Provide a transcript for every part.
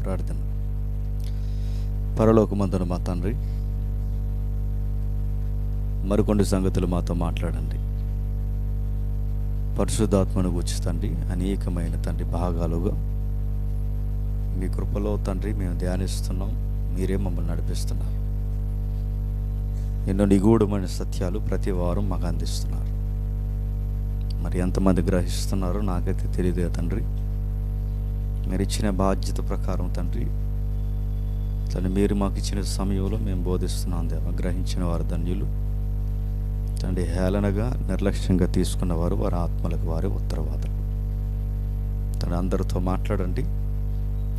ప్రార్థన. పరలోకమందున మా తండ్రి, మరికొన్ని సంగతులు మాతో మాట్లాడండి. పరిశుద్ధాత్మను గురించి తండ్రి అనేకమైన తండ్రి భాగాలుగా మీ కృపలో తండ్రి మేము ధ్యానిస్తున్నాం. మీరే మమ్మల్ని నడిపిస్తున్నారు. ఎన్నో నిగూఢమైన సత్యాలు ప్రతి వారం మాకు అందిస్తున్నారు. మరి ఎంతమంది గ్రహిస్తున్నారో నాకైతే తెలియదు తండ్రి. మీరు ఇచ్చిన బాధ్యత ప్రకారం తండ్రి మీరు మాకు ఇచ్చిన సమయంలో మేము బోధిస్తున్నాం దేవా. గ్రహించిన వారు ధన్యులు తండ్రి. హేళనగా నిర్లక్ష్యంగా తీసుకున్నవారు వారి ఆత్మలకు వారి ఉత్తరవాదులు. తండ్రి అందరితో మాట్లాడండి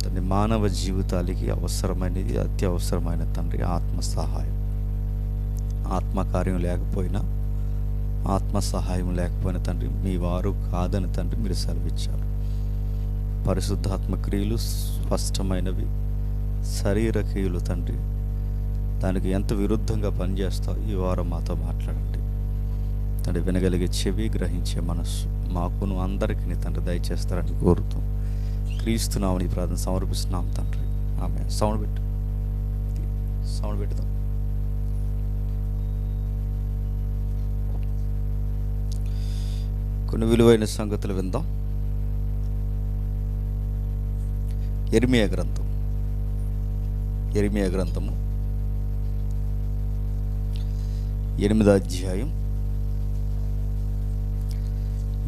తండ్రి. మానవ జీవితాలకి అవసరమైనది, అత్యవసరమైన తండ్రి ఆత్మ సహాయం. ఆత్మకార్యం లేకపోయినా, ఆత్మ సహాయం లేకపోయినా తండ్రి మీ వారు కాదని తండ్రి మీరు సెలవిచ్చారు. పరిశుద్ధాత్మ క్రియలు స్పష్టమైనవి, శరీర క్రియలు తండ్రి దానికి ఎంత విరుద్ధంగా పనిచేస్తావు ఈ వారం మాతో మాట్లాడండి తండ్రి. వినగలిగే చెవి, గ్రహించే మనస్సు మాకును అందరికీ తండ్రి దయచేస్తారని కోరుతాం. క్రీస్తునామని ప్రార్థన సమర్పిస్తున్నాం తండ్రి. ఆమె సౌండ్ పెట్టుదాం. కొన్ని విలువైన సంగతులు విందాం. యెరెమీయా గ్రంథము 8వ అధ్యాయం.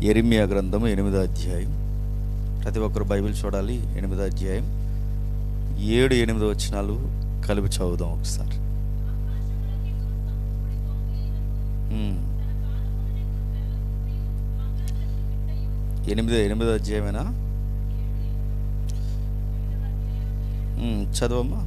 యెరెమీయా గ్రంథము 8వ అధ్యాయం. ప్రతి ఒక్కరు బైబిల్ చూడాలి. 8వ అధ్యాయం 7-8 వచనాలు కలిపి చదువుదాం ఒకసారి. 8వ అధ్యాయమేనా? చదవమ్మా.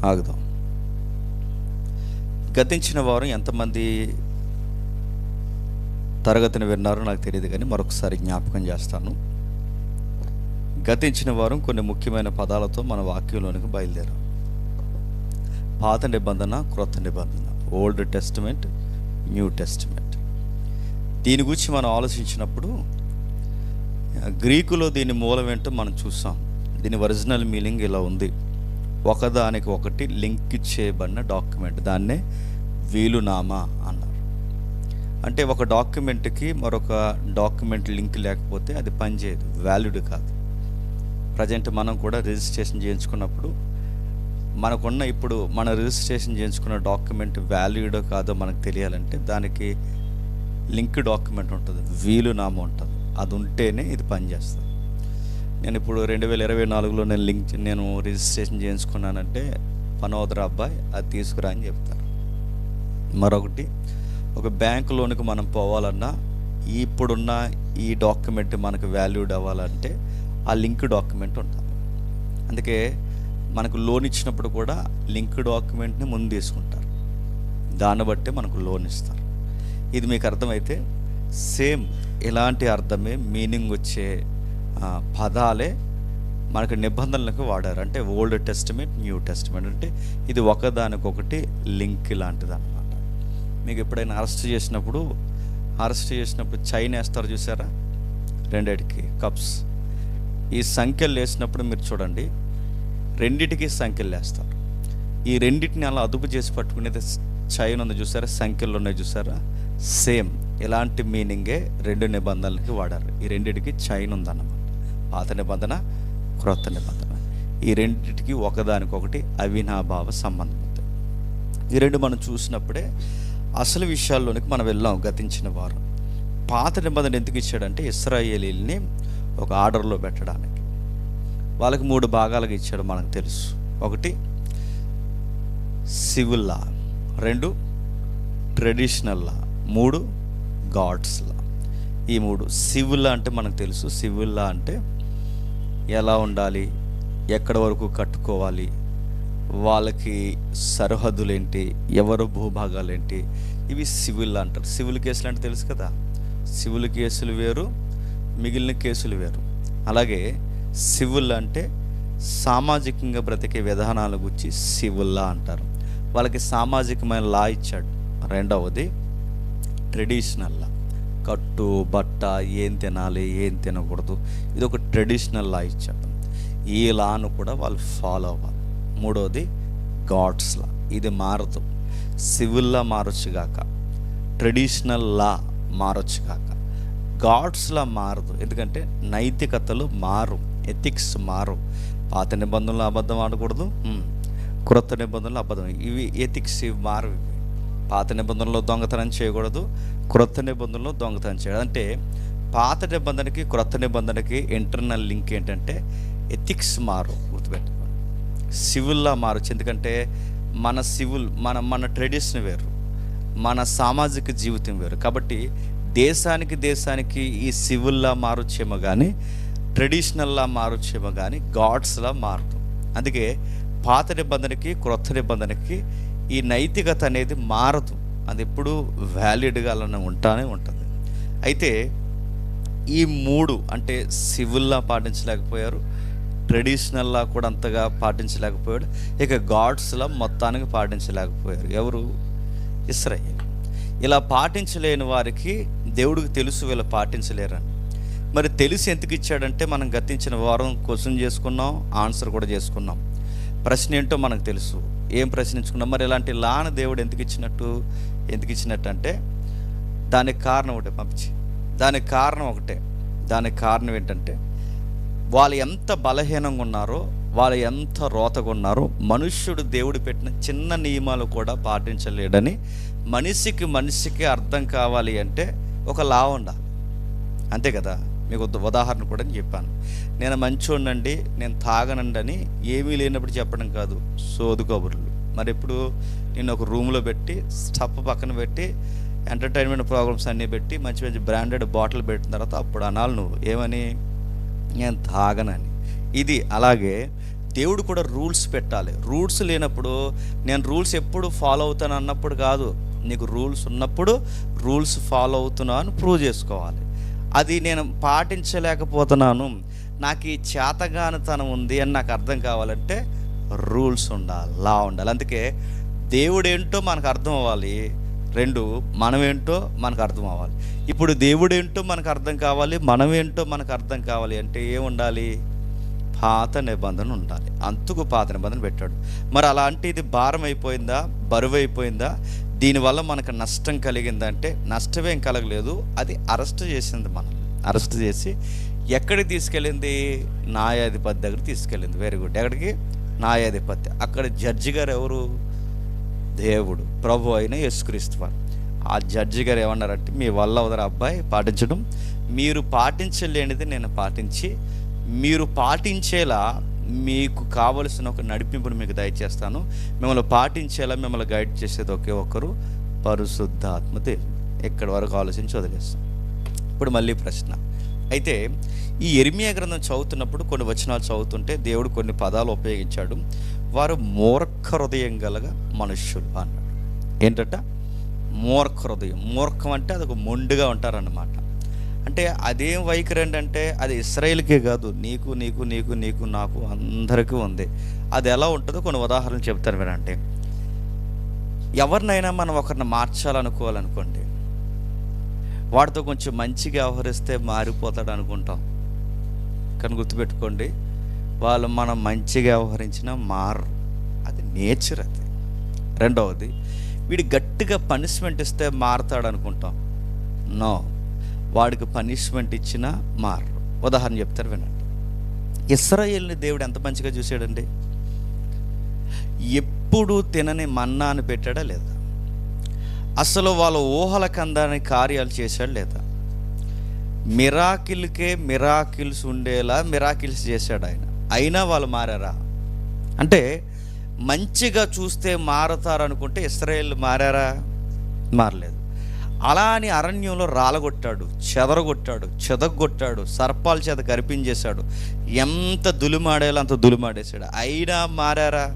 ఆగుదాం. గతించిన వారం ఎంతమంది తరగతిని విన్నారో నాకు తెలియదు, కానీ మరొకసారి జ్ఞాపకం చేస్తాను. గతించిన వారం కొన్ని ముఖ్యమైన పదాలతో మన వాక్యంలోనికి బయలుదేరాం. పాత నిబంధన, క్రొత్త నిబంధన, ఓల్డ్ టెస్టిమెంట్, న్యూ టెస్టిమెంట్. దీని గురించి మనం ఆలోచించినప్పుడు గ్రీకులో దీని మూలం ఏంటో మనం చూసాం. దీని ఒరిజినల్ మీనింగ్ ఇలా ఉంది: ఒకదానికి ఒకటి లింక్ చేయబడిన డాక్యుమెంట్. దాన్నే వీలునామా అన్నారు. అంటే ఒక డాక్యుమెంట్కి మరొక డాక్యుమెంట్ లింక్ లేకపోతే అది పనిచేయదు, వ్యాలిడ్ కాదు. ప్రజెంట్ మనం కూడా రిజిస్ట్రేషన్ చేయించుకున్నప్పుడు మనకున్న ఇప్పుడు మన రిజిస్ట్రేషన్ చేయించుకున్న డాక్యుమెంట్ వ్యాలిడో కాదో మనకు తెలియాలంటే దానికి లింక్ డాక్యుమెంట్ ఉంటుంది, వీలునామా ఉంటుంది. అది ఉంటేనే ఇది పనిచేస్తుంది. నేను ఇప్పుడు 2024లో నేను రిజిస్ట్రేషన్ చేయించుకున్నానంటే పనోదరా అబ్బాయి అది తీసుకురా అని చెప్తారు. మరొకటి, ఒక బ్యాంకు లోనికి మనం పోవాలన్నా ఇప్పుడున్న ఈ డాక్యుమెంట్ మనకు వాల్యూడ్ అవ్వాలంటే ఆ లింక్ డాక్యుమెంట్ ఉంటుంది. అందుకే మనకు లోన్ ఇచ్చినప్పుడు కూడా లింక్ డాక్యుమెంట్ని ముందు తీసుకుంటారు. దాన్ని బట్టి మనకు లోన్ ఇస్తారు. ఇది మీకు అర్థమైతే సేమ్ ఇలాంటి అర్థమే మీనింగ్ వచ్చే పదాలే మనకు నిబంధనలకు వాడారు. అంటే ఓల్డ్ టెస్టిమెంట్, న్యూ టెస్టిమెంట్. అంటే ఇది ఒకదానికొకటి లింక్ లాంటిది అన్నమాట. మీకు ఎప్పుడైనా అరెస్ట్ చేసినప్పుడు చైన్ వేస్తారు చూసారా, రెండిటికి కప్స్. ఈ సంఖ్యలు వేసినప్పుడు మీరు చూడండి, రెండిటికి సంఖ్యలు వేస్తారు. ఈ రెండింటిని అలా అదుపు చేసి పట్టుకునేది చైన్ ఉంది చూసారా, సంఖ్యలు ఉన్నాయి చూసారా. సేమ్ ఇలాంటి మీనింగే రెండు నిబంధనలకి వాడారు. ఈ రెండిటికి చైన్ ఉందన్నమాట. పాత నిబంధన, క్రొత్త నిబంధన. ఈ రెండింటికి ఒకదానికొకటి అవినాభావ సంబంధం ఉంది. ఈ రెండు మనం చూసినప్పుడే అసలు విషయాల్లోనికి మనం వెళ్ళాం. గతించిన వారం పాత నిబంధన ఎందుకు ఇచ్చాడంటే ఇశ్రాయేలీల్ని ఒక ఆర్డర్లో పెట్టడానికి. వాళ్ళకి 3 భాగాలుగా ఇచ్చాడు మనకు తెలుసు. 1 సివిల్ లా, 2 ట్రెడిషనల్ లా, 3 గాడ్స్ లా. ఈ 3 సివిల్ లా అంటే మనకు తెలుసు. సివిల్ లా అంటే ఎలా ఉండాలి, ఎక్కడి వరకు కట్టుకోవాలి, వాళ్ళకి సరిహద్దులేంటి, ఎవరు భూభాగాలేంటి, ఇవి సివిల్ అంటారు. సివిల్ కేసులు అంటే తెలుసు కదా, సివిల్ కేసులు వేరు, మిగిలిన కేసులు వేరు. అలాగే సివిల్ అంటే సామాజికంగా బ్రతికే విధానాల గురించి సివిల్ లా అంటారు. వాళ్ళకి సామాజికమైన లా ఇచ్చాడు. రెండవది ట్రెడిషనల్ లా, కట్టు బట్ట, ఏం తినాలి ఏం తినకూడదు, ఇది ఒక ట్రెడిషనల్ లా ఇచ్చాడు. ఈ లాను కూడా వాళ్ళు ఫాలో అవ్వాలి. మూడవది గాడ్స్ లా, ఇది మారదు. సివిల్ లా మారొచ్చుగాక, ట్రెడిషనల్ లా మారొచ్చుగాక, గాడ్స్ లా మారదు. ఎందుకంటే నైతికతలు మారు, ఎథిక్స్ మారు. పాత నిబంధనలు అబద్ధం ఆడకూడదు, క్రొత్త నిబంధనలు అబద్ధం, ఇవి ఎథిక్స్ ఇవి మారు. పాత నిబంధనలో దొంగతనం చేయకూడదు, క్రొత్త నిబంధనలో దొంగతనం చేయడం. అంటే పాత నిబంధనకి క్రొత్త నిబంధనకి ఇంటర్నల్ లింక్ ఏంటంటే ఎథిక్స్ మారు, గుర్తుపెట్టుకోండి. సివిల్లా మారచ్చు, ఎందుకంటే మన సివిల్ మన ట్రెడిషన్ వేరు, మన సామాజిక జీవితం వేరు. కాబట్టి దేశానికి ఈ సివిల్లా మారొచ్చేమో కానీ ట్రెడిషనల్లా మారొచ్చేమో కానీ గాడ్స్లా మారదు. అందుకే పాత నిబంధనకి క్రొత్త నిబంధనకి ఈ నైతికత అనేది మారదు, అది ఎప్పుడు వ్యాలిడ్గా అలానే ఉంటానే ఉంటుంది. అయితే ఈ 3 అంటే సివిల్లా పాటించలేకపోయారు, ట్రెడిషనల్లా కూడా అంతగా పాటించలేకపోయాడు, ఇక గాడ్స్లా మొత్తానికి పాటించలేకపోయారు. ఎవరు? ఇశ్రాయేలు. ఇలా పాటించలేని వారికి దేవుడికి తెలుసు వీళ్ళు పాటించలేరని. మరి తెలిసి ఎందుకు ఇచ్చాడంటే మనం గతించిన వారం క్వశ్చన్ చేసుకున్నాం, ఆన్సర్ కూడా చేసుకున్నాం. ప్రశ్న ఏంటో మనకు తెలుసు, ఏం ప్రశ్నించుకున్నాం. మరి ఇలాంటి లాను దేవుడు ఎందుకు ఇచ్చినట్టు అంటే దానికి కారణం ఒకటే దానికి కారణం ఏంటంటే వాళ్ళు ఎంత బలహీనంగా ఉన్నారో, వాళ్ళు ఎంత రోతగా ఉన్నారో, మనుష్యుడు దేవుడు పెట్టిన చిన్న నియమాలు కూడా పాటించలేడని మనిషికి అర్థం కావాలి అంటే ఒక లా ఉండాలి, అంతే కదా. మీకు ఉదాహరణ కూడా చెప్పాను, నేను మంచోడినండి, నేను తాగనండి అని ఏమీ లేనప్పుడు చెప్పడం కాదు, సోదు కబుర్లు. మరి ఇప్పుడు నేను ఒక రూమ్లో పెట్టి స్టప్ పక్కన పెట్టి ఎంటర్టైన్మెంట్ ప్రోగ్రామ్స్ అన్నీ పెట్టి మంచి బ్రాండెడ్ బాటిల్ పెట్టిన తర్వాత అప్పుడు అనాలి నువ్వు ఏమని, నేను తాగనని. ఇది అలాగే దేవుడు కూడా రూల్స్ పెట్టాలి. రూల్స్ లేనప్పుడు నేను రూల్స్ ఎప్పుడు ఫాలో అవుతాను అన్నప్పుడు కాదు, నీకు రూల్స్ ఉన్నప్పుడు రూల్స్ ఫాలో అవుతున్నావు అని ప్రూవ్ చేసుకోవాలి. అది నేను పాటించలేకపోతున్నాను, నాకు ఈ చేతగానితనం ఉంది అని నాకు అర్థం కావాలంటే రూల్స్ ఉండాలి, లా ఉండాలి. అందుకే దేవుడేంటో మనకు అర్థం అవ్వాలి, 2 మనమేంటో మనకు అర్థం అవ్వాలి. ఇప్పుడు దేవుడేంటో మనకు అర్థం కావాలి, మనమేంటో మనకు అర్థం కావాలి అంటే ఏముండాలి? పాత నిబంధన ఉండాలి. అందుకు పాత నిబంధన పెట్టాడు. మరి అలాంటిది భారం అయిపోయిందా, బరువు అయిపోయిందా, దీనివల్ల మనకు నష్టం కలిగిందంటే నష్టమేం కలగలేదు. అది అరెస్ట్ చేసింది, మనల్ని అరెస్ట్ చేసి ఎక్కడికి తీసుకెళ్ళింది? న్యాయాధిపతి దగ్గర తీసుకెళ్ళింది. Very good. ఎక్కడికి? న్యాయాధిపతి. అక్కడ జడ్జి గారు ఎవరు? దేవుడు, ప్రభు అయిన యేసుక్రీస్తు వారు. ఆ జడ్జి గారు ఏమన్నారంటే, మీ వల్ల అవదర అబ్బాయి పాటించడం, మీరు పాటించలేనిది నేను పాటించి మీరు పాటించేలా మీకు కావలసిన ఒక నడిపింపును మీకు దయచేస్తాను, మిమ్మల్ని పాటించేలా మిమ్మల్ని గైడ్ చేసేది ఒకే ఒక్కరు, పరిశుద్ధాత్మ దేవుడు. ఎక్కడి వరకు ఆలోచించి వదిలేస్తాం. ఇప్పుడు మళ్ళీ ప్రశ్న. అయితే ఈ యెరెమీయా గ్రంథం చదువుతున్నప్పుడు కొన్ని వచనాలు చదువుతుంటే దేవుడు కొన్ని పదాలు ఉపయోగించాడు. వారు మూర్ఖ హృదయం గలగ మనుష్యులు అన్నాడు. ఏంటట? మూర్ఖ హృదయం. మూర్ఖం అంటే అదొక మొండిగా ఉంటారన్నమాట. అంటే అదేం వైఖరి అంటే అది ఇశ్రాయేలుకే కాదు, నీకు నీకు నీకు నీకు నాకు అందరికీ ఉంది. అది ఎలా ఉంటుందో కొన్ని ఉదాహరణలు చెప్తాను వినండి. ఎవరినైనా మనం ఒకరిని మార్చాలనుకోవాలనుకోండి, వాడితో కొంచెం మంచిగా వ్యవహరిస్తే మారిపోతాడు అనుకుంటాం, కానీ గుర్తుపెట్టుకోండి, వాళ్ళు మనం మంచిగా వ్యవహరించినా మారు, అది నేచర్. అది రెండవది, వీడి గట్టిగా పనిష్మెంట్ ఇస్తే మారతాడు అనుకుంటాం. నో, వాడికి పనిష్మెంట్ ఇచ్చినా మారు. ఉదాహరణ చెప్తారు వినండి. ఇశ్రాయేలుని దేవుడు ఎంత మంచిగా చూశాడండి. ఎప్పుడు తినని మన్నాను పెట్టాడా లేదా? అసలు వాళ్ళ ఊహల కందని కార్యాలు చేశాడు లేదా? మిరాకిల్స్ ఉండేలా మిరాకిల్స్ చేశాడు ఆయన. అయినా వాళ్ళు మారారా? అంటే మంచిగా చూస్తే మారతారు అనుకుంటే ఇశ్రాయేలు మారారా? మారలేదు. అలా అని అరణ్యంలో రాలగొట్టాడు, చెదగొట్టాడు, సర్పాల చేత కరిపించేశాడు, ఎంత దులిమాడేలో అంత దులిమాడేశాడు. అయినా మారారా?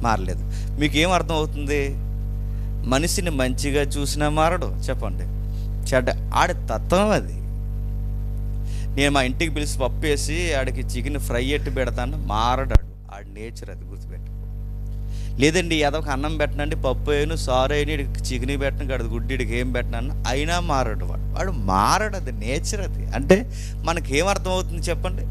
మారలేదు. మీకేం అర్థం అవుతుంది? మనిషిని మంచిగా చూసినా మారడు, చెప్పండి. ఆడి తత్వం అది. నేను మా ఇంటికి పిలిచి పప్పు వేసి ఆడికి చికెన్ ఫ్రై ఎట్టి పెడతాను, మారడాడు. ఆడి నేచర్ అది, గుర్తుపెట్టు. లేదండి ఏదో ఒక అన్నం పెట్టనండి, పప్పు అయిన సారు అయిన చికెన్ పెట్టను కాదు, గుడ్డిడికి ఏం పెట్టినాను, అయినా మారడు. వాడు మారడు, అది నేచర్ అది. అంటే మనకేమర్థం అవుతుంది చెప్పండి?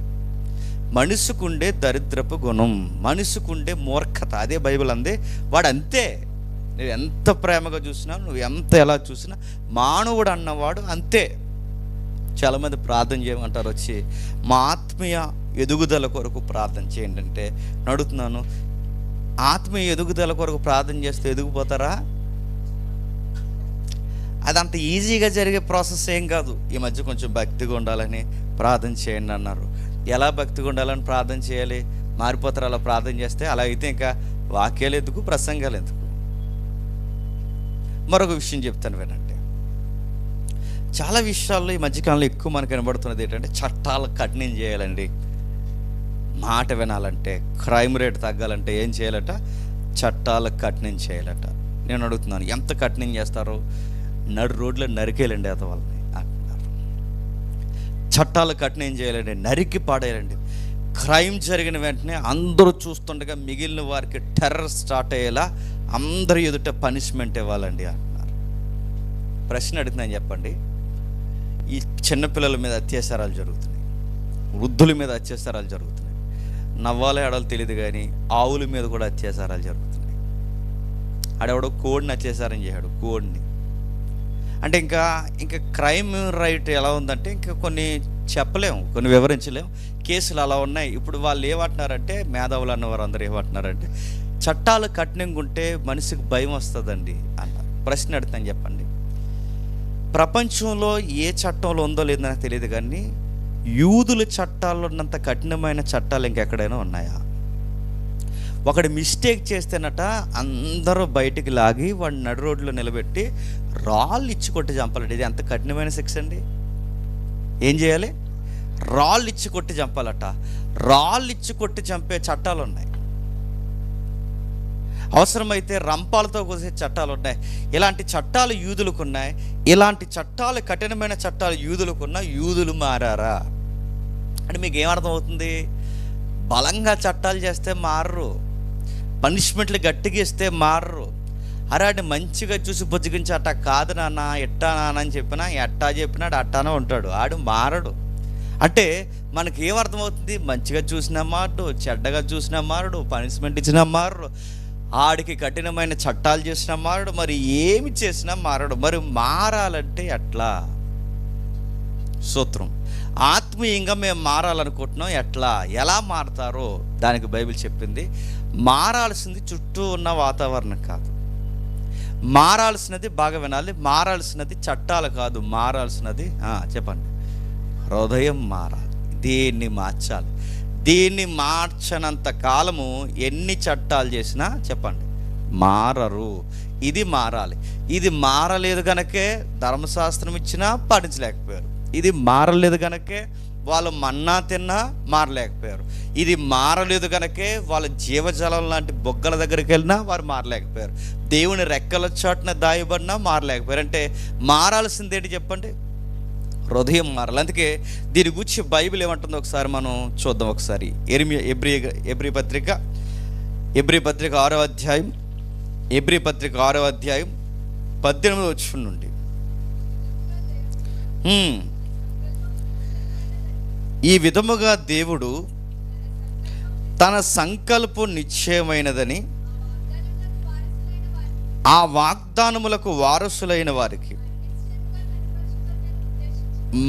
మనిషికుండే దరిద్రపు గుణం, మనిషికుండే మూర్ఖత, అదే బైబిల్ అందే. వాడు అంతే. నువ్వు ఎంత ప్రేమగా చూసినా, నువ్వు ఎంత ఎలా చూసినా, మానవుడు అన్నవాడు అంతే. చాలామంది ప్రార్థన చేయమంటారు వచ్చి, మా ఆత్మీయ ఎదుగుదల కొరకు ప్రార్థన చేయండి అంటే అడుగుతున్నాను, ఆత్మీయ ఎదుగుదల కొరకు ప్రార్థన చేస్తే ఎదిగిపోతారా? అదంత ఈజీగా జరిగే ప్రాసెస్ ఏం కాదు. ఈ మధ్య కొంచెం భక్తిగా ఉండాలని ప్రార్థన చేయండి అన్నారు. ఎలా భక్తిగా ఉండాలని ప్రార్థన చేయాలి? మారిపోతారు అలా ప్రార్థన చేస్తే? అలా అయితే ఇంకా వాక్యాలు ఎందుకు, ప్రసంగాలు ఎందుకు? మరొక విషయం చెప్తాను వినండి. చాలా విషయాల్లో ఈ మధ్యకాలంలో ఎక్కువ మనకు కనబడుతున్నది ఏంటంటే, చట్టాలు కఠినం చేయాలండి. మాట వినాలంటే, క్రైమ్ రేట్ తగ్గాలంటే ఏం చేయాలట? చట్టాలు కఠినం చేయాలట. నేను అడుగుతున్నాను, ఎంత కఠినం చేస్తారో? నడు రోడ్లో నరికేయాలండి అత వాళ్ళని అంటున్నారు. చట్టాలు కఠినం చేయాలండి, నరికి పాడేయాలండి. క్రైమ్ జరిగిన వెంటనే అందరూ చూస్తుండగా మిగిలిన వారికి టెర్రర్ స్టార్ట్ అయ్యేలా అందరి ఎదుట పనిష్మెంట్ ఇవ్వాలండి అంటున్నారు. ప్రశ్న అడుగుతున్నాను, చెప్పండి. ఈ చిన్నపిల్లల మీద అత్యాచారాలు జరుగుతున్నాయి, వృద్ధుల మీద అత్యాచారాలు జరుగుతున్నాయి, నవ్వాలో ఆడాలో తెలియదు కానీ ఆవుల మీద కూడా అత్యాచారాలు జరుగుతున్నాయి. ఆడెవడో కోడిని అత్యాచారం చేశాడు, కోడిని. అంటే ఇంకా క్రైమ్ రైట్ ఎలా ఉందంటే ఇంకా కొన్ని చెప్పలేము, కొన్ని వివరించలేము. కేసులు అలా ఉన్నాయి. ఇప్పుడు వాళ్ళు ఏమంటున్నారంటే, మేధావులు అన్నవారు అందరూ ఏమంటున్నారంటే, చట్టాలు కఠినంగా ఉంటే మనిషికి భయం వస్తుందండి అన్నారు. ప్రశ్న అడుగుతాను, చెప్పండి. ప్రపంచంలో ఏ చట్టంలో ఉందో లేదో నాకు తెలియదు కానీ యూదుల చట్టాల్లో ఉన్నంత కఠినమైన చట్టాలు ఇంకెక్కడైనా ఉన్నాయా? ఒకడు మిస్టేక్ చేస్తేనట అందరూ బయటికి లాగి వాడిని నడు రోడ్లో నిలబెట్టి రాళ్ళు ఇచ్చి కొట్టి చంపాలండి. ఇది ఎంత కఠినమైన శిక్ష అండి. ఏం చేయాలి? రాళ్ళు ఇచ్చి కొట్టి చంపాలట. రాళ్ళు ఇచ్చి కొట్టి చంపే చట్టాలు ఉన్నాయి. అవసరమైతే రంపాలతో కోసే చట్టాలు ఉన్నాయి. ఇలాంటి చట్టాలు యూదులకు ఉన్నాయి. ఇలాంటి చట్టాలు, కఠినమైన చట్టాలు యూదులకు ఉన్న, యూదులు మారారా అంటే మీకు ఏమర్థం అవుతుంది? బలంగా చట్టాలు చేస్తే మారరు, పనిష్మెంట్లు గట్టిగా ఇస్తే మారరు. అరాడిని మంచిగా చూసి బుజ్జగించి అట్టా కాదు నాన్న, ఎట్టా నాన్న అని చెప్పినా, ఎట్టా చెప్పినాడు అట్టానే ఉంటాడు, ఆడు మారడు. అంటే మనకి ఏమర్థమవుతుంది? మంచిగా చూసినా మారడు, చెడ్డగా చూసినా మారడు, పనిష్మెంట్ ఇచ్చినా మారడు, ఆడికి కఠినమైన చట్టాలు చేసినా మారడు, మరి ఏమి చేసినా మారడు. మరి మారాలంటే ఎట్లా? సూత్రం. ఆత్మీయంగా మేము మారాలనుకుంటున్నాం, ఎట్లా, ఎలా మారతారో దానికి బైబిల్ చెప్పింది. మారాల్సింది చుట్టూ ఉన్న వాతావరణం కాదు, మారాల్సినది, బాగా వినాలి, మారాల్సినది చట్టాలు కాదు, మారాల్సినది చెప్పండి, హృదయం మారాలి. దీన్ని మార్చాలి. దీన్ని మార్చనంత కాలము ఎన్ని చట్టాలు చేసినా చెప్పండి మారరు. ఇది మారాలి. ఇది మారలేదు కనుకే ధర్మశాస్త్రం ఇచ్చినా పాటించలేకపోయారు. ఇది మారలేదు కనుకే వాళ్ళు మన్నా తిన్నా మారలేకపోయారు. ఇది మారలేదు కనుకే వాళ్ళ జీవజలం లాంటి బొగ్గల దగ్గరికి వెళ్ళినా వారు మారలేకపోయారు. దేవుని రెక్కల చాటున దాయబడినా మారలేకపోయారు. అంటే మారాల్సింది ఏంటి చెప్పండి? హృదయం మారాలి. అందుకే దీని గురించి బైబిల్ ఏమంటుందో ఒకసారి మనం చూద్దాం. ఒకసారి ఎబ్రీ పత్రిక 6వ అధ్యాయం, ఎబ్రీ పత్రిక 6వ అధ్యాయం 18వ వచనం నుండి, ఈ విధముగా దేవుడు తన సంకల్పం నిశ్చయమైనదని ఆ వాగ్దానములకు వారసులైన వారికి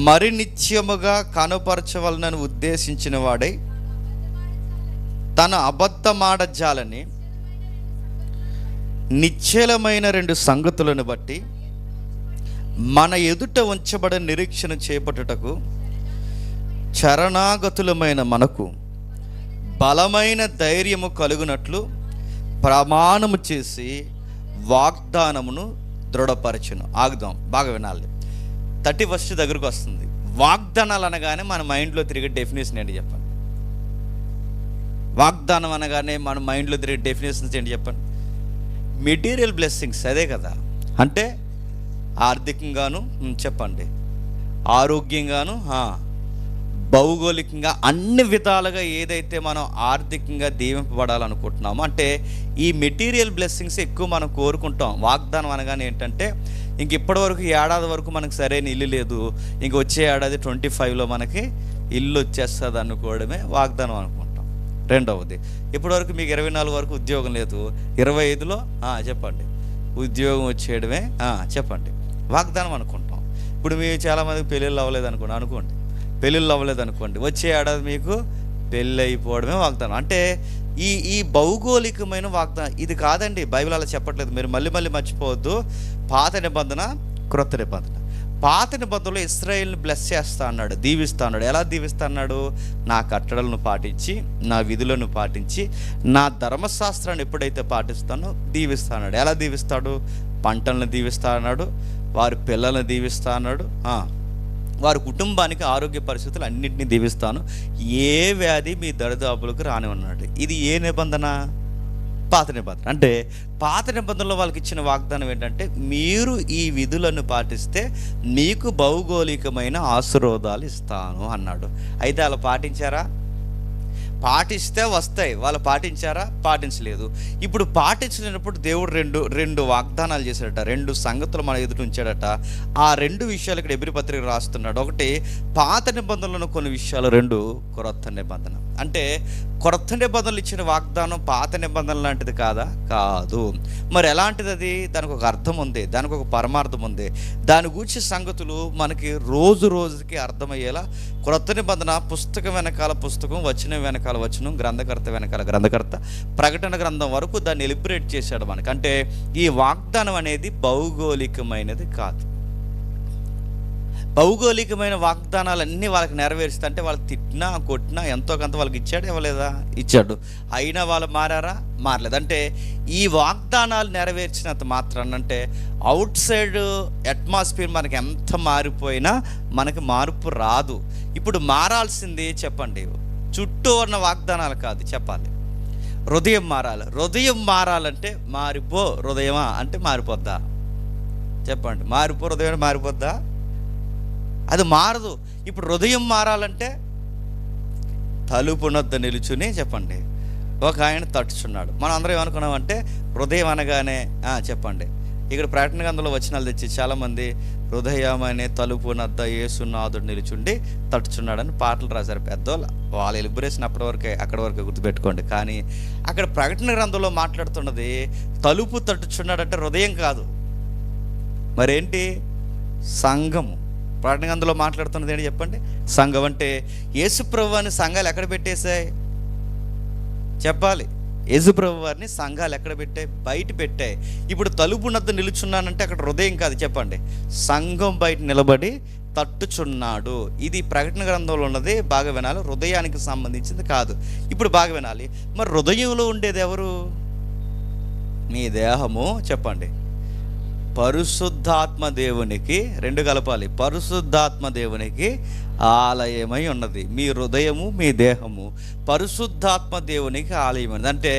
మరి నిత్యముగా కనుపరచవలనని ఉద్దేశించిన వాడై తన అబద్ధమాడజాలని నిశ్చలమైన 2 సంగతులను బట్టి మన ఎదుట ఉంచబడిన నిరీక్షణ చేపట్టుటకు శరణాగతులమైన మనకు బలమైన ధైర్యము కలుగునట్లు ప్రమాణము చేసి వాగ్దానమును దృఢపరచును. ఆగుదాం, బాగా వినాలి. 31 దగ్గరకు వస్తుంది. వాగ్దానాలు అనగానే మన మైండ్లో తిరిగే డెఫినేషన్ ఏంటి చెప్పండి? వాగ్దానం అనగానే మన మైండ్లో తిరిగే డెఫినేషన్స్ ఏంటి చెప్పండి? మెటీరియల్ బ్లెస్సింగ్స్, అదే కదా. అంటే ఆర్థికంగాను చెప్పండి, ఆరోగ్యంగాను, భౌగోళికంగా, అన్ని విధాలుగా ఏదైతే మనం ఆర్థికంగా దీవింపబడాలనుకుంటున్నామో, అంటే ఈ మెటీరియల్ బ్లెస్సింగ్స్ ఎక్కువ మనం కోరుకుంటాం. వాగ్దానం అనగానే ఏంటంటే, ఇంక ఇప్పటివరకు ఏడాది వరకు మనకు సరైన ఇల్లు లేదు, ఇంక వచ్చే ఏడాది 25లో మనకి ఇల్లు వచ్చేస్తుంది అనుకోవడమే వాగ్దానం అనుకుంటాం. రెండవది, ఇప్పటివరకు మీకు 24 వరకు ఉద్యోగం లేదు, 25లో చెప్పండి ఉద్యోగం వచ్చేయడమే చెప్పండి వాగ్దానం అనుకుంటాం. ఇప్పుడు మీరు చాలామందికి పెళ్ళిళ్ళు అవ్వలేదు అనుకోండి, పెళ్ళిళ్ళు అవ్వలేదు అనుకోండి, వచ్చే ఏడాది మీకు పెళ్ళి అయిపోవడమే వాగ్దానం. అంటే ఈ భౌగోళికమైన వాగ్దానం ఇది కాదండి. బైబిల్ అలా చెప్పట్లేదు. మీరు మళ్ళీ మర్చిపోవద్దు. పాత నిబంధన, క్రొత్త నిబంధన. పాత నిబంధనలో ఇశ్రాయేలుని బ్లెస్ చేస్తా అన్నాడు, దీవిస్తా అన్నాడు. ఎలా దీవిస్తా అన్నాడు? నా కట్టడలను పాటించి, నా విధులను పాటించి, నా ధర్మశాస్త్రాన్ని ఎప్పుడైతే పాటిస్తానో దీవిస్తా అన్నాడు. ఎలా దీవిస్తాడు? పంటలను దీవిస్తా అన్నాడు, వారి పిల్లలను దీవిస్తా అన్నాడు, వారి కుటుంబానికి ఆరోగ్య పరిస్థితులు అన్నింటినీ దీవిస్తాను, ఏ వ్యాధి మీ దరిదాపులకు రానివన్నాడు. ఇది ఏ నిబంధన? పాత నిబంధన. అంటే పాత నిబంధనలో వాళ్ళకి ఇచ్చిన వాగ్దానం ఏంటంటే, మీరు ఈ విధులను పాటిస్తే మీకు భౌగోళికమైన ఆశీర్వాదాలు ఇస్తాను అన్నాడు. అయితే వాళ్ళు పాటించారా? పాటిస్తే వస్తాయి. వాళ్ళు పాటించారా? పాటించలేదు. ఇప్పుడు పాటించలేనప్పుడు దేవుడు రెండు వాగ్దానాలు చేశాడట, 2 సంగతులు మన ఎదుట ఉంచాడట. ఆ 2 విషయాలు ఇక్కడ ఎబ్రీ పత్రిక రాస్తున్నాడు. ఒకటి పాత నిబంధనలను కొన్ని విషయాలు, 2 క్రొత్త నిబంధన. అంటే క్రొత్త నిబంధనలు ఇచ్చిన వాగ్దానం పాత నిబంధన లాంటిది కాదా? కాదు. మరి ఎలాంటిది అది? దానికి ఒక అర్థం ఉంది, దానికి ఒక పరమార్థం ఉంది. దాని గురించి సంగతులు మనకి రోజుకి అర్థమయ్యేలా క్రొత్త నిబంధన పుస్తకం వెనకాల పుస్తకం, వచనం వెనకాల వచనం, గ్రంథకర్త వెనకాల గ్రంథకర్త, ప్రకటన గ్రంథం వరకు దాన్ని ఎలిబరేట్ చేశాడు మనకి. అంటే ఈ వాగ్దానం అనేది భౌగోళికమైనది కాదు. భౌగోళికమైన వాగ్దానాలన్నీ వాళ్ళకి నెరవేరుస్తా అంటే, వాళ్ళు తిట్టినా కొట్టినా ఎంతో కొంత వాళ్ళకి ఇచ్చాడు, ఇవ్వలేదా? ఇచ్చాడు. అయినా వాళ్ళు మారారా? మారలేదు. అంటే ఈ వాగ్దానాలు నెరవేర్చినంత మాత్రాన, అంటే అవుట్ సైడ్ అట్మాస్ఫియర్ మనకి ఎంత మారిపోయినా మనకి మార్పు రాదు. ఇప్పుడు మారాల్సింది చెప్పండి, చుట్టూ ఉన్న వాగ్దానాలు కాదు, చెప్పాలి హృదయం మారాలి. హృదయం మారాలంటే మారిపో హృదయమా అంటే మారిపోద్దా? చెప్పండి, మారిపో హృదయం మారిపోద్దా? అది మారదు. ఇప్పుడు హృదయం మారాలంటే తలుపునొద్ద నిలుచుని చెప్పండి ఒక ఆయన తట్టుచున్నాడు. మనం అందరం ఏమనుకున్నామంటే హృదయం అనగానే చెప్పండి, ఇక్కడ ప్రకటన గ్రంథంలో వచనాలు తెచ్చి చాలామంది హృదయం అనే తలుపునొద్ద యేసునాథుడు నిలుచుండి తట్టుచున్నాడని పాటలు రాశారు పెద్దోళ్ళు. వాళ్ళు ఎలిబరేషన్ అక్కడి వరకే గుర్తుపెట్టుకోండి. కానీ అక్కడ ప్రకటన గ్రంథంలో మాట్లాడుతున్నది తలుపు తట్టుచున్నాడంటే హృదయం కాదు, మరేంటి? సంఘము. ప్రకటన గ్రంథంలో మాట్లాడుతున్నది ఏంటి చెప్పండి? సంఘం. అంటే యేసుప్రభు వారిని సంఘాలు ఎక్కడ పెట్టేశాయి? చెప్పాలి. యేసుప్రభు వారిని సంఘాలు ఎక్కడ పెట్టాయి? బయట పెట్టాయి. ఇప్పుడు తలుపునద్ద నిలుచున్నానంటే అక్కడ హృదయం కాదు, చెప్పండి సంఘం బయట నిలబడి తట్టుచున్నాడు. ఇది ప్రకటన గ్రంథంలో ఉన్నది, బాగా వినాలి. హృదయానికి సంబంధించింది కాదు. ఇప్పుడు బాగా వినాలి. మరి హృదయంలో ఉండేది ఎవరు? మీ దేహము. చెప్పండి పరిశుద్ధాత్మ దేవునికి, 2 కలపాలి, పరిశుద్ధాత్మ దేవునికి ఆలయమై ఉన్నది. మీ హృదయము, మీ దేహము పరిశుద్ధాత్మ దేవునికి ఆలయం ఉన్నది. అంటే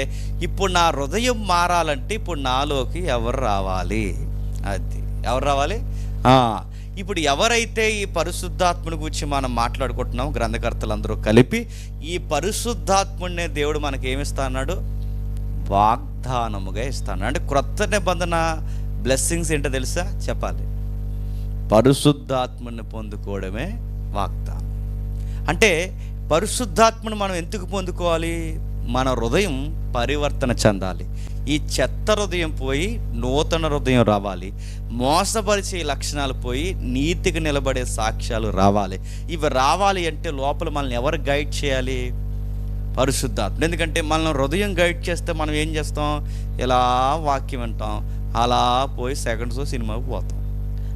ఇప్పుడు నా హృదయం మారాలంటే ఇప్పుడు నాలోకి ఎవరు రావాలి? అది ఎవరు రావాలి? ఇప్పుడు ఎవరైతే ఈ పరిశుద్ధాత్మని గురించి మనం మాట్లాడుకుంటున్నాం, గ్రంథకర్తలు అందరూ కలిపి, ఈ పరిశుద్ధాత్ముడినే దేవుడు మనకి ఏమిస్తా అన్నాడు? వాగ్దానముగా ఇస్తాను. అంటే క్రొత్త నిబంధన బ్లెస్సింగ్స్ ఏంటో తెలుసా? చెప్పాలి, పరిశుద్ధాత్మని పొందుకోవడమే వాగ్దానం. అంటే పరిశుద్ధాత్మను మనం ఎందుకు పొందుకోవాలి? మన హృదయం పరివర్తన చెందాలి. ఈ చెత్త హృదయం పోయి నూతన హృదయం రావాలి. మోసపరిచే లక్షణాలు పోయి నీతికి నిలబడే సాక్ష్యాలు రావాలి. ఇవి రావాలి అంటే లోపల మనల్ని ఎవరు గైడ్ చేయాలి? పరిశుద్ధాత్మ. ఎందుకంటే మనం హృదయం గైడ్ చేస్తే మనం ఏం చేస్తాం? ఇలా వాక్యం వింటాం, అలా పోయి సెకండ్ షో సినిమాకి పోతాం.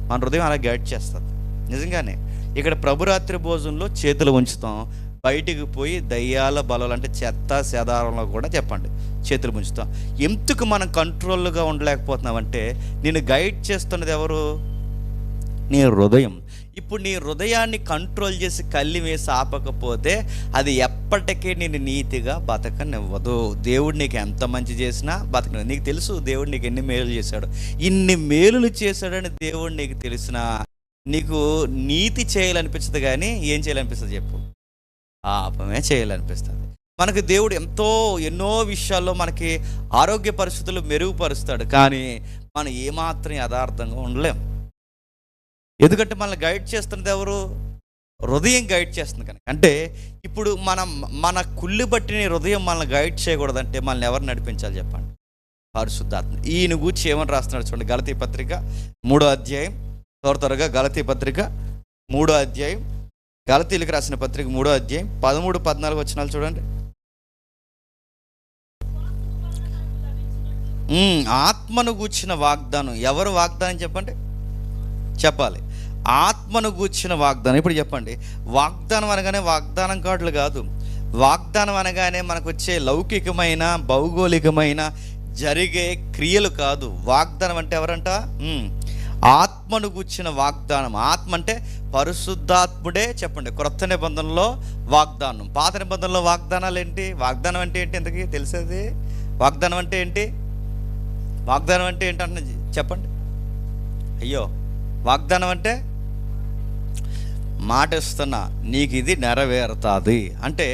మన హృదయం అలా గైడ్ చేస్తుంది. నిజంగానే ఇక్కడ ప్రభురాత్రి భోజనంలో చేతులు ఉంచుతాం, బయటికి పోయి దయ్యాల బలాలు అంటే చెత్త చెదారంలో కూడా చెప్పండి చేతులు ముంచుతాం. ఎందుకు మనం కంట్రోల్గా ఉండలేకపోతున్నామంటే నిన్ను గైడ్ చేస్తున్నది ఎవరు? నీ హృదయం. ఇప్పుడు నీ హృదయాన్ని కంట్రోల్ చేసి కళ్ళి వేసి ఆపకపోతే అది ఎప్పటికీ నేను నీతిగా బతకనివ్వదు. దేవుడు నీకు ఎంత మంచి చేసినా బతకనివ్వదు. నీకు తెలుసు దేవుడు నీకు ఎన్ని మేలు చేశాడు, ఇన్ని మేలులు చేశాడని దేవుడు నీకు తెలిసినా నీకు నీతి చేయాలనిపిస్తుంది, కానీ ఏం చేయాలనిపిస్తుంది చెప్పు? పాపమే చేయాలనిపిస్తుంది. మనకు దేవుడు ఎన్నో విషయాల్లో మనకి ఆరోగ్య పరిస్థితులు మెరుగుపరుస్తాడు, కానీ మనం ఏమాత్రం యథార్థంగా ఉండలేం. ఎందుకంటే మనల్ని గైడ్ చేస్తున్నది ఎవరు? హృదయం గైడ్ చేస్తుంది కనుక. అంటే ఇప్పుడు మన కుళ్ళి బట్టిన హృదయం మనల్ని గైడ్ చేయకూడదంటే మనల్ని ఎవరు నడిపించాలి చెప్పండి? పరిశుద్ధాత్మ. ఈయన గూర్చి ఏమని రాస్తున్నాడు చూడండి, గలతీ పత్రిక 3వ అధ్యాయం. త్వరగా గలతీ పత్రిక 3వ అధ్యాయం, గలతీలకు రాసిన పత్రిక 3వ అధ్యాయం 13-14 వచనాలు చూడండి. ఆత్మను గూర్చిన వాగ్దానం. ఎవరు వాగ్దానం చెప్పండి? చెప్పాలి. ఆత్మను గూర్చిన వాగ్దానం. ఇప్పుడు చెప్పండి, వాగ్దానం అనగానే వాగ్దానం కార్డులు కాదు. వాగ్దానం అనగానే మనకు వచ్చే లౌకికమైన భౌగోళికమైన జరిగే క్రియలు కాదు. వాగ్దానం అంటే ఎవరంట? ఆత్మను గూర్చిన వాగ్దానం. ఆత్మ అంటే పరిశుద్ధాత్ముడే. చెప్పండి, క్రొత్త నిబంధనలో వాగ్దానం. పాత నిబంధనలో వాగ్దానాలు ఏంటి? వాగ్దానం అంటే ఏంటి? ఎంతకీ తెలిసేది? వాగ్దానం అంటే ఏంటి? వాగ్దానం అంటే ఏంటంటే చెప్పండి. అయ్యో, వాగ్దానం అంటే మాట ఇస్తున్నా నీకు ఇది నెరవేరుతుంది అంటే.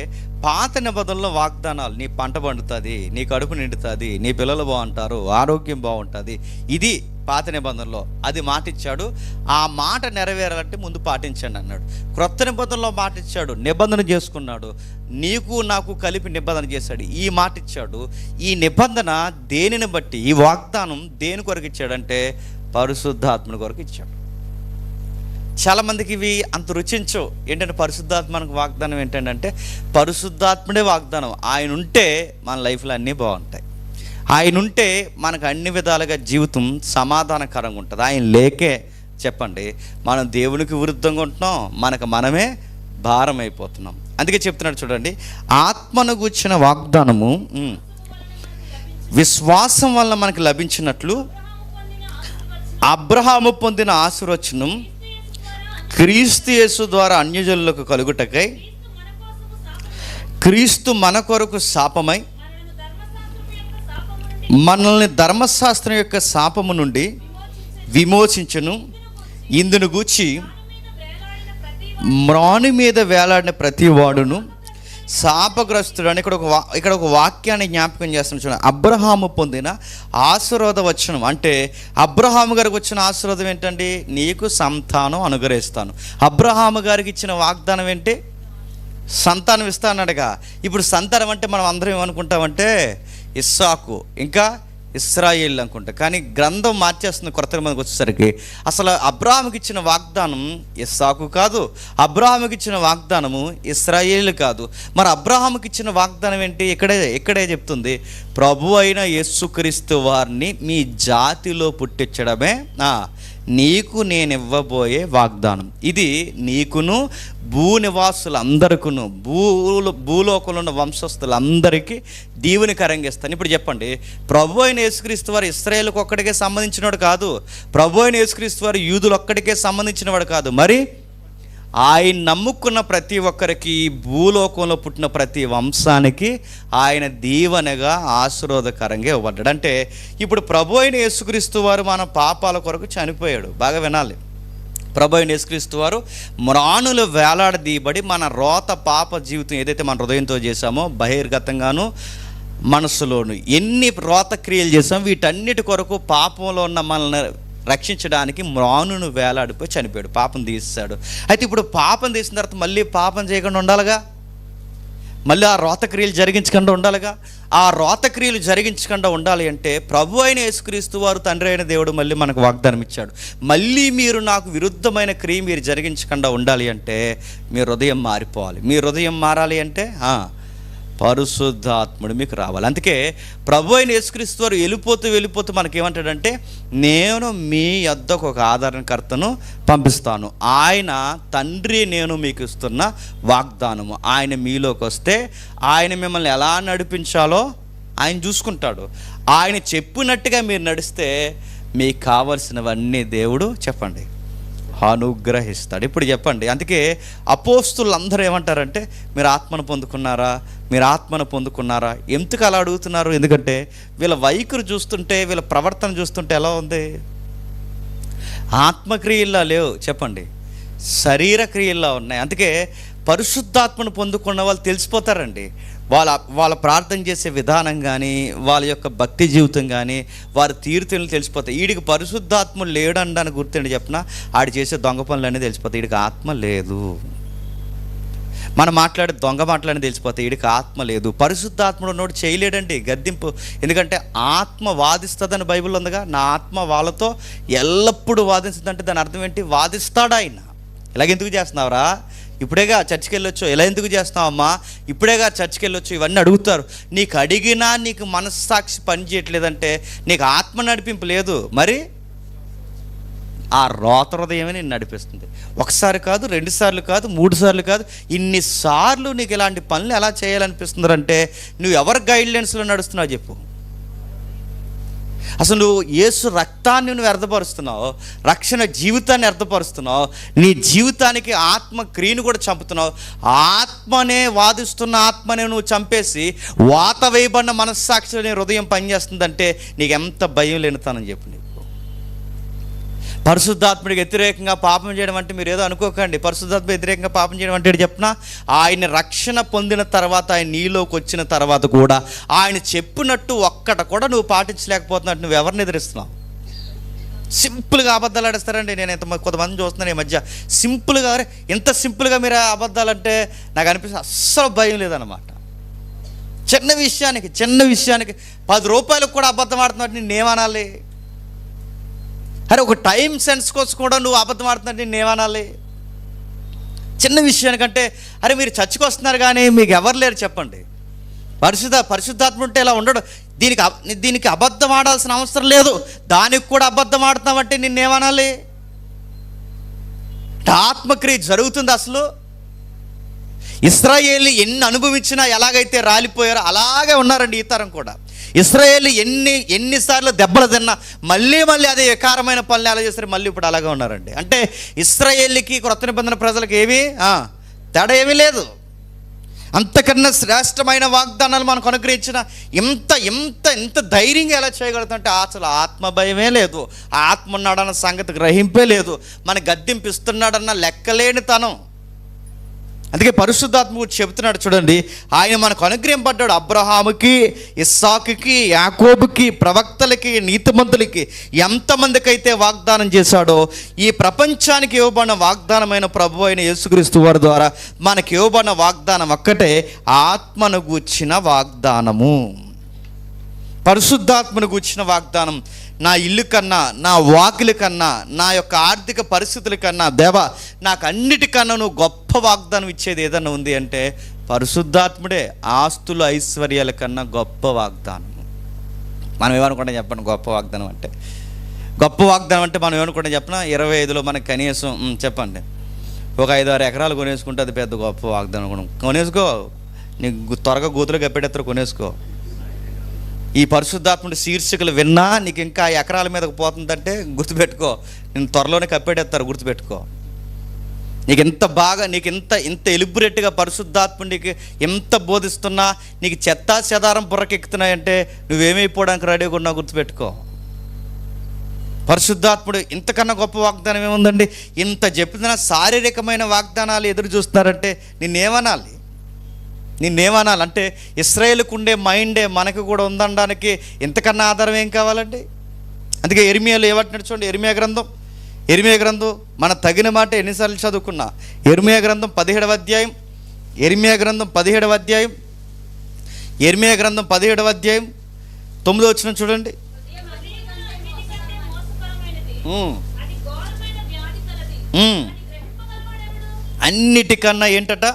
పాత నిబంధనలో వాగ్దానాలు, నీ పంట పండుతుంది, నీ కడుపు నిండుతుంది, నీ పిల్లలు బాగుంటారు, ఆరోగ్యం బాగుంటుంది, ఇది పాత నిబంధనలో. అది మాట ఇచ్చాడు, ఆ మాట నెరవేరాలంటే ముందు పాటించండి అన్నాడు. క్రొత్త నిబంధనలో మాట ఇచ్చాడు, నిబంధన చేసుకున్నాడు, నీకు నాకు కలిపి నిబంధన చేశాడు, ఈ మాట ఇచ్చాడు. ఈ నిబంధన దేనిని బట్టి, ఈ వాగ్దానం దేని కొరకు ఇచ్చాడంటే పరిశుద్ధాత్మని కొరకు ఇచ్చాడు. చాలామందికి ఇవి అంత రుచించవు. ఏంటంటే పరిశుద్ధాత్మకు వాగ్దానం ఏంటంటే పరిశుద్ధాత్ముడే వాగ్దానం. ఆయన ఉంటే మన లైఫ్లో అన్నీ బాగుంటాయి, ఆయన ఉంటే మనకు అన్ని విధాలుగా జీవితం సమాధానకరంగా ఉంటుంది. ఆయన లేకే చెప్పండి మనం దేవునికి విరుద్ధంగా ఉంటున్నాం, మనకు మనమే భారం అయిపోతున్నాం. అందుకే చెప్తున్నాడు చూడండి, ఆత్మను గూర్చిన వాగ్దానము విశ్వాసం వల్ల మనకు లభించినట్లు అబ్రహాము పొందిన ఆశీర్వచనం క్రీస్తు యేసు ద్వారా అన్యజనులకు కలుగుటకై క్రీస్తు మన కొరకు శాపమై మనల్ని ధర్మశాస్త్రం యొక్క శాపము నుండి విమోచించును. ఇందును గూర్చి మ్రాని మీద వేలాడిన ప్రతి వాడును శాపగ్రస్తుడు అని ఇక్కడ ఒక వాక్యాన్ని జ్ఞాపకం చేస్తున్నాను చూడండి. అబ్రహాము పొందిన ఆశీర్వాద వచనం అంటే అబ్రహాము గారికి వచ్చిన ఆశీర్వాదం ఏంటండి? నీకు సంతానం అనుగ్రహిస్తాను. అబ్రహాము గారికి ఇచ్చిన వాగ్దానం ఏంటి? సంతానం ఇస్తానడుగా. ఇప్పుడు సంతానం అంటే మనం అందరం ఏమనుకుంటామంటే ఇస్సాకు ఇంకా ఇస్రాయేల్ అనుకుంటా, కానీ గ్రంథం మార్చేస్తుంది కొత్త మందికి వచ్చేసరికి. అసలు అబ్రహాముకి ఇచ్చిన వాగ్దానం ఇస్సాకు కాదు, అబ్రహాముకి ఇచ్చిన వాగ్దానము ఇస్రాయేల్ కాదు. మరి అబ్రహాముకి ఇచ్చిన వాగ్దానం ఏంటి? ఇక్కడే చెప్తుంది, ప్రభు అయిన యేసుక్రీస్తు వారిని మీ జాతిలో పుట్టించడమే నీకు నేను ఇవ్వబోయే వాగ్దానం. ఇది నీకును భూనివాసులందరికీ భూలోకంలో ఉన్న వంశస్థులందరికీ దీవెనకరంగా ఇస్తాను. ఇప్పుడు చెప్పండి, ప్రభు అయిన యేసుక్రీస్తు వారు ఇశ్రాయేలుకు ఒక్కడికే సంబంధించినవాడు కాదు, ప్రభు అయిన యేసుక్రీస్తు వారు యూదులు ఒక్కడికే సంబంధించినవాడు కాదు, మరి ఆయన నమ్ముకున్న ప్రతి ఒక్కరికి, భూలోకంలో పుట్టిన ప్రతి వంశానికి ఆయన దీవెనగా ఆశీర్వాదకరంగా ఇవ్వబడ్డాడు. అంటే ఇప్పుడు ప్రభు అయిన యేసుక్రీస్తు వారు మన పాపాల కొరకు చనిపోయాడు. బాగా వినాలి, ప్రభు అయిన యేసుక్రీస్తు వారు మ్రాణులు వేలాడదీయబడి మన రోత పాప జీవితం ఏదైతే మన హృదయంతో చేశామో బహిర్గతంగాను మనసులోను ఎన్ని రోత క్రియలు చేసామో వీటన్నిటి కొరకు పాపంలో ఉన్న మనల్ని రక్షించడానికి మ్రాణును వేలాడిపోయి చనిపోయాడు, పాపం తీసాడు. అయితే ఇప్పుడు పాపం తీసిన తర్వాత మళ్ళీ పాపం చేయకుండా ఉండాలిగా, మళ్ళీ ఆ రోతక్రియలు జరిగించకుండా ఉండాలిగా. ఆ రోతక్రియలు జరిగించకుండా ఉండాలి అంటే ప్రభు అయిన యేసుక్రీస్తు వారు తండ్రి అయిన దేవుడు మళ్ళీ మనకు వాగ్దానం ఇచ్చాడు, మళ్ళీ మీరు నాకు విరుద్ధమైన క్రియ మీరు జరిగించకుండా ఉండాలి అంటే మీ హృదయం మారిపోవాలి. మీ హృదయం మారాలి అంటే పరిశుద్ధాత్ముడు మీకు రావాలి. అందుకే ప్రభు అయిన యేసుక్రీస్తు వారు వెళ్ళిపోతూ మనకేమంటాడంటే, నేను మీ యొద్దకు ఒక ఆదరణకర్తను పంపిస్తాను, ఆయన తండ్రి నేను మీకు ఇస్తున్న వాగ్దానము. ఆయన మీలోకి వస్తే ఆయన మిమ్మల్ని ఎలా నడిపించాలో ఆయన చూసుకుంటాడు. ఆయన చెప్పినట్టుగా మీరు నడిస్తే మీకు కావలసినవన్నీ దేవుడు చెప్పండి అనుగ్రహిస్తాడు. ఇప్పుడు చెప్పండి, అందుకే అపోస్తులు అందరూ ఏమంటారంటే, మీరు ఆత్మను పొందుకున్నారా? ఎందుకు అలా అడుగుతున్నారు? ఎందుకంటే వీళ్ళ వైఖరి చూస్తుంటే, వీళ్ళ ప్రవర్తన చూస్తుంటే ఎలా ఉంది? ఆత్మక్రియల్లా లేవు, చెప్పండి, శరీర క్రియల్లా ఉన్నాయి. అందుకే పరిశుద్ధాత్మను పొందుకున్న వాళ్ళు తెలిసిపోతారండి. వాళ్ళ ప్రార్థన చేసే విధానం కానీ, వాళ్ళ యొక్క భక్తి జీవితం కానీ, వారి తీరుతెన్నులు తెలిసిపోతాయి. వీడికి పరిశుద్ధాత్మ లేడనడానికి గుర్తుండి చెప్పిన, ఆడి చేసే దొంగ పనులన్నీ తెలిసిపోతాయి. వీడికి ఆత్మ లేదు. మనం మాట్లాడే దొంగ మాటలని తెలిసిపోతాయి. వీడికి ఆత్మ లేదు. పరిశుద్ధాత్ముడు ఉన్నోడు చేయలేడండి గద్దింపు. ఎందుకంటే ఆత్మ వాదిస్తుందని బైబిల్ ఉందిగా. నా ఆత్మ వాళ్ళతో ఎల్లప్పుడూ వాదిస్తుందంటే దాని అర్థం ఏంటి? వాదిస్తాడు ఆయన. ఇలాగెందుకు చేస్తున్నావురా? ఇప్పుడేగా చర్చికి వెళ్ళొచ్చు. ఎలా ఎందుకు చేస్తావమ్మా? ఇప్పుడేగా చర్చికి వెళ్ళొచ్చు. ఇవన్నీ అడుగుతారు. నీకు అడిగినా నీకు మనస్సాక్షి పని చేయట్లేదంటే నీకు ఆత్మ నడిపింపు లేదు. మరి ఆ రోత హృదయమే నేను నడిపిస్తుంది. ఒకసారి కాదు, 2 సార్లు కాదు, 3 సార్లు కాదు, ఇన్నిసార్లు నీకు ఇలాంటి పనులు ఎలా చేయాలనిపిస్తుందంటే నువ్వు ఎవరి గైడ్లైన్స్లో నడుస్తున్నావు చెప్పు. అసలు నువ్వు యేసు రక్తాన్ని నువ్వు వ్యర్థపరుస్తున్నావు, రక్షణ జీవితాన్ని వ్యర్థపరుస్తున్నావు, నీ జీవితానికి ఆత్మ క్రియను కూడా చంపుతున్నావు. ఆత్మనే వాదిస్తున్న ఆత్మనే నువ్వు చంపేసి వాత వేయబడిన మనస్సాక్షి నీ హృదయం పనిచేస్తుందంటే నీకు ఎంత భయం లేనితానని చెప్పు. నీకు పరిశుద్ధాత్ముడికి వ్యతిరేకంగా పాపం చేయడం అంటే మీరు ఏదో అనుకోకండి. పరిశుద్ధాత్మ వ్యతిరేకంగా పాపం చేయడం అంటే చెప్పిన, ఆయన రక్షణ పొందిన తర్వాత, ఆయన నీలోకి వచ్చిన తర్వాత కూడా ఆయన చెప్పినట్టు ఒక్కట కూడా నువ్వు పాటించలేకపోతున్నట్టు నువ్వు ఎవరిని ఎదిరిస్తున్నావు? సింపుల్గా అబద్ధాలు ఆడేస్తారండి. నేను కొంతమంది చూస్తున్నాను ఈ మధ్య. సింపుల్గా, ఎంత సింపుల్గా మీరు అబద్ధాలంటే నాకు అనిపిస్తుంది అస్సలు భయం లేదన్నమాట. చిన్న విషయానికి 10 రూపాయలకు కూడా అబద్ధం ఆడుతున్నట్టు నేనేమనాలి? అరే ఒక టైం సెన్స్ కోసం కూడా నువ్వు అబద్ధం ఆడుతున్నట్టు నేనేమనాలి? చిన్న విషయానికంటే, అరే మీరు చర్చికి వస్తున్నారు కానీ మీకు ఎవరు లేరు చెప్పండి. పరిశుద్ధాత్మ ఉంటే ఇలా ఉండడు. దీనికి అబద్ధం ఆడాల్సిన అవసరం లేదు. దానికి కూడా అబద్ధం ఆడుతున్నామంటే నిన్నేమనాలి? ఆత్మక్రియ జరుగుతుంది. అసలు ఇశ్రాయేలు ఎన్ని అనుభవించినా ఎలాగైతే రాలిపోయారో అలాగే ఉన్నారండి ఈ తరం కూడా. ఇశ్రాయేలు ఎన్నిసార్లు దెబ్బలు తిన్నా మళ్ళీ అదే వికారమైన పనులు ఎలా చేస్తారు, మళ్ళీ ఇప్పుడు అలాగే ఉన్నారండి. అంటే ఇశ్రాయేలుకి క్రొత్త నిబంధన ప్రజలకు ఏమీ తేడా ఏమీ లేదు. అంతకన్నా శ్రేష్టమైన వాగ్దానాలు మనకు అనుగ్రహించిన ఎంత ధైర్యంగా ఎలా చేయగలుగుతుంటే అసలు ఆత్మ భయమే లేదు. ఆత్మ ఉన్నాడన్న సంగతి గ్రహింపే లేదు. మన గద్దింపిస్తున్నాడన్న లెక్కలేని తనం. అందుకే పరిశుద్ధాత్మ చెబుతున్నాడు చూడండి, ఆయన మనకు అనుగ్రహింపడ్డాడు. అబ్రహాముకి, ఇస్సాకుకి, యాకోబుకి, ప్రవక్తలకి, నీతిమంతులకి ఎంతమందికైతే వాగ్దానం చేశాడో, ఈ ప్రపంచానికి ఇవ్వబడిన వాగ్దానమైన ప్రభు అయిన యేసుక్రీస్తు వారి ద్వారా మనకి ఇవ్వబడిన వాగ్దానం ఒక్కటే, ఆత్మను గూర్చిన వాగ్దానము. పరిశుద్ధాత్మను గూర్చిన వాగ్దానం. నా ఇల్లు కన్నా, నా వాకిలి కన్నా, నా యొక్క ఆర్థిక పరిస్థితుల కన్నా, దేవా నాకు అన్నిటికన్నా నువ్వు గొప్ప వాగ్దానం ఇచ్చేది ఏదన్నా ఉంది అంటే పరిశుద్ధాత్ముడే. ఆస్తులు ఐశ్వర్యాల కన్నా గొప్ప వాగ్దానం. మనం ఏమనుకుంటాం చెప్పండి? గొప్ప వాగ్దానం అంటే మనం ఏమనుకుంటాం చెప్పిన, 25లో మనకు కనీసం చెప్పండి ఒక 5-6 ఎకరాలు కొనేసుకుంటే అది పెద్ద గొప్ప వాగ్దానం. కొనేసుకో, నీకు త్వరగా గోతులు కప్పేటెత్తరు, కొనేసుకో. ఈ పరిశుద్ధాత్ముడి శీర్షికలు విన్నా నీకు ఇంకా ఎకరాల మీదకి పోతుందంటే గుర్తుపెట్టుకో, నేను త్వరలోనే కప్పేటెత్తారు, గుర్తుపెట్టుకో. నీకు ఇంత ఎలిబురేట్గా పరిశుద్ధాత్ముడికి ఎంత బోధిస్తున్నా నీకు చెత్తా చెదారం బుర్రకెక్కుతున్నాయంటే నువ్వేమైపోవడానికి రెడీగా ఉన్నావు, గుర్తుపెట్టుకో. పరిశుద్ధాత్ముడు ఇంతకన్నా గొప్ప వాగ్దానం ఏముందండి? ఇంత చెప్పిన శారీరకమైన వాగ్దానాలు ఎదురు చూస్తున్నారంటే నిన్నేమనాలంటే ఇశ్రాయేలుకు ఉండే మైండే మనకు కూడా ఉందనడానికి ఇంతకన్నా ఆధారం ఏం కావాలండి? అందుకే యెరెమీయాలో ఏమంటున్నాడు చూడండి. యెరెమీయా గ్రంథం మన తగిన మాట ఎన్నిసార్లు చదువుకున్నా. యెరెమీయా గ్రంథం 17వ అధ్యాయం, యెరెమీయా గ్రంథం 17వ అధ్యాయం, యెరెమీయా గ్రంథం 17వ అధ్యాయం 9వ వచనం చూడండి. అన్నిటికన్నా ఏంటట?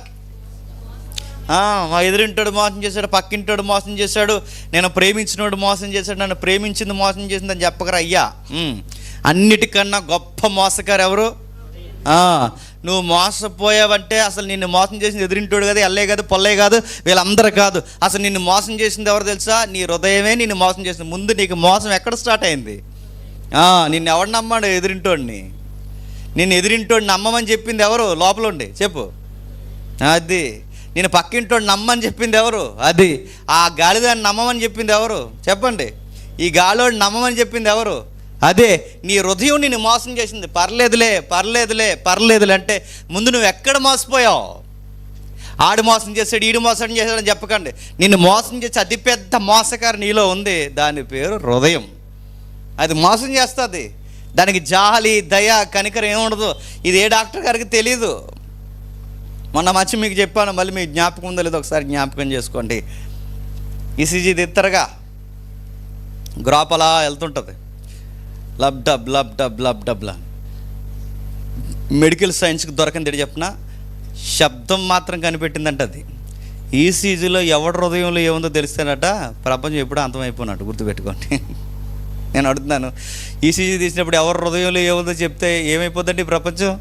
మా ఎదురింటోడు మోసం చేశాడు, పక్కింటోడు మోసం చేశాడు, నేను ప్రేమించినోడు మోసం చేశాడు, నన్ను ప్రేమించింది మోసం చేసిందని చెప్పకరా అయ్యా. అన్నిటికన్నా గొప్ప మోసగారు ఎవరు? నువ్వు మోసపోయావంటే అసలు నిన్ను మోసం చేసింది ఎదురింటోడు కాదు, ఎల్లే కాదు, పొల్లే కాదు, వీళ్ళందరూ కాదు. అసలు నిన్ను మోసం చేసింది ఎవరు తెలుసా? నీ హృదయమే నిన్ను మోసం చేసింది. ముందు నీకు మోసం ఎక్కడ స్టార్ట్ అయింది? నిన్ను ఎవడు నమ్మాడు? ఎదురింటోడిని. నిన్ను ఎదురింటోడిని నమ్మమని చెప్పింది ఎవరు? లోపల ఉండి చెప్పు. అది నేను పక్కింటోడు నమ్మని చెప్పింది ఎవరు? అది. ఆ గాలిదాన్ని నమ్మమని చెప్పింది ఎవరు? చెప్పండి. ఈ గాలివాడు నమ్మమని చెప్పింది ఎవరు? అదే. నీ హృదయం నిన్ను మోసం చేసింది. పర్లేదులే పర్లేదులే పర్లేదులే అంటే ముందు నువ్వు ఎక్కడ మోసపోయావు? ఆడు మోసం చేశాడు, ఈడు మోసం చేశాడని చెప్పకండి. నిన్ను మోసం చేసి అతిపెద్ద మోసకారు నీలో ఉంది. దాని పేరు హృదయం. అది మోసం చేస్తుంది. దానికి జాలి, దయ, కనికరం ఏముండదు. ఇది ఏ డాక్టర్ గారికి తెలీదు. మొన్న మంచి మీకు చెప్పాను, మళ్ళీ మీకు జ్ఞాపకం ఉందో లేదో ఒకసారి జ్ఞాపకం చేసుకోండి. ఈసీజీ తిత్తరగా గ్రాప్ అలా వెళ్తుంటుంది, lub dub lub dub lub డబ్లా. మెడికల్ సైన్స్కి దొరకంది చెప్పిన శబ్దం మాత్రం కనిపెట్టిందంట. అది ఈసీజీలో ఎవడి హృదయంలో ఏముందో తెలిస్తేనట ప్రపంచం ఎప్పుడూ అంతమైపోయినట్టు గుర్తుపెట్టుకోండి. నేను అడుగుతున్నాను, ఈసీజీ తీసినప్పుడు ఎవరి హృదయంలో ఏముందో చెప్తే ఏమైపోద్దండి ప్రపంచం?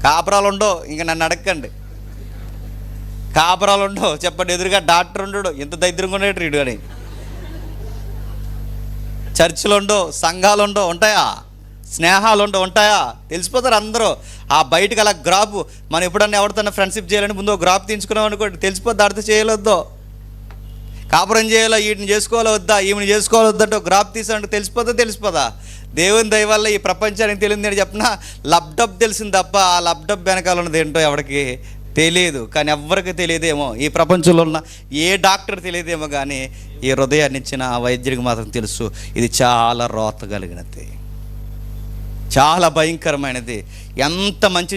కాపురాలు ఉండవు. ఇంకా నన్ను అడగండి, కాపురాలు ఉండవు. చెప్పండి. ఎదురుగా డాక్టర్ ఉండడు, ఎంత దరిద్రంగా ఉండేటు రీడు అని. చర్చిలు ఉండవు, సంఘాలు ఉండవు, ఉంటాయా? స్నేహాలు ఉండవు, ఉంటాయా? తెలిసిపోతారు అందరూ. ఆ బయటకు అలా గ్రాపు, మనం ఎప్పుడన్నా ఎవరితోన్నా ఫ్రెండ్షిప్ చేయాలని ముందు గ్రాప్ తీయించుకున్నాం అనుకోండి, తెలిసిపోద్ది ఆడితో చేయలేదో. కాపురం చేయాలో, వీటిని చేసుకోవాలో వద్దా, ఈమెను చేసుకోవాలో వద్దంటే గ్రాప్ తీసామంటే తెలిసిపోదా? దేవుని దయ వల్ల ఈ ప్రపంచానికి తెలియదు అని చెప్పిన లబ్డబ్ తెలిసింది తప్ప ఆ లబ్డబ్ వెనకాల ఉన్నది ఏంటో ఎవరికి తెలియదు. కానీ ఎవరికి తెలియదేమో, ఈ ప్రపంచంలో ఉన్న ఏ డాక్టర్ తెలియదేమో, కానీ ఈ హృదయాన్ని ఇచ్చిన ఆ వైద్యుడికి మాత్రం తెలుసు. ఇది చాలా రోత కలిగినది, చాలా భయంకరమైనది. ఎంత మంచి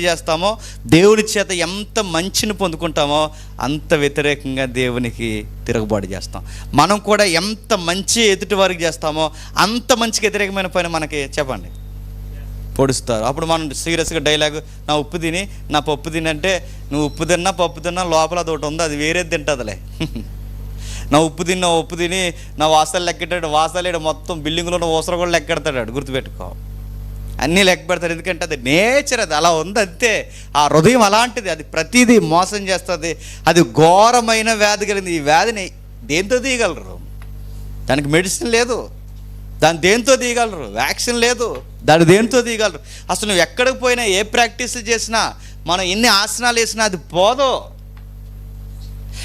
చేస్తామో దేవుని చేత ఎంత మంచిని పొందుకుంటామో అంత వ్యతిరేకంగా దేవునికి తిరుగుబాటు చేస్తాం. మనం కూడా ఎంత మంచి ఎదుటి వారికి చేస్తామో అంత మంచికి వ్యతిరేకమైన పని మనకి చెప్పండి పొడుస్తారు. అప్పుడు మనం సీరియస్గా డైలాగు, నా ఉప్పు తిని నా పప్పు తిని అంటే, నువ్వు ఉప్పు తిన్నా పప్పు తిన్నా లోపల అది ఒకటి ఉంది, అది వేరేది తింటుందిలే. నా ఉప్పు తిని నా వాసాలు లెక్కెట్టాడు, వాసాలేడు మొత్తం బిల్డింగ్లో ఉన్న ఊసర కూడా లెక్కెడతాడు. గుర్తుపెట్టుకో, అన్నీ లెక్క పెడతాడు. ఎందుకంటే అది నేచర్, అది అలా ఉంది అంతే. ఆ హృదయం అలాంటిది, అది ప్రతిదీ మోసం చేస్తుంది. అది ఘోరమైన వ్యాధి కలిగింది. ఈ వ్యాధిని దేంతో తీయగలరు? దానికి మెడిసిన్ లేదు. దాన్ని దేంతో తీయగలరు? వ్యాక్సిన్ లేదు. దాన్ని దేంతో తీయగలరు? అసలు నువ్వు ఎక్కడికి పోయినా, ఏ ప్రాక్టీస్ చేసినా, మనం ఎన్ని ఆసనాలు వేసినా అది పోదు.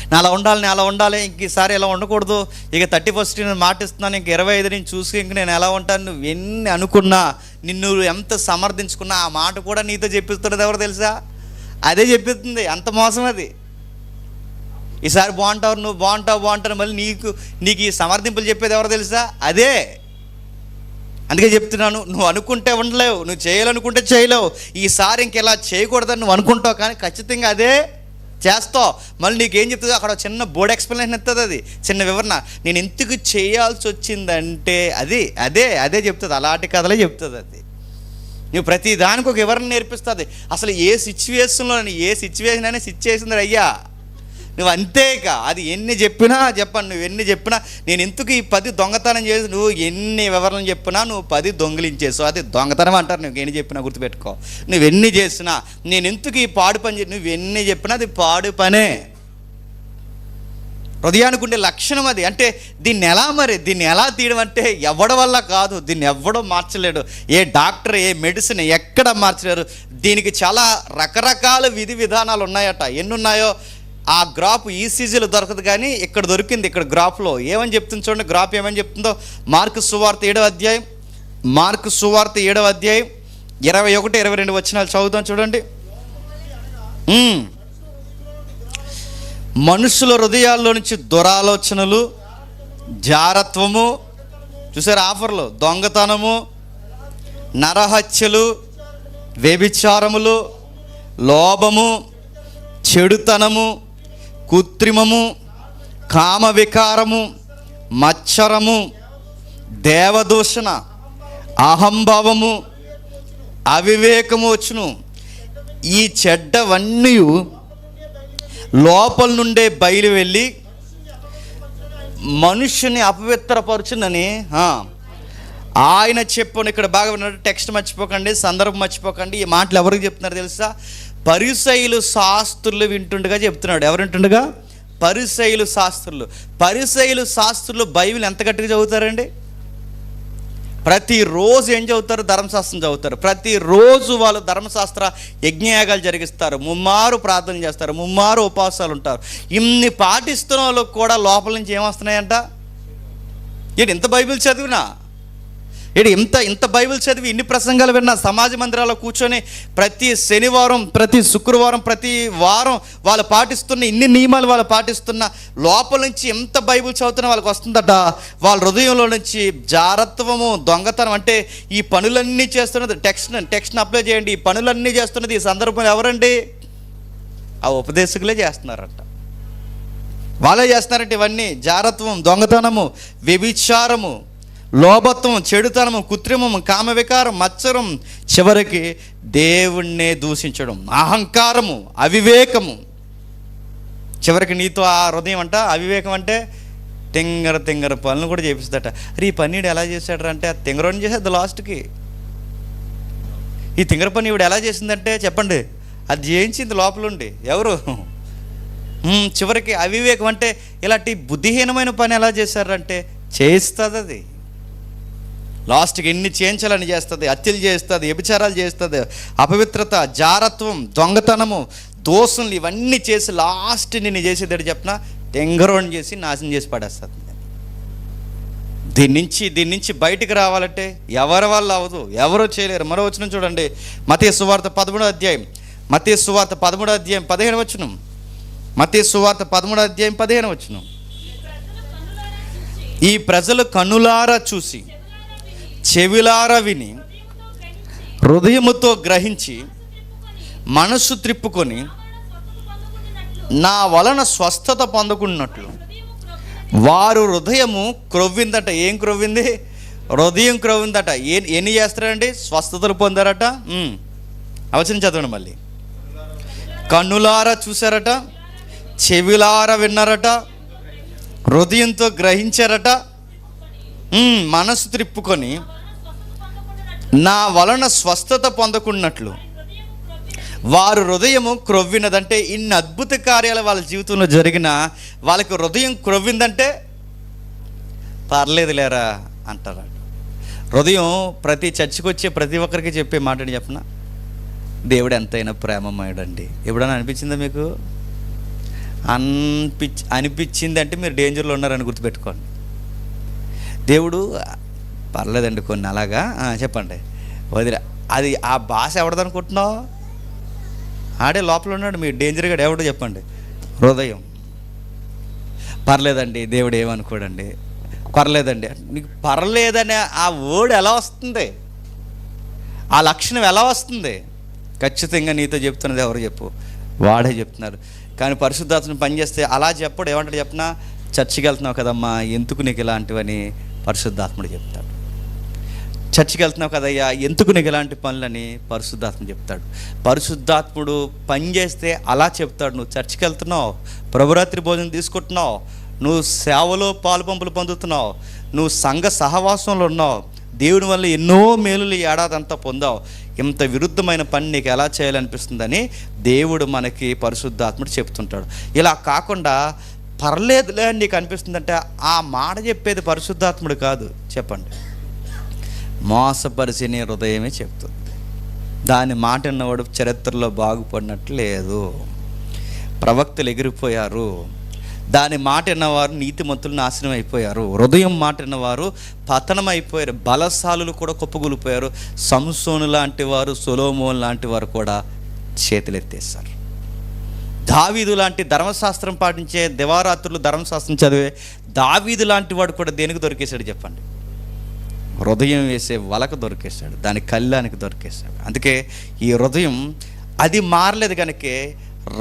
నేను అలా ఉండాలి, ఇంక ఈసారి ఎలా ఉండకూడదు, ఇక 31 నేను మాటిస్తున్నాను, ఇంక 25 నుంచి చూసి ఇంక నేను ఎలా ఉంటాను. నువ్వు ఎన్ని అనుకున్నా, నిన్ను ఎంత సమర్థించుకున్నా ఆ మాట కూడా నీతో చెప్పిస్తున్నది ఎవరు తెలుసా? అదే చెప్పిస్తుంది. అంత మోసం అది. ఈసారి బాగుంటావు, నువ్వు బాగుంటావు మళ్ళీ నీకు ఈ సమర్థింపులు చెప్పేది ఎవరు తెలుసా? అదే. అందుకే చెప్తున్నాను, నువ్వు అనుకుంటే ఉండలేవు, నువ్వు చేయాలనుకుంటే చేయలేవు. ఈసారి ఇంకెలా చేయకూడదని నువ్వు అనుకుంటావు, కానీ ఖచ్చితంగా అదే చేస్తావు. మళ్ళీ నీకేం చెప్తుంది? అక్కడ చిన్న బోర్డ్ ఎక్స్ప్లెనేషన్ ఇస్తుంది, అది చిన్న వివరణ. నేను ఎందుకు చేయాల్సి వచ్చిందంటే అదే చెప్తుంది. అలాంటి కథలే చెప్తుంది అది. నువ్వు ప్రతి దానికి ఒక వివరణ నేర్పిస్తుంది. అసలు ఏ సిచ్యువేషన్ అయినా సిచ్యువేషన్ అయ్యా నువ్వు అంతేక. అది ఎన్ని చెప్పినా చెప్పండి, నువ్వు ఎన్ని చెప్పినా, నేను ఎందుకు ఈ 10 దొంగతనం చేసి, నువ్వు ఎన్ని వివరణలు చెప్పినా నువ్వు 10 దొంగిలించేసావు, అది దొంగతనం అంటారు. నువ్వు ఎన్ని చెప్పినా గుర్తుపెట్టుకో. నువ్వు ఎన్ని చేసినా, నేను ఎందుకు ఈ పాడు పని చేసి, నువ్వు ఎన్ని చెప్పినా అది పాడు పనే. హృదయానికి ఉండే లక్షణం అది. అంటే దీన్ని ఎలా తీయడం అంటే ఎవడ వల్ల కాదు. దీన్ని ఎవడో మార్చలేడు. ఏ డాక్టర్, ఏ మెడిసిన్ ఎక్కడ మార్చలేరు. దీనికి చాలా రకరకాల విధి విధానాలు ఉన్నాయట. ఎన్ని ఉన్నాయో ఆ గ్రాఫ్ ఈసీజీలో దొరకదు, కానీ ఇక్కడ దొరికింది. ఇక్కడ గ్రాఫ్లో ఏమని చెప్తుంది చూడండి. గ్రాఫ్ ఏమని చెప్తుందో, మార్కు సువార్త 7వ అధ్యాయం 21-22 వచనాలు చదువుతాం చూడండి. మనుషుల హృదయాల్లో నుంచి దురాలోచనలు, జారత్వము, చూసారు ఆఫర్లు, దొంగతనము, నరహత్యలు, వ్యభిచారములు, లోభము, చెడుతనము, కృత్రిమము, కామ వికారము, మత్సరము, దేవదూషణ, అహంభావము, అవివేకము వచ్చును. ఈ చెడ్డవన్నీ లోపల నుండే బయలు వెళ్ళి మనుష్యుని అపవిత్రపరచునని ఆయన చెప్పాను. ఇక్కడ బాగా విన్నాడు, టెక్స్ట్ మర్చిపోకండి, సందర్భం మర్చిపోకండి. ఈ మాటలు ఎవరికి చెప్తున్నారు తెలుసా? పరిసయ్యులు శాస్త్రులు వింటుండగా చెప్తున్నాడు. ఎవరు వింటుండగా? పరిసయ్యులు శాస్త్రులు. పరిసయ్యులు శాస్త్రులు బైబిల్ ఎంత గట్టిగా చదువుతారండి? ప్రతిరోజు ఏం చదువుతారు? ధర్మశాస్త్రం చదువుతారు. ప్రతిరోజు వాళ్ళు ధర్మశాస్త్ర యజ్ఞయాగాలు జరిగిస్తారు, ముమ్మారు ప్రార్థన చేస్తారు, ముమ్మారు ఉపవాసాలు ఉంటారు. ఇన్ని పాటిస్తున్న వాళ్ళకు కూడా లోపల నుంచి ఏమొస్తున్నాయంట? ఏంటి ఇంత బైబిల్ చదివినా, ఏంటి ఇంత బైబిల్ చదివి ఇన్ని ప్రసంగాలు విన్నా, సమాజ మందిరాల్లో కూర్చొని ప్రతి శనివారం, ప్రతి శుక్రవారం, ప్రతి వారం వాళ్ళు పాటిస్తున్న ఇన్ని నియమాలు వాళ్ళు పాటిస్తున్న లోపల నుంచి ఎంత బైబిల్ చదువుతున్నా వాళ్ళకి వస్తుందట. వాళ్ళ హృదయంలో నుంచి జారత్వము, దొంగతనం, అంటే ఈ పనులన్నీ చేస్తున్నది టెక్స్ట్ని అప్లై చేయండి. ఈ పనులన్నీ చేస్తున్నది ఈ సందర్భంలో ఎవరండి? ఆ ఉపదేశకులే చేస్తున్నారంట. వాళ్ళే చేస్తున్నారంటే ఇవన్నీ. జారత్వం, దొంగతనము, వ్యభిచారము, లోభత్వం, చెడుతనము, కృత్రిమము, కామవికారం, మత్సరం, చివరికి దేవుణ్ణే దూషించడం, అహంకారము, అవివేకము. చివరికి నీతో ఆ హృదయం అంట అవివేకం అంటే తింగర పనులు కూడా చేపిస్తుందట. అరే ఈ పని ఎలా చేశాడు అంటే, ఆ తింగరని చేసేది లాస్ట్కి. ఈ తింగర పని ఇవిడ ఎలా చేసిందంటే చెప్పండి, అది చేయించింది లోపలుండి ఎవరు? చివరికి అవివేకం అంటే ఇలాంటి బుద్ధిహీనమైన పని ఎలా చేశారంటే చేస్తుంది. అది లాస్ట్కి ఎన్ని చేయించాలని చేస్తుంది, హత్యలు చేస్తుంది, వ్యభిచారాలు చేస్తుంది, అపవిత్రత, జారత్వం, దొంగతనము, దోషులు ఇవన్నీ చేసి లాస్ట్ నిన్ను చేసేది చెప్పిన తెంగరోని చేసి నాశనం చేసి పడేస్తుంది. దీని నుంచి బయటికి రావాలంటే ఎవరి వల్ల అవ్వదు, ఎవరో చేయలేరు. మరో వచనం చూడండి, మత్తయి సువార్త 13వ అధ్యాయం, మత్తయి సువార్త 13వ అధ్యాయం 15వ వచనం. మత్తయి సువార్త 13వ అధ్యాయం 15వ వచనం. ఈ ప్రజలు కన్నులారా చూసి, చెవిలారా విని, హృదయముతో గ్రహించి, మనస్సు త్రిప్పుకొని నా వలన స్వస్థత పొందుకున్నట్లు వారు హృదయము క్రొవ్విందట. ఏం క్రొవ్వింది? హృదయం క్రొవ్విందట. ఎన్ని చేస్తారండి? స్వస్థతలు పొందారట. అవసరం చదవండి మళ్ళీ. కన్నులారా చూశారట, చెవిలారా విన్నారట, హృదయంతో గ్రహించారట, మనసు త్రిప్పుకొని నా వలన స్వస్థత పొందకున్నట్లు వారు హృదయము క్రొవ్వినదంటే ఇన్ని అద్భుత కార్యాలు వాళ్ళ జీవితంలో జరిగిన వాళ్ళకి హృదయం క్రొవ్విందంటే పర్లేదు లేరా అంటారు. హృదయం ప్రతి చర్చికి వచ్చే ప్రతి ఒక్కరికి చెప్పే మాటని చెప్పనా, దేవుడు ఎంతైనా ప్రేమమయుడండి. ఎప్పుడైనా అనిపించిందా మీకు? అనిపించింది అంటే మీరు డేంజర్లో ఉన్నారని గుర్తుపెట్టుకోండి. దేవుడు పర్లేదండి కొన్ని అలాగా చెప్పండి వదిలే. అది ఆ భాష ఎవడదనుకుంటున్నావు? ఆడే లోపల ఉన్నాడు. మీ డేంజర్గా ఎవడో చెప్పండి. హృదయం. పర్లేదండి దేవుడు ఏమనుకోడండి, పర్లేదండి. నీకు పర్లేదనే ఆ వర్డ్ ఎలా వస్తుంది? ఆ లక్షణం ఎలా వస్తుంది? ఖచ్చితంగా నీతో చెప్తున్నది ఎవరు చెప్పు? వాడే చెప్తున్నారు. కానీ పరిశుద్ధాత్మని పనిచేస్తే అలా చెప్పడు. ఏమంటాడు చెప్పినా, చర్చికి వెళ్తున్నావు కదమ్మా, ఎందుకు నీకు ఇలాంటివని పరిశుద్ధాత్ముడు చెప్తాడు. చర్చికి వెళ్తున్నావు కదయ్యా, ఎందుకు నీకు ఇలాంటి పనులని పరిశుద్ధాత్మ చెప్తాడు. పరిశుద్ధాత్ముడు పని చేస్తే అలా చెప్తాడు. నువ్వు చర్చికి వెళ్తున్నావు, ప్రభురాత్రి భోజనం తీసుకుంటున్నావు, నువ్వు సేవలో పాలు పంపులు పొందుతున్నావు, నువ్వు సంఘ సహవాసంలో ఉన్నావు, దేవుని వల్ల ఎన్నో మేలులు ఈ ఏడాది అంతా పొందావు, ఇంత విరుద్ధమైన పని నీకు ఎలా చేయాలనిపిస్తుందని దేవుడు మనకి పరిశుద్ధాత్ముడు చెప్తుంటాడు. ఇలా కాకుండా పర్లేదులే అని నీకు అనిపిస్తుందంటే ఆ మాట చెప్పేది పరిశుద్ధాత్ముడు కాదు. చెప్పండి, మోసపరిచిన హృదయమే చెప్తుంది. దాని మాట విన్నవాడు చరిత్రలో బాగుపడినట్లు లేదు. ప్రవక్తలు ఎగిరిపోయారు. దాని మాట విన్నవారు నీతిమంతులు నాశనం అయిపోయారు. హృదయం మాట విన్నవారు పతనం అయిపోయారు. బలశాలులు కూడా కుప్పగూలిపోయారు. సంసోను లాంటి వారు, సొలొమోను లాంటి వారు కూడా చేతులెత్తేశారు. దావీదు లాంటి ధర్మశాస్త్రం పాటించే, దివారాత్రులు ధర్మశాస్త్రం చదివే దావీదు లాంటి వాడు కూడా దేనికి దొరికేశాడు చెప్పండి? హృదయం వేసే వలకు దొరికేశాడు, దాని కళ్యాణానికి దొరికేశాడు. అందుకే ఈ హృదయం అది మారలేదు కనుకే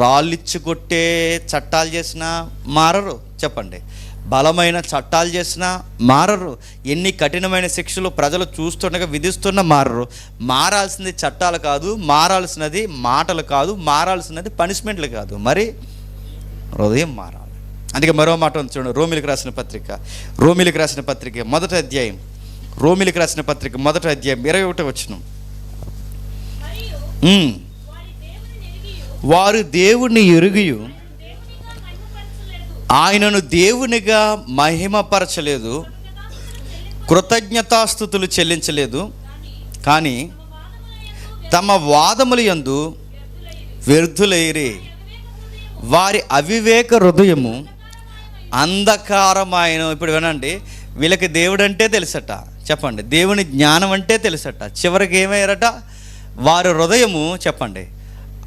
రాళ్ళిచ్చి కొట్టే చట్టాలు చేసినా మారరు. చెప్పండి, బలమైన చట్టాలు చేసినా మారరు, ఎన్ని కఠినమైన శిక్షలు ప్రజలు చూస్తుండగా విధిస్తున్నా మారరు. మారాల్సింది చట్టాలు కాదు, మారాల్సినది మాటలు కాదు, మారాల్సినది పనిష్మెంట్లు కాదు, మరి హృదయం మారాలి. అందుకే మరో మాట ఉంది చూడండి, రోమిలికి రాసిన పత్రిక మొదటి అధ్యాయం, రోమిలికి రాసిన పత్రిక మొదటి అధ్యాయం 21వ వచనం. వారు దేవుని ఎరుగియు ఆయనను దేవునిగా మహిమపరచలేదు, కృతజ్ఞతాస్తుతులు చెల్లించలేదు, కానీ తమ వాదముల యందు వ్యర్థులైరి. వారి అవివేక హృదయము అంధకారమైన. ఇప్పుడు వినండి, వీళ్ళకి దేవుడు అంటే తెలుసట, చెప్పండి, దేవుని జ్ఞానం అంటే తెలుసట, చివరికి ఏమయ్యారట, వారి హృదయము చెప్పండి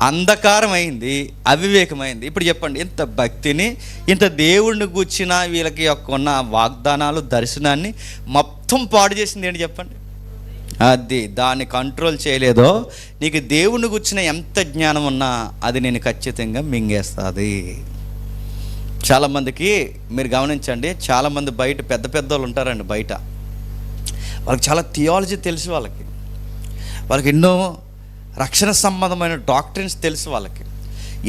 అంధకారమైంది, అవివేకమైంది. ఇప్పుడు చెప్పండి, ఇంత భక్తిని, ఇంత దేవుడిని కూర్చిన వీళ్ళకి ఉన్న వాగ్దానాలు, దర్శనాన్ని మొత్తం పాడు చేసింది ఏంటి చెప్పండి. అది దాన్ని కంట్రోల్ చేయలేదో నీకు దేవుడిని కూర్చిన ఎంత జ్ఞానం ఉన్నా అది నేను ఖచ్చితంగా మింగేస్తుంది. చాలామందికి మీరు గమనించండి, చాలామంది బయట పెద్ద వాళ్ళు ఉంటారండి, బయట వాళ్ళకి చాలా థియాలజీ తెలుసు, వాళ్ళకి ఎన్నో రక్షణ సంబంధమైన డాక్టరీన్స్ తెలుసు, వాళ్ళకి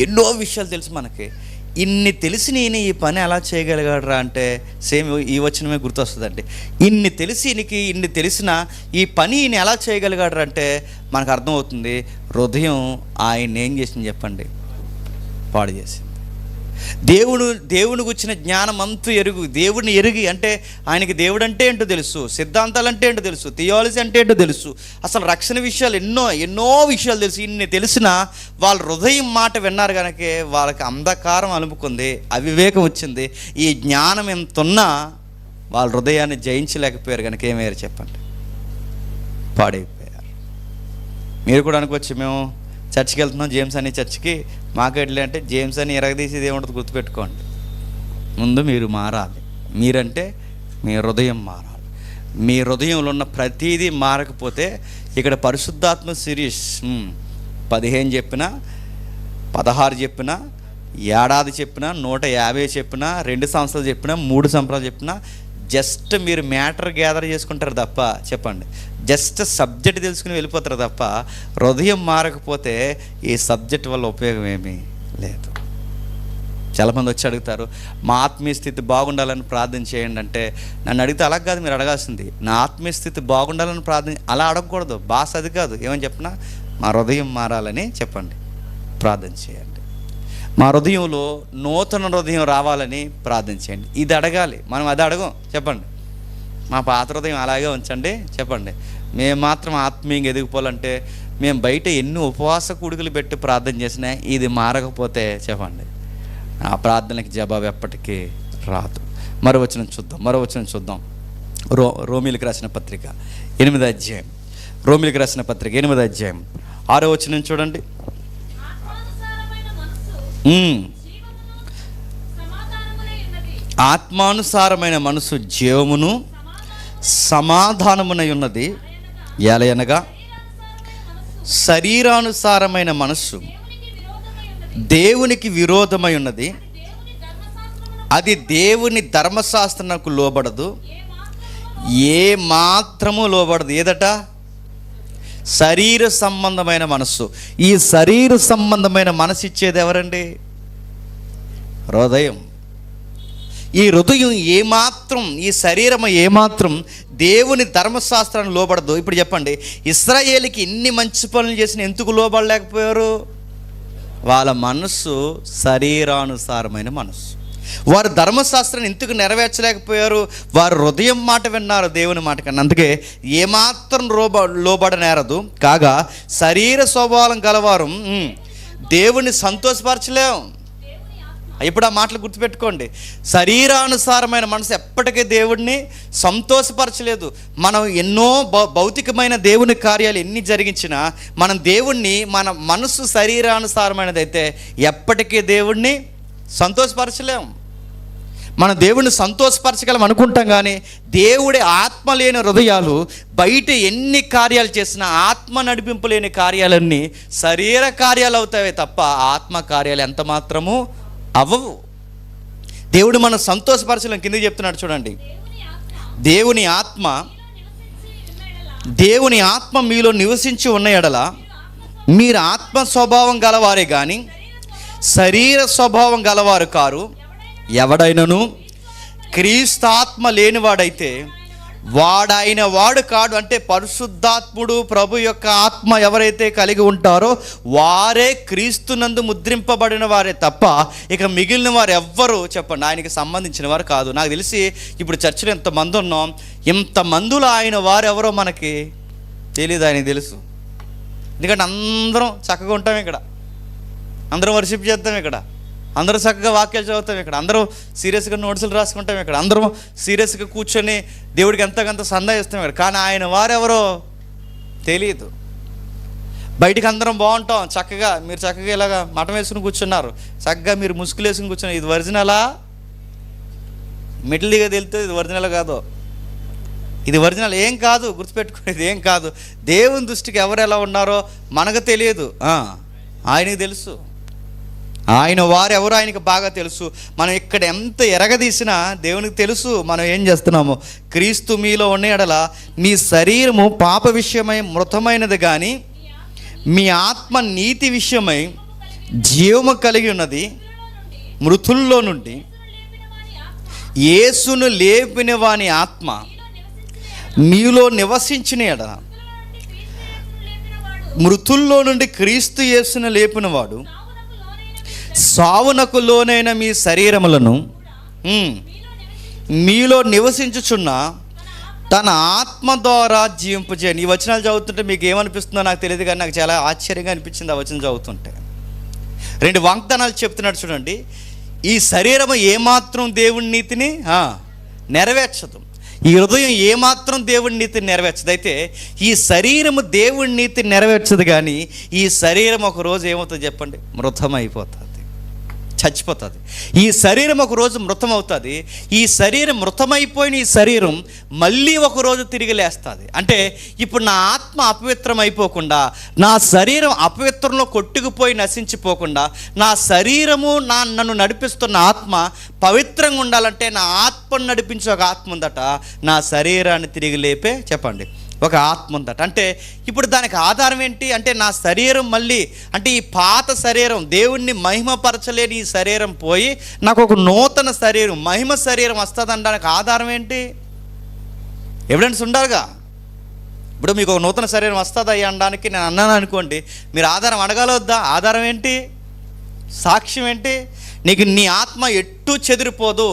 ఎన్నో విషయాలు తెలుసు. మనకి ఇన్ని తెలిసి నేను ఈ పని ఎలా చేయగలిగాడరా అంటే సేమ్ ఈ వచనమే గుర్తొస్తుందండి. ఇన్ని తెలిసిన ఈ పని ఈయన ఎలా చేయగలిగాడరా అంటే మనకు అర్థమవుతుంది, హృదయం ఆయన ఏం చేసింది చెప్పండి, పాడు చేసింది. దేవుని గురించిన జ్ఞానం అంతు దేవుడిని ఎరిగి అంటే ఆయనకి దేవుడు అంటే ఏంటో తెలుసు, సిద్ధాంతాలు అంటే ఏంటో తెలుసు, థియాలజీ అంటే ఏంటో తెలుసు, అసలు రక్షణ విషయాలు ఎన్నో విషయాలు తెలుసు. ఇన్ని తెలిసిన వాళ్ళ హృదయం మాట విన్నారు కనుక వాళ్ళకి అంధకారం అలుముకుంది, అవివేకం వచ్చింది. ఈ జ్ఞానం ఎంతున్నా వాళ్ళ హృదయాన్ని జయించలేకపోయారు కనుక ఏమయ్యారు చెప్పండి, పాడైపోయారు. మీరు కూడా అనుకోవచ్చు, మేము చర్చికి వెళ్తున్నాం, జేమ్స్ అని చర్చికి, మాకెట్లే అంటే జేమ్స్ అని ఎరగదీసేది ఏముంటుంది గుర్తుపెట్టుకోండి. ముందు మీరు మారాలి, మీరంటే మీ హృదయం మారాలి. మీ హృదయంలో ఉన్న ప్రతిదీ మారకపోతే ఇక్కడ పరిశుద్ధాత్మ సిరీస్ 15 చెప్పినా, 16 చెప్పినా, ఏడాది చెప్పినా, 150 చెప్పినా, 2 సంవత్సరాలు చెప్పినా, 3 సంవత్సరాలు చెప్పినా జస్ట్ మీరు మ్యాటర్ గ్యాదర్ చేసుకుంటారు తప్ప, చెప్పండి, జస్ట్ సబ్జెక్ట్ తెలుసుకుని వెళ్ళిపోతారు తప్ప హృదయం మారకపోతే ఈ సబ్జెక్ట్ వల్ల ఉపయోగం ఏమీ లేదు. చాలామంది వచ్చి అడుగుతారు, మా ఆత్మీయ స్థితి బాగుండాలని ప్రార్థన చేయండి అంటే, నన్ను అడిగితే అలా కాదు మీరు అడగాల్సింది, నా ఆత్మీయ స్థితి బాగుండాలని ప్రార్థన, అలా అడగకూడదు, బాస్ అది కాదు. ఏమని చెప్పినా మా హృదయం మారాలని చెప్పండి, ప్రార్థన చేయండి. మా హృదయంలో నూతన హృదయం రావాలని ప్రార్థన చేయండి. ఇది అడగాలి, మనం అది అడగం. చెప్పండి, మా పాత హృదయం అలాగే ఉంచండి చెప్పండి. మేము మాత్రం ఆత్మీయంగా ఎదిగిపోవాలంటే మేము బయట ఎన్ని ఉపవాస కూడికలు పెట్టి ప్రార్థన చేసినా ఇది మారకపోతే చెప్పండి, ఆ ప్రార్థనకి జవాబు ఎప్పటికీ రాదు. మరో వచనం చూద్దాం. రోమిలికి రాసిన పత్రిక 8వ అధ్యాయం, రోమిలికి రాసిన పత్రిక 8వ అధ్యాయం 6వ వచనం చూడండి. ఆత్మానుసారమైన మనసు జీవమును సమాధానమునై ఉన్నది, ఎలయనగా శరీరానుసారమైన మనస్సు దేవునికి విరోధమై ఉన్నది, అది దేవుని ధర్మశాస్త్రకు లోబడదు, ఏ మాత్రము లోబడదు. ఏదట? శరీర సంబంధమైన మనస్సు. ఈ శరీర సంబంధమైన మనసు ఇచ్చేది ఎవరండి? హృదయం. ఈ హృదయం ఏమాత్రం, ఈ శరీరం ఏమాత్రం దేవుని ధర్మశాస్త్రాన్ని లోబడదు. ఇప్పుడు చెప్పండి, ఇశ్రాయేలుకి ఇన్ని మంచి పనులు చేసిన ఎందుకు లోబడలేకపోయారు? వాళ్ళ మనస్సు శరీరానుసారమైన మనస్సు. వారు ధర్మశాస్త్రాన్ని ఎందుకు నెరవేర్చలేకపోయారు? వారు హృదయం మాట విన్నారు దేవుని మాట కన్నా. అందుకే ఏమాత్రం లోబడనేరదు. కాగా శరీర స్వభావం గలవారు దేవుని సంతోషపరచలేం. ఇప్పుడు ఆ మాటలు గుర్తుపెట్టుకోండి. శరీరానుసారమైన మనసు ఎప్పటికీ దేవుడిని సంతోషపరచలేదు. మనం ఎన్నో భౌతికమైన దేవుని కార్యాలు ఎన్ని జరిగించినా మనం దేవుణ్ణి, మన మనసు శరీరానుసారమైనది అయితే ఎప్పటికీ దేవుణ్ణి సంతోషపరచలేం. మన దేవుణ్ణి సంతోషపరచగలం అనుకుంటాం, కానీ దేవుడి ఆత్మ లేని హృదయాలు బయట ఎన్ని కార్యాలు చేసినా ఆత్మ నడిపింపు లేని కార్యాలన్నీ శరీర కార్యాలు అవుతాయి తప్ప ఆత్మ కార్యాలు ఎంత మాత్రము అవ్వవు. దేవుడు మనం సంతోషపరచలేం. కిందకి చెప్తున్నాడు చూడండి, దేవుని ఆత్మ మీలో నివసించి ఉన్న ఎడల మీరు ఆత్మ స్వభావం గలవారే కానీ శరీర స్వభావం గలవారు కారు. ఎవడైనను క్రీస్తు ఆత్మ లేనివాడైతే వాడైన వాడు కాడు. అంటే పరిశుద్ధాత్ముడు, ప్రభు యొక్క ఆత్మ ఎవరైతే కలిగి ఉంటారో వారే క్రీస్తునందు ముద్రింపబడిన వారే తప్ప ఇక మిగిలిన వారు ఎవ్వరూ చెప్పండి ఆయనకి సంబంధించిన వారు కాదు. నాకు తెలిసి ఇప్పుడు చర్చిలో ఎంతమంది ఉన్నాం, ఇంతమందిలో ఆయన వారు ఎవరో మనకి తెలియదు, ఆయనకి తెలుసు. ఎందుకంటే అందరం చక్కగా ఉంటాం ఇక్కడ, అందరం వర్షిప్ చేద్దాం ఇక్కడ, అందరూ చక్కగా వాక్యాలు చదువుతాం ఇక్కడ, అందరం సీరియస్గా నోట్సులు రాసుకుంటాం ఇక్కడ, అందరం సీరియస్గా కూర్చొని దేవుడికి ఎంతకంత సందా ఇస్తాం ఇక్కడ. కానీ ఆయన వారెవరో తెలియదు. బయటికి అందరం బాగుంటాం చక్కగా, మీరు చక్కగా ఇలాగా మఠం వేసుకుని కూర్చున్నారు, చక్కగా మీరు ముసుగులు వేసుకుని కూర్చున్నారు. ఇది ఒరిజినలా? మిడిల్గా తెలుస్తుంది ఇది ఒరిజినల్ కాదు. ఇది ఒరిజినల్ ఏం కాదు, గుర్తుపెట్టుకునేది ఏం కాదు. దేవుని దృష్టికి ఎవరు ఎలా ఉన్నారో మనకు తెలియదు, ఆయనకు తెలుసు. ఆయన వారు ఎవరు ఆయనకు బాగా తెలుసు. మనం ఇక్కడ ఎంత ఎరగదీసినా దేవునికి తెలుసు మనం ఏం చేస్తున్నామో. క్రీస్తు మీలో ఉన్న ఎడల మీ శరీరము పాప విషయమై మృతమైనది కానీ మీ ఆత్మ నీతి విషయమై జీవము కలిగి ఉన్నది. మృతుల్లో నుండి యేసును లేపిన వాని ఆత్మ మీలో నివసించిన ఎడల, మృతుల్లో నుండి క్రీస్తు యేసును లేపినవాడు సావునకు లోనైన మీ శరీరములను మీలో నివసించుచున్న తన ఆత్మ ద్వారా జీవింపజేయండి. ఈ వచనాలు చదువుతుంటే మీకు ఏమనిపిస్తుందో నాకు తెలియదు, కానీ నాకు చాలా ఆశ్చర్యంగా అనిపించింది ఆ వచనం చదువుతుంటే. రెండు వాగ్దానాలు చెప్తున్నాడు చూడండి. ఈ శరీరము ఏమాత్రం దేవుని నీతిని నెరవేర్చదు, ఈ హృదయం ఏమాత్రం దేవుని నీతిని నెరవేర్చదు. అయితే ఈ శరీరము దేవుని నీతిని నెరవేర్చదు, కానీ ఈ శరీరం ఒక రోజు ఏమవుతుంది చెప్పండి? మృతం అయిపోతుంది, చచ్చిపోతుంది. ఈ శరీరం ఒక రోజు మృతం అవుతుంది. ఈ శరీరం మృతమైపోయిన ఈ శరీరం మళ్ళీ ఒకరోజు తిరిగి లేస్తుంది. అంటే ఇప్పుడు నా ఆత్మ అపవిత్రం అయిపోకుండా, నా శరీరం అపవిత్రంలో కొట్టుకుపోయి నశించిపోకుండా, నా శరీరము నన్ను నడిపిస్తున్న ఆత్మ పవిత్రంగా ఉండాలంటే నా ఆత్మను నడిపించే ఒక ఆత్మ ఉందట, నా శరీరాన్ని తిరిగి లేపే చెప్పండి ఒక ఆత్మ ఉందట. అంటే ఇప్పుడు దానికి ఆధారం ఏంటి అంటే నా శరీరం మళ్ళీ, అంటే ఈ పాత శరీరం దేవుణ్ణి మహిమపరచలేని ఈ శరీరం పోయి నాకు ఒక నూతన శరీరం, మహిమ శరీరం వస్తుందనడానికి ఆధారం ఏంటి? ఎవిడెన్స్ ఉండాలిగా. ఇప్పుడు మీకు ఒక నూతన శరీరం వస్తుందా అనడానికి నేను అన్నాను అనుకోండి, మీరు ఆధారం అడగాలొద్దా? ఆధారం ఏంటి? సాక్ష్యం ఏంటి? నీకు నీ ఆత్మ ఎట్టూ చెదిరిపోదు,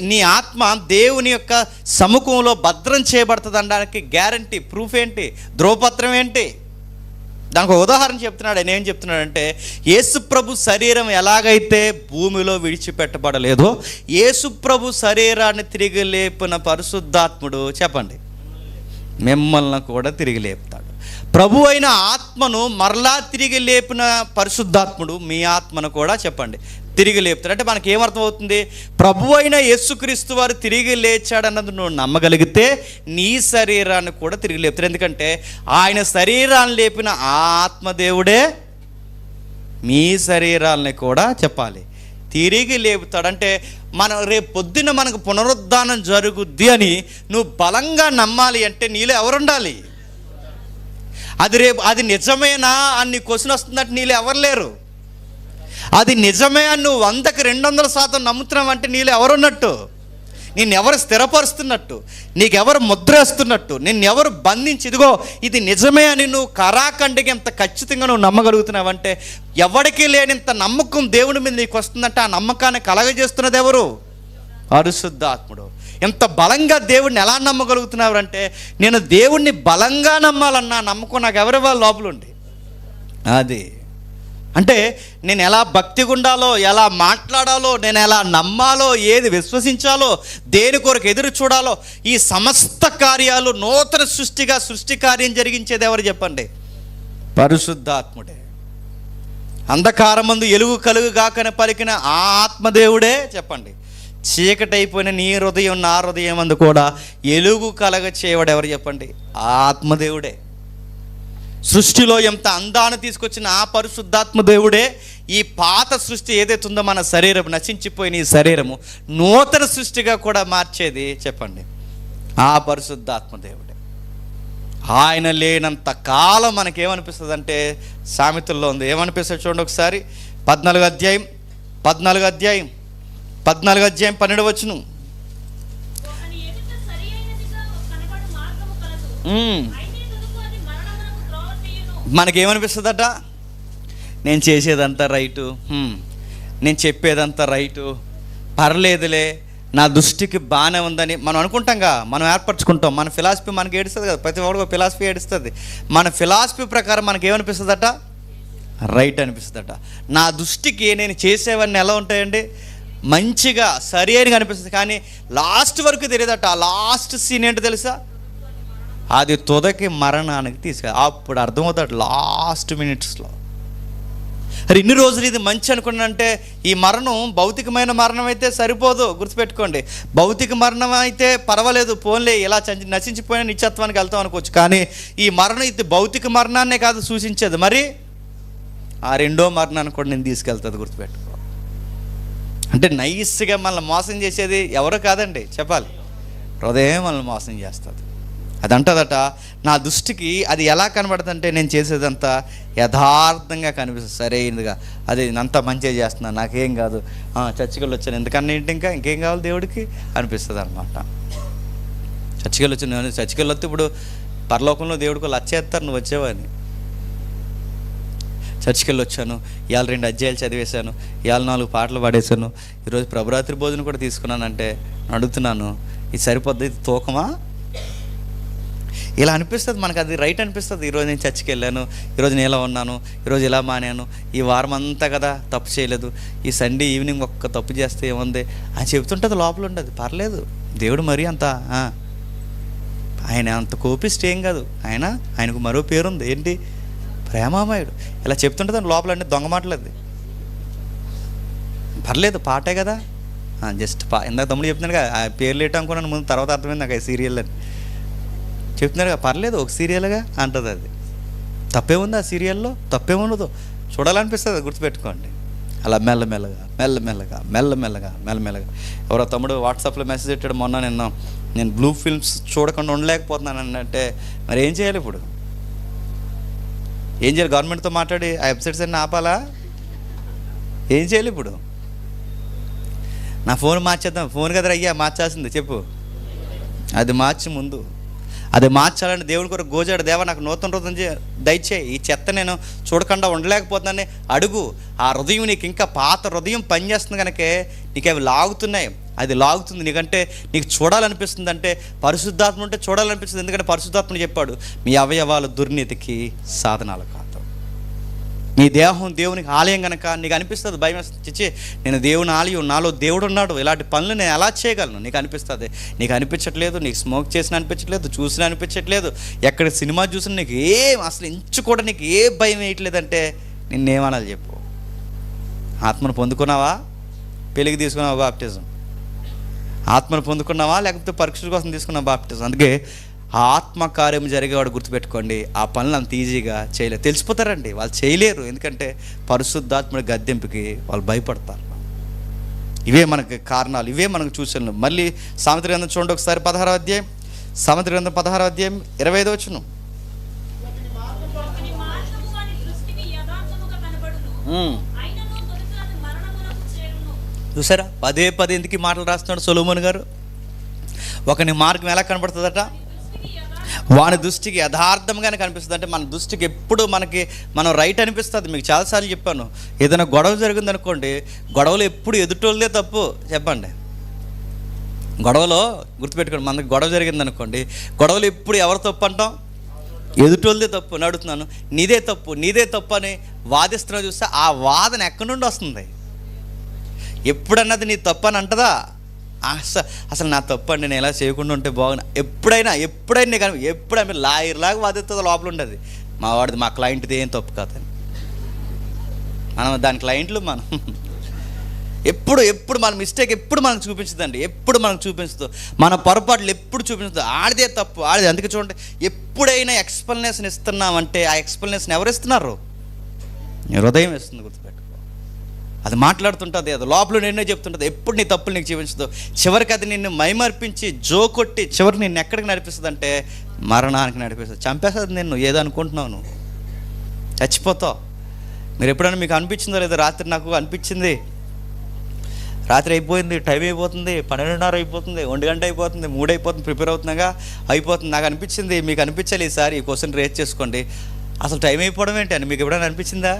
నీ ఆత్మ దేవుని యొక్క సముఖంలో భద్రం చేయబడుతుంది అనడానికి గ్యారంటీ, ప్రూఫ్ ఏంటి? ధ్రువపత్రం ఏంటి? దానికి ఒక ఉదాహరణ చెప్తున్నాడు. ఆయన ఏం చెప్తున్నాడంటే, యేసుప్రభు శరీరం ఎలాగైతే భూమిలో విడిచిపెట్టబడలేదో యేసుప్రభు శరీరాన్ని తిరిగి లేపిన పరిశుద్ధాత్ముడు చెప్పండి మిమ్మల్ని కూడా తిరిగి లేపుతాడు. ప్రభు అయిన ఆత్మను మరలా తిరిగి లేపిన పరిశుద్ధాత్ముడు మీ ఆత్మను కూడా చెప్పండి తిరిగి లేపుతాడు. అంటే మనకి ఏమర్థం అవుతుంది? ప్రభు అయిన యేసుక్రీస్తు వారు తిరిగి లేచాడన్నది నువ్వు నమ్మగలిగితే నీ శరీరాన్ని కూడా తిరిగి లేపుతాడు. ఎందుకంటే ఆయన శరీరాన్ని లేపిన ఆ ఆత్మదేవుడే మీ శరీరాలని కూడా చెప్పాలి తిరిగి లేపుతాడు. అంటే మనం రేపు పొద్దున్న మనకు పునరుద్ధానం జరుగుద్ది అని నువ్వు బలంగా నమ్మాలి అంటే నీలో ఎవరుండాలి? అది నిజమేనా అని నీ క్వశ్చన్ వస్తుందంటే నీళ్ళు ఎవరు లేరు. అది నిజమే అని నువ్వు 100కి 200% నమ్ముతున్నావు అంటే నీళ్ళు ఎవరున్నట్టు? నిన్నెవరు స్థిరపరుస్తున్నట్టు, నీకెవరు ముద్రేస్తున్నట్టు, నిన్నెవరు బంధించి ఇదిగో ఇది నిజమే అని నువ్వు కరాఖండిగా ఎంత ఖచ్చితంగా నువ్వు నమ్మగలుగుతున్నావంటే, ఎవరికి లేనింత నమ్మకం దేవుని మీద నీకు వస్తుందంటే ఆ నమ్మకాన్ని కలగజేస్తున్నది ఎవరు? పరిశుద్ధాత్ముడు. ఎంత బలంగా దేవుడిని ఎలా నమ్మగలుగుతున్నారు అంటే, నేను దేవుణ్ణి బలంగా నమ్మాలన్నా నమ్మకం నాకు ఎవరి వాళ్ళ లోపలుండి. అది అంటే నేను ఎలా భక్తిగా ఉండాలో, ఎలా మాట్లాడాలో, నేను ఎలా నమ్మాలో, ఏది విశ్వసించాలో, దేని కొరకు ఎదురు చూడాలో, ఈ సమస్త కార్యాలు నూతన సృష్టి కార్యం జరిగించేది ఎవరు చెప్పండి? పరిశుద్ధాత్ముడే. అంధకారమందు ఎలుగు కలుగు గాకని పలికిన ఆ ఆత్మదేవుడే చెప్పండి చీకటైపోయిన నీ హృదయం నా హృదయం అందు కూడా ఎలుగు కలగ చేయవాడు ఎవరు చెప్పండి? ఆ ఆత్మదేవుడే. సృష్టిలో ఎంత అందాన్ని తీసుకొచ్చిన ఆ పరిశుద్ధాత్మ దేవుడే ఈ పాత సృష్టి ఏదైతే ఉందో మన శరీరం, నశించిపోయిన ఈ శరీరము నూతన సృష్టిగా కూడా మార్చేది చెప్పండి ఆ పరిశుద్ధాత్మ దేవుడే. ఆయన లేనంత కాలం మనకేమనిపిస్తుంది అంటే సామెతల్లో ఉంది, ఏమనిపిస్తుంది చూడండి ఒకసారి. 14వ అధ్యాయం 12వ వచనం. మనకేమనిపిస్తుందట, నేను చేసేదంతా రైటు, నేను చెప్పేదంతా రైటు, పర్లేదులే, నా దృష్టికి బాగానే ఉందని మనం అనుకుంటాంగా, మనం ఏర్పరచుకుంటాం. మన ఫిలాసఫీ మనకి ఏడుస్తుంది కదా, ప్రతి ఒక్కరికి ఫిలాసఫీ ఏడుస్తుంది. మన ఫిలాసఫీ ప్రకారం మనకి ఏమనిపిస్తుందట, రైట్ అనిపిస్తుందట. నా దృష్టికి నేను చేసేవన్నీ ఎలా ఉంటాయండి, మంచిగా సరి అని అనిపిస్తుంది. కానీ లాస్ట్ వరకు తెలియదట. ఆ లాస్ట్ సీన్ ఏంటో తెలుసా, అది తుదకి మరణానికి అప్పుడు అర్థమవుతాడు లాస్ట్ మినిట్స్లో. మరి ఇన్ని రోజులు ఇది మంచి అనుకున్నానంటే ఈ మరణం భౌతికమైన మరణం అయితే సరిపోదు, గుర్తుపెట్టుకోండి. భౌతిక మరణం అయితే పర్వాలేదు, పోన్లే ఇలా నశించిపోయిన నిత్యత్వానికి వెళ్తాం అనుకోవచ్చు. కానీ ఈ మరణం ఇది భౌతిక మరణాన్నే కాదు సూచించేది, మరి ఆ రెండో మరణాన్ని కూడా నేను తీసుకెళ్తుంది, గుర్తుపెట్టుకో. అంటే నైస్గా మనల్ని మోసం చేసేది ఎవరు కాదండి, చెప్పాలి, హృదయం మనల్ని మోసం చేస్తుంది. అది అంటదట, నా దృష్టికి అది ఎలా కనబడుతుందంటే నేను చేసేదంతా యథార్థంగా కనిపిస్తుంది, సరైనదిగా, అది అంతా మంచిగా చేస్తున్నాను, నాకేం కాదు, చర్చికి వచ్చాను, ఎందుకన్నా ఏంటి ఇంకేం కావాలి దేవుడికి అనిపిస్తుంది అనమాట. చర్చికి వచ్చాను, చర్చికి వస్తే ఇప్పుడు పరలోకంలో దేవుడికి లచ్చేస్తారు నువ్వు వచ్చేవాడిని. చర్చికి వచ్చాను, ఇవాళ 2 అధ్యాయాలు చదివేశాను, ఇవాళ 4 పాటలు పాడేశాను, ఈరోజు ప్రభురాత్రి భోజనం కూడా తీసుకున్నానంటే అడుగుతున్నాను, ఇది సరిపోద్ది, ఇది తూకమా? ఇలా అనిపిస్తుంది మనకు, అది రైట్ అనిపిస్తుంది. ఈరోజు నేను చర్చికి వెళ్ళాను, ఈరోజు నేను ఇలా ఉన్నాను, ఈరోజు ఇలా మానాను, ఈ వారం అంతా కదా తప్పు చేయలేదు, ఈ సండే ఈవినింగ్ ఒక్క తప్పు చేస్తే ఏముంది అని చెబుతుంటుంది, లోపల ఉండదు. పర్లేదు, దేవుడు మరీ అంత ఆయన అంత కోపిస్ట్ ఏం కాదు, ఆయనకు మరో పేరుంది, ఏంటి, ప్రేమామయుడు. ఇలా చెప్తుంటుంది అని లోపల అన్నీ దొంగ మాటలేదు. పర్లేదు, పాటే కదా, జస్ట్ ఇందాక తమ్ముడు చెప్తున్నాడు కదా, ఆ పేర్లు ఏంటో అనుకున్నాను ముందు, తర్వాత అర్థమైంది నాకు సీరియల్ అని చెప్తున్నారు కదా, పర్లేదు ఒక సీరియల్గా అంటుంది. అది తప్పేముంది ఆ సీరియల్లో, తప్పేముండదు, చూడాలనిపిస్తుంది, గుర్తుపెట్టుకోండి. అలా మెల్లమెల్లగా ఎవరో తమ్ముడు వాట్సాప్లో మెసేజ్ పెట్టాడు మొన్న, నేను బ్లూ ఫిల్మ్స్ చూడకుండా ఉండలేకపోతున్నాను అంటే, మరి ఏం చేయాలి ఇప్పుడు, ఏం చేయాలి? గవర్నమెంట్తో మాట్లాడి ఆ వెబ్సైట్స్ అన్నీ ఆపాలా? ఏం చేయాలి ఇప్పుడు? నా ఫోన్ మార్చేద్దాం, ఫోన్ కదరా అయ్యా మార్చాల్సింది, చెప్పు. అది మార్చి ముందు అది మార్చాలని దేవుని కొరకు గోజాడు, దేవా నాకు నూతన హృదయం దయచేయి, ఈ చెత్త నేను చూడకుండా ఉండలేకపోతున్నానని అడుగు. ఆ హృదయం నీకు ఇంకా పాత హృదయం పనిచేస్తుంది కనుకే నీకు అవి లాగుతున్నాయి, అది లాగుతుంది నీకంటే, నీకు చూడాలనిపిస్తుంది అంటే పరిశుద్ధాత్మ ఉంటే చూడాలనిపిస్తుంది. ఎందుకంటే పరిశుద్ధాత్మని చెప్పాడు, మీ అవయవాలు దుర్నీతికి సాధనాలు కాదు. నీ దేహం దేవునికి ఆలయం కనుక నీకు అనిపిస్తుంది, భయం చిచ్చి నేను దేవుని ఆలయం, నాలో దేవుడు ఉన్నాడు, ఇలాంటి పనులు నేను ఎలా చేయగలను నీకు అనిపిస్తుంది. నీకు అనిపించట్లేదు, నీకు స్మోక్ చేసిన అనిపించట్లేదు, చూసిన అనిపించట్లేదు, ఎక్కడ సినిమా చూసినా నీకు అసలు ఇంచు కూడా నీకు ఏ భయం వేయట్లేదంటే నిన్నేమనాలి చెప్పు? ఆత్మను పొందుకున్నావా? పెళ్ళికి తీసుకున్నావా బాప్టిజం? ఆత్మను పొందుకున్నావా లేకపోతే పరీక్షల కోసం తీసుకున్నావా బాప్టిజం? అందుకే ఆ ఆత్మకార్యం జరిగేవాడు గుర్తుపెట్టుకోండి, ఆ పనులు అంత ఈజీగా చేయలేరు. తెలిసిపోతారండి, వాళ్ళు చేయలేరు, ఎందుకంటే పరిశుద్ధాత్ముడి గద్దెంపుకి వాళ్ళు భయపడతారు. ఇవే మనకి కారణాలు, ఇవే మనకు చూసాను. మళ్ళీ సామెత గ్రంథం చూడండి ఒకసారి, 16వ అధ్యాయం, సామెత గ్రంథం 16వ అధ్యాయం 25వ వచనం. చూసారా, పదే ఎందుకు మాటలు రాస్తున్నాడు సొలొమోను గారు? ఒకని మార్గం ఎలా కనబడుతుందట, వాని దృష్టికి యథార్థంగానే కనిపిస్తుంది. అంటే మన దృష్టికి ఎప్పుడు మనం రైట్ అనిపిస్తుంది. మీకు చాలాసార్లు చెప్పాను, ఏదైనా గొడవ జరిగింది అనుకోండి, గొడవలో ఎప్పుడు ఎదుటోళ్ళదే తప్పు. చెప్పండి, గొడవలో గుర్తుపెట్టుకోండి, మనకి గొడవ జరిగింది అనుకోండి, గొడవలు ఎప్పుడు ఎవరు తప్పు అంటాం? ఎదుటోళ్ళదే తప్పు. నడుతున్నాను నీదే తప్పు అని వాదిస్తున్నా చూస్తే ఆ వాదన ఎక్కడి నుండి వస్తుంది? ఎప్పుడన్నది నీ తప్పు అని అంటదా? అసలు నా తప్పు అండి, నేను ఎలా చేయకుండా ఉంటే బాగున్నా, ఎప్పుడైనా కానీ ఎప్పుడైనా లాయర్లాగా వాదిస్తుంది, లోపల ఉండదు మా క్లయింట్ది ఏం తప్పు కాదని. మనం దాని క్లయింట్లు ఎప్పుడు మన మిస్టేక్ ఎప్పుడు మనకు చూపించదండి, ఎప్పుడు మనకు చూపించదు, మన పొరపాట్లు ఎప్పుడు చూపించదు. ఆడిదే తప్పు, ఆడిదే. అందుకే చూడండి, ఎప్పుడైనా ఎక్స్ప్లెనేషన్ ఇస్తున్నామంటే ఆ ఎక్స్ప్లెనేషన్ ఎవరు ఇస్తున్నారు? హృదయం ఇస్తుంది. గుర్తుపెట్టుకో, అది మాట్లాడుతుంటుంది, అది లోపల నిన్నే చెప్తుంటుంది. ఎప్పుడు నీ తప్పులు నీకు చూపించదు. చివరికి అది నిన్ను మైమర్పించి జోకొట్టి చివరికి నిన్ను ఎక్కడికి నడిపిస్తుంది అంటే మరణానికి నడిపిస్తుంది, చంపేస్తుంది నిన్ను. ఏదో అనుకుంటున్నావు, నువ్వు చచ్చిపోతావు. మీరు ఎప్పుడైనా మీకు అనిపించిందో లేదో, రాత్రి నాకు అనిపించింది, రాత్రి అయిపోయింది, టైం అయిపోతుంది, 12:30 అయిపోతుంది, 1 గంట అయిపోతుంది, 3 అయిపోతుంది, ప్రిపేర్ అవుతున్నాగా అయిపోతుంది. నాకు అనిపించింది, మీకు అనిపించాలి. ఈసారి ఈ క్వశ్చన్ రేజ్ చేసుకోండి, అసలు టైం అయిపోవడం ఏంటి అని మీకు ఎప్పుడైనా అనిపించిందా?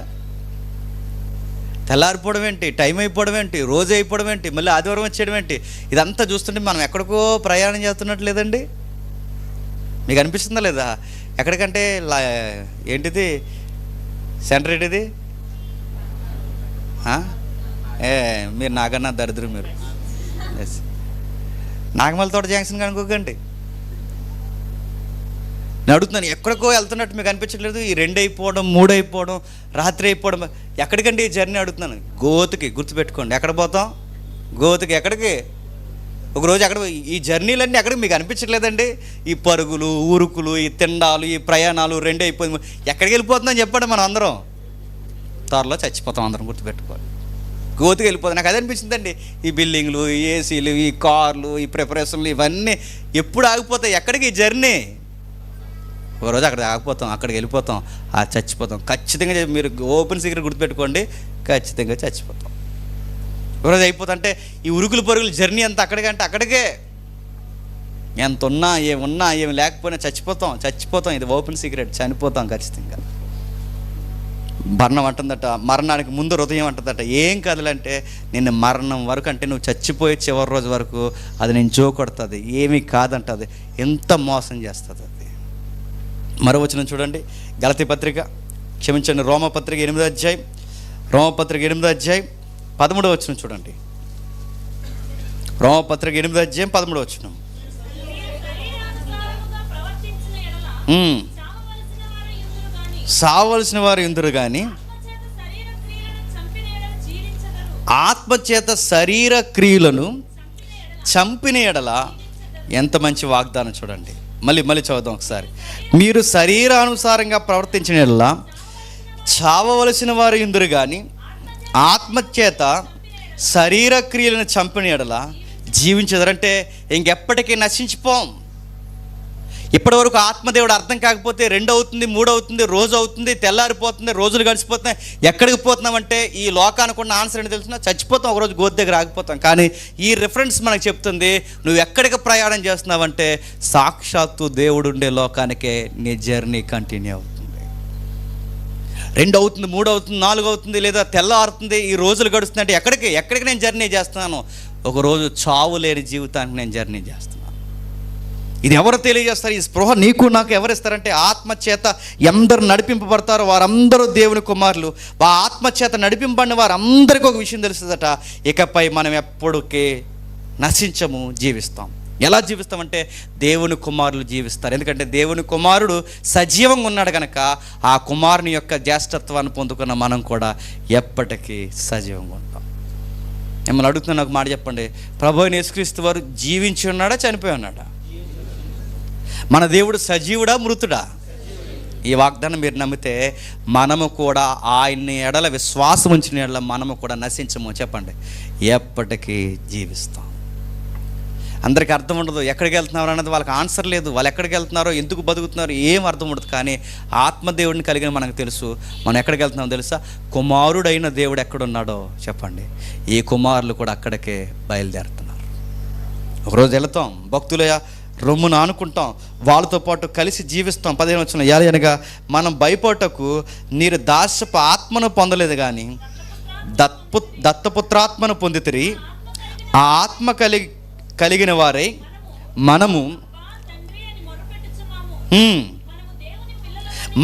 తెల్లారిపోవడం ఏంటి, టైం అయిపోవడం ఏంటి, రోజు అయిపోవడం ఏంటి, మళ్ళీ ఆదివారం వచ్చేయడం ఏంటి, ఇదంతా చూస్తుంటే మనం ఎక్కడికో ప్రయాణం చేస్తున్నట్టు లేదండి? మీకు అనిపిస్తుందా లేదా? ఎక్కడికంటే ఏంటిది సెంటర్ ఏంటిది? మీరు నాకన్నా దరిద్రం. మీరు నాగమల్లితోట జంక్షన్ కనుక్కోకండి. నేను అడుగుతున్నాను, ఎక్కడికో వెళ్తున్నట్టు మీకు అనిపించట్లేదు? ఈ 2 అయిపోవడం, 3 అయిపోవడం, రాత్రి అయిపోవడం, ఎక్కడికండి ఈ జర్నీ అడుగుతున్నాను? గోతుకి. గుర్తుపెట్టుకోండి, ఎక్కడ పోతాం? గోతుకి. ఎక్కడికి? ఒకరోజు ఎక్కడ ఈ జర్నీలన్నీ ఎక్కడికి మీకు అనిపించట్లేదండి? ఈ పరుగులు, ఊరుకులు, ఈ తిండాలు, ఈ ప్రయాణాలు 2 అయిపోయింది, ఎక్కడికి వెళ్ళిపోతుందని చెప్పండి. మనం అందరం త్వరలో చచ్చిపోతాం, అందరం. గుర్తుపెట్టుకోవాలి, గోతుకి వెళ్ళిపోతాం. నాకు అదే అనిపించిందండి. ఈ బిల్డింగ్లు, ఈ ఏసీలు, ఈ కార్లు, ఈ ప్రిపరేషన్లు ఇవన్నీ ఎప్పుడు ఆగిపోతాయి? ఎక్కడికి ఈ జర్నీ? ఒకరోజు అక్కడ ఆగిపోతాం, అక్కడికి వెళ్ళిపోతాం, చచ్చిపోతాం ఖచ్చితంగా. మీరు ఓపెన్ సీక్రెట్ గుర్తుపెట్టుకోండి, ఖచ్చితంగా చచ్చిపోతాం. ఒకరోజు అయిపోతుంటే ఈ ఉరుకులు పరుగులు జర్నీ అంతా అక్కడికంటే అక్కడికే. ఎంత ఉన్నా, ఏమున్నా, ఏమి లేకపోయినా చచ్చిపోతాం. ఇది ఓపెన్ సీక్రెట్, చనిపోతాం ఖచ్చితంగా. మరణం అంటుందట, మరణానికి ముందు హృదయం అంటుందట, ఏం కదలంటే నిన్ను మరణం వరకు, అంటే నువ్వు చచ్చిపోయే చివరి రోజు వరకు అది నేను జోకొడుతుంది, ఏమీ కాదంటుంది. ఎంత మోసం చేస్తుంది అది. మరో వచనం చూడండి, గలతీ పత్రిక, క్షమించండి, రోమపత్రిక 8వ అధ్యాయం, రోమపత్రిక 8వ అధ్యాయం 13వ వచనం చూడండి. రోమపత్రిక 8వ అధ్యాయం 13వ వచనం. సావలసిన వారు ఇందురు కానీ ఆత్మచేత శరీర క్రియలను చంపిన ఎడల. ఎంత మంచి వాగ్దానం చూడండి. మళ్ళీ చదువుదాం ఒకసారి. మీరు శరీరానుసారంగా ప్రవర్తించిన ఎడల చావవలసిన వారు ఇందురు కానీ ఆత్మచేత శరీర క్రియలను చంపిన ఎడల జీవించదరంటే ఇంకెప్పటికీ నశించిపోం. ఇప్పటి వరకు ఆత్మదేవుడు అర్థం కాకపోతే 2 అవుతుంది, 3 అవుతుంది, రోజు అవుతుంది, తెల్లారిపోతుంది, రోజులు గడిచిపోతున్నాయి. ఎక్కడికి పోతున్నామంటే ఈ లోకానికి ఉన్న ఆన్సర్ ఏంటి తెలుసునా? చచ్చిపోతాం, ఒకరోజు గోతి దగ్గర ఆగిపోతాం. కానీ ఈ రిఫరెన్స్ మనకు చెప్తుంది, నువ్వు ఎక్కడికి ప్రయాణం చేస్తున్నావంటే సాక్షాత్తు దేవుడు ఉండే లోకానికే నీ జర్నీ కంటిన్యూ అవుతుంది. 2 అవుతుంది, 3 అవుతుంది, 4 అవుతుంది, లేదా తెల్లారుతుంది, ఈ రోజులు గడుస్తుందంటే ఎక్కడికి నేను జర్నీ చేస్తున్నాను? ఒకరోజు చావు లేని జీవితానికి నేను జర్నీ చేస్తున్నాను. ఇది ఎవరు తెలియజేస్తారు? ఈ స్పృహ నీకు నాకు ఎవరు ఇస్తారంటే ఆత్మచేత ఎందరు నడిపింపబడతారో వారందరూ దేవుని కుమారులు. ఆ ఆత్మచేత నడిపింపబడిన వారందరికీ ఒక విషయం తెలుస్తుందట, ఇకపై మనం ఎప్పటికీ నశించము, జీవిస్తాం. ఎలా జీవిస్తామంటే దేవుని కుమారులు జీవిస్తారు. ఎందుకంటే దేవుని కుమారుడు సజీవంగా ఉన్నాడు కనుక ఆ కుమారుని యొక్క జ్యేష్ఠత్వాన్ని పొందుకున్న మనం కూడా ఎప్పటికీ సజీవంగా ఉంటాం. మిమ్మల్ని అడుగుతున్న ఒక మాట చెప్పండి, ప్రభువైన యేసుక్రీస్తు వారు జీవించి ఉన్నాడా, చనిపోయి ఉన్నాడా? మన దేవుడు సజీవుడా, మృతుడా? ఈ వాగ్దానం మీరు నమ్మితే మనము కూడా ఆయన్ని ఎడల విశ్వాసం ఉంచిన ఎడల మనము కూడా నశించము. చెప్పండి, ఎప్పటికీ జీవిస్తాం. అందరికీ అర్థం ఉండదు, ఎక్కడికి వెళ్తున్నారు అన్నది వాళ్ళకి ఆన్సర్ లేదు. వాళ్ళు ఎక్కడికి వెళ్తున్నారో, ఎందుకు బతుకుతున్నారో ఏం అర్థం ఉండదు. కానీ ఆత్మదేవుడిని కలిగిన మనకు తెలుసు, మనం ఎక్కడికి వెళ్తున్నామో తెలుసా? కుమారుడైన దేవుడు ఎక్కడున్నాడో చెప్పండి, ఈ కుమారులు కూడా అక్కడికే బయలుదేరుతున్నారు. ఒకరోజు వెళతాం, భక్తుల రొమ్మును ఆనుకుంటాం, వాళ్ళతో పాటు కలిసి జీవిస్తాం. 15 వచనం, అనగా మనం భయపడటకు మీరు దాస్యపు ఆత్మను పొందలేదు కానీ దత్తపుత్రాత్మను పొందితిరి. ఆ ఆత్మ కలిగిన వారై మనము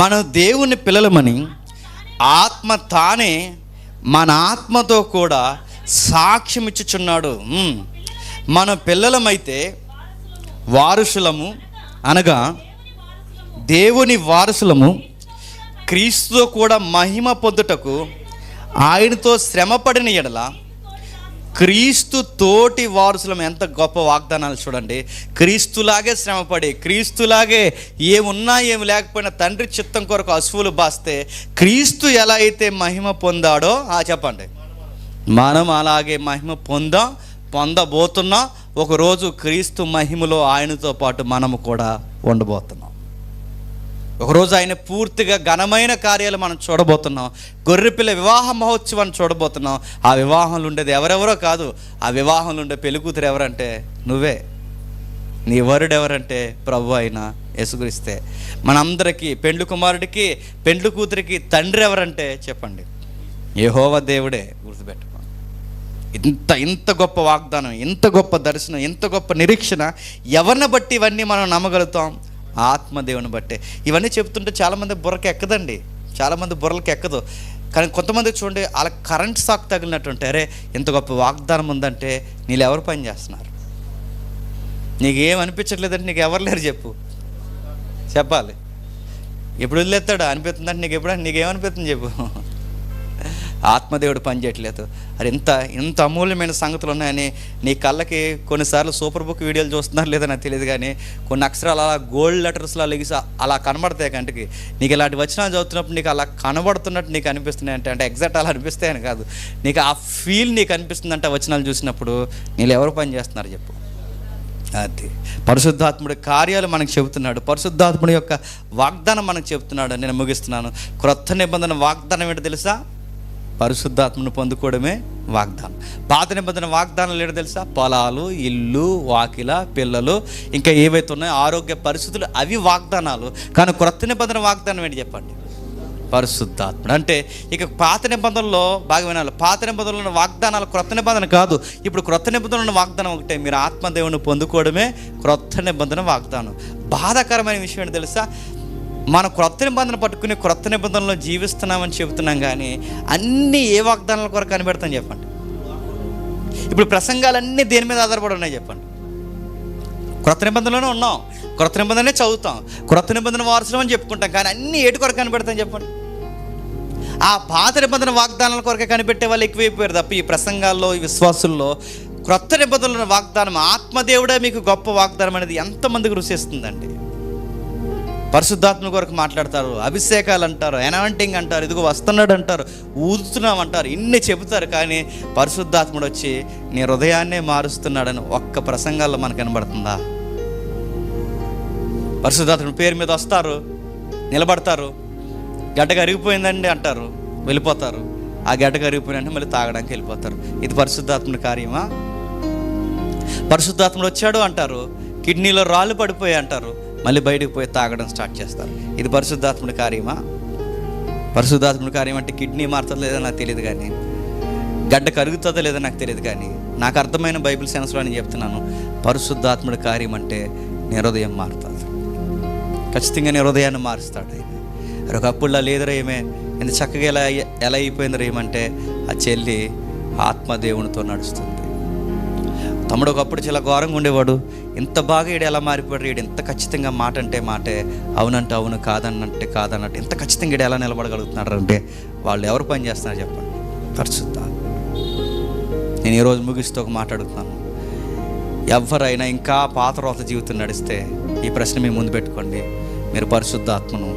మన దేవుని పిల్లలమని ఆత్మ తానే మన ఆత్మతో కూడా సాక్ష్యం ఇచ్చుచున్నాడు. మన పిల్లలమైతే వారసులము, అనగా దేవుని వారసులము, క్రీస్తుతో కూడా మహిమ పొందుటకు ఆయనతో శ్రమపడిన ఎడల క్రీస్తు తోటి వారసులం. ఎంత గొప్ప వాగ్దానాలు చూడండి. క్రీస్తులాగే శ్రమపడి, క్రీస్తులాగే ఏమున్నా ఏమి లేకపోయినా తండ్రి చిత్తం కొరకు అసువులు బాస్తే క్రీస్తు ఎలా అయితే మహిమ పొందాడో చెప్పండి, మనం అలాగే మహిమ పొందబోతున్నాం. ఒకరోజు క్రీస్తు మహిమలో ఆయనతో పాటు మనము కూడా ఉండబోతున్నాం. ఒకరోజు ఆయన పూర్తిగా ఘనమైన కార్యాలు మనం చూడబోతున్నాం. గొర్రెపిల్ల వివాహ మహోత్సవాన్ని చూడబోతున్నాం. ఆ వివాహంలో ఉండేది ఎవరెవరో కాదు, ఆ వివాహంలో ఉండే పెళ్ళికూతురు ఎవరంటే నువ్వే. నీ వరుడు ఎవరంటే ప్రభు అయిన యేసుక్రీస్తే. మనందరికీ, పెండ్లి కుమారుడికి పెండ్లి కూతురికి తండ్రి ఎవరంటే చెప్పండి, యెహోవా దేవుడే. గుర్తుపెట్టుకో. ఇంత గొప్ప వాగ్దానం, ఇంత గొప్ప దర్శనం, ఇంత గొప్ప నిరీక్షణ ఎవరిని బట్టి ఇవన్నీ మనం నమ్మగలుగుతాం? ఆత్మదేవుని బట్టే. ఇవన్నీ చెప్తుంటే చాలామంది బుర్రకి ఎక్కదండి, చాలామంది బుర్రలకి ఎక్కదు. కానీ కొంతమంది చూడండి, అలా కరెంట్ షాక్ తగిలినట్టుంటే, అరే ఇంత గొప్ప వాగ్దానం ఉందంటే నీళ్ళు ఎవరు పని చేస్తున్నారు? నీకేం అనిపించట్లేదంటే నీకు ఎవరు లేరు చెప్పాలి. ఎప్పుడు వదిలేస్తాడు అనిపిస్తుందంటే నీకేమనిపిస్తుంది చెప్పు. ఆత్మదేవుడు పని చేయట్లేదు. అది ఇంత అమూల్యమైన సంగతులు ఉన్నాయని నీ కళ్ళకి కొన్నిసార్లు సూపర్ బుక్ వీడియోలు చూస్తున్నారు లేదా నాకు తెలియదు, కానీ కొన్ని అక్షరాలు అలా గోల్డ్ లెటర్స్లో లెగిసి అలా కనబడతాయి కంటికి. నీకు ఇలాంటి వచనాలు చదువుతున్నప్పుడు నీకు అలా కనబడుతున్నట్టు నీకు అనిపిస్తున్నాయి అంటే ఎగ్జాక్ట్ అలా అనిపిస్తాయని కాదు, నీకు ఆ ఫీల్ నీకు అనిపిస్తుందంటే వచనాలు చూసినప్పుడు నీళ్ళు ఎవరు పని చేస్తున్నారు చెప్పు. అది పరిశుద్ధాత్ముడి కార్యాలు మనకు చెబుతున్నాడు. పరిశుద్ధాత్ముడి యొక్క వాగ్దానం మనకు చెబుతున్నాడు. నేను ముగిస్తున్నాను. క్రొత్త నిబంధన వాగ్దానం ఏంటో తెలుసా? పరిశుద్ధాత్మను పొందుకోవడమే వాగ్దానం. పాత నిబంధన వాగ్దానాలు ఏంటో తెలుసా? పొలాలు, ఇల్లు, వాకిల, పిల్లలు, ఇంకా ఏవైతే ఉన్నాయో ఆరోగ్య పరిస్థితులు, అవి వాగ్దానాలు. కానీ క్రొత్త నిబంధన వాగ్దానం ఏంటి చెప్పండి? పరిశుద్ధాత్ముడు. అంటే ఇక పాత నిబంధనలో బాగా వినాలి, పాత నిబంధనలో ఉన్న వాగ్దానాలు క్రొత్త నిబంధన కాదు. ఇప్పుడు క్రొత్త నిబంధనలో ఉన్న వాగ్దానం ఒకటే, మీరు ఆత్మదేవుని పొందుకోవడమే క్రొత్త నిబంధన వాగ్దానం. బాధాకరమైన విషయం ఏంటి తెలుసా? మనం క్రొత్త నిబంధన పట్టుకుని క్రొత్త నిబంధనలో జీవిస్తున్నామని చెబుతున్నాం, కానీ అన్నీ ఏ వాగ్దానాల కొరకు కనిపెడతాం చెప్పండి? ఇప్పుడు ప్రసంగాలన్నీ దేని మీద ఆధారపడి ఉన్నాయి చెప్పండి? క్రొత్త నిబంధనలోనే ఉన్నాం, క్రొత్త నిబంధనే చదువుతాం, క్రొత్త నిబంధన వారసులం అని చెప్పుకుంటాం, కానీ అన్నీ ఏటి కొరకు కనిపెడతాం చెప్పండి? ఆ పాత నిబంధన వాగ్దానాల కొరకే కనిపెట్టే వాళ్ళు ఎక్కువైపోయారు తప్ప ఈ ప్రసంగాల్లో, ఈ విశ్వాసుల్లో క్రొత్త నిబంధనల వాగ్దానం, ఆత్మదేవుడే మీకు గొప్ప వాగ్దానం అనేది ఎంతమందికి రుచిస్తుందండి? పరిశుద్ధాత్మ కొరకు మాట్లాడతారు, అభిషేకాలు అంటారు, ఎనాయింటింగ్ అంటారు, ఇదిగో వస్తున్నాడు అంటారు, ఊదుతున్నాం అంటారు, ఇన్ని చెబుతారు. కానీ పరిశుద్ధాత్ముడు వచ్చి నీ హృదయాన్నే మారుస్తున్నాడని ఒక్క ప్రసంగాల్లో మనకు కనబడుతుందా? పరిశుద్ధాత్ముడి పేరు మీద వస్తారు, నిలబడతారు, గడ్డ కరిగిపోయిందండి అంటారు, వెళ్ళిపోతారు. ఆ గడ్డ కరిగిపోయినంటే మళ్ళీ తాగడానికి వెళ్ళిపోతారు. ఇది పరిశుద్ధాత్ముడి కార్యమా? పరిశుద్ధాత్ముడు వచ్చాడు అంటారు, కిడ్నీలో రాళ్ళు పడిపోయాయి అంటారు, మళ్ళీ బయటకు పోయి తాగడం స్టార్ట్ చేస్తారు. ఇది పరిశుద్ధాత్ముడి కార్యమా? పరిశుద్ధాత్ముడి కార్యం అంటే కిడ్నీ మారుతుందో లేదో నాకు తెలియదు, కానీ గడ్డ కరుగుతుందో లేదో నాకు తెలియదు, కానీ నాకు అర్థమైన బైబిల్ సెన్స్లో అని చెప్తున్నాను, పరిశుద్ధాత్ముడి కార్యం అంటే నీ హృదయం మారుతుంది. ఖచ్చితంగా నీ హృదయాన్ని మారుస్తాడు ఆయన. ఒకప్పుడులా లేదురా ఏమే, ఎంత చక్కగా ఎలా అయిపోయిందిరా ఏమంటే ఆ చెల్లి ఆత్మదేవునితో నడుస్తుంది. తమ్ముడు ఒకప్పుడు చాలా ఘోరంగా ఉండేవాడు, ఇంత బాగా ఈడు ఎలా మారిపోయాడు, ఈడు ఎంత ఖచ్చితంగా మాట అంటే మాటే, అవునంటే అవును, కాదన్నంటే కాదన్నట్టు ఎంత ఖచ్చితంగా ఈడు ఎలా నిలబడగలుగుతున్నాడు అంటే వాళ్ళు ఎవరు పని చేస్తున్నారు చెప్పండి? పరిశుద్ధ. నేను ఈరోజు ముగిస్తూ ఒక మాట అడుగుతున్నాను, ఎవరైనా ఇంకా పాత రోత జీవితం నడిస్తే ఈ ప్రశ్న మీ ముందు పెట్టుకోండి, మీరు పరిశుద్ధాత్మను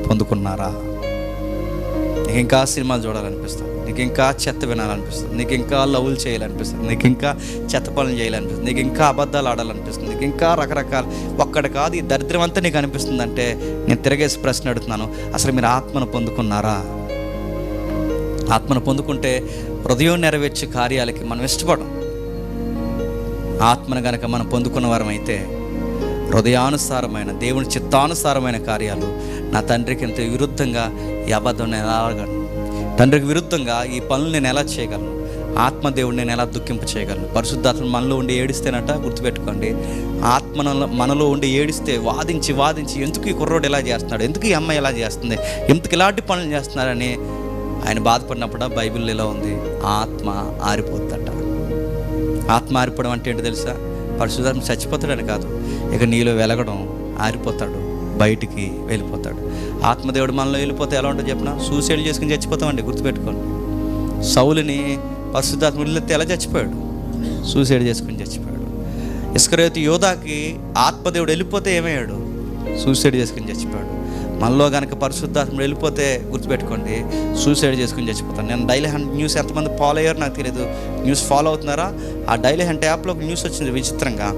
పొందుకున్నారా? నీకు ఇంకా సినిమాలు చూడాలనిపిస్తుంది, నీకు ఇంకా చెత్త వినాలనిపిస్తుంది, నీకు ఇంకా లవ్లు చేయాలనిపిస్తుంది, నీకు ఇంకా చెత్త పనులు చేయాలనిపిస్తుంది, నీకు ఇంకా అబద్ధాలు ఆడాలనిపిస్తుంది, నీకు ఇంకా రకరకాల ఒక్కడి కాదు ఈ దరిద్రం అంతా నీకు అనిపిస్తుంది అంటే నేను తిరగేసి ప్రశ్న అడుగుతున్నాను, అసలు మీరు ఆత్మను పొందుకున్నారా? ఆత్మను పొందుకుంటే హృదయం నెరవేర్చే కార్యాలకి మనం ఇష్టపడం. ఆత్మను కనుక మనం పొందుకున్న వారం అయితే హృదయానుసారమైన దేవుని చిత్తానుసారమైన కార్యాలు, నా తండ్రికి ఇంత విరుద్ధంగా ఈ అబద్ధం నేను ఎలా ఆడగలను, తండ్రికి విరుద్ధంగా ఈ పనులు నేను ఎలా చేయగలను, ఆత్మదేవుడిని నేను ఎలా దుఃఖింప చేయగలను? పరిశుద్ధాత్మ మనలో ఉండి ఏడిస్తేనట, గుర్తుపెట్టుకోండి, మనలో ఉండి ఏడిస్తే వాదించి ఎందుకు ఈ కుర్రోడు ఎలా చేస్తున్నాడు, ఎందుకు ఈ అమ్మాయి ఎలా చేస్తుంది, ఎందుకు ఇలాంటి పనులు చేస్తున్నారని ఆయన బాధపడినప్పుడు బైబిల్లో ఇలా ఉంది, ఆత్మ ఆరిపోద్దట. ఆత్మ ఆరిపోవడం అంటే ఏంటి తెలుసా? పరిశుద్ధాత్మ చచ్చిపోతాడని కాదు, ఇక నీలో వెలగడం, ఆరిపోతాడు, బయటికి వెళ్ళిపోతాడు. ఆత్మదేవుడు మనలో వెళ్ళిపోతే ఎలా ఉంటుందో చెప్పిన, సూసైడ్ చేసుకుని చచ్చిపోతామండి, గుర్తుపెట్టుకోండి. సౌలుని పరిశుద్ధాత్మ వదిలితే ఎలా చచ్చిపోయాడు? సూసైడ్ చేసుకుని చచ్చిపోయాడు. ఇస్కరియోతు యోధాకి ఆత్మదేవుడు వెళ్ళిపోతే ఏమయ్యాడు? సూసైడ్ చేసుకుని చచ్చిపోయాడు. మనలో కనుక పరిశుద్ధాత్మ వెళ్ళిపోతే గుర్తుపెట్టుకోండి, సూసైడ్ చేసుకుని చచ్చిపోతాను. నేను డైలీ హంట్ న్యూస్ ఎంతమంది ఫాలో అయ్యారో నాకు తెలియదు. న్యూస్ ఫాలో అవుతున్నారా? ఆ డైలీ హంట్ యాప్లో ఒక న్యూస్ వచ్చింది విచిత్రంగా.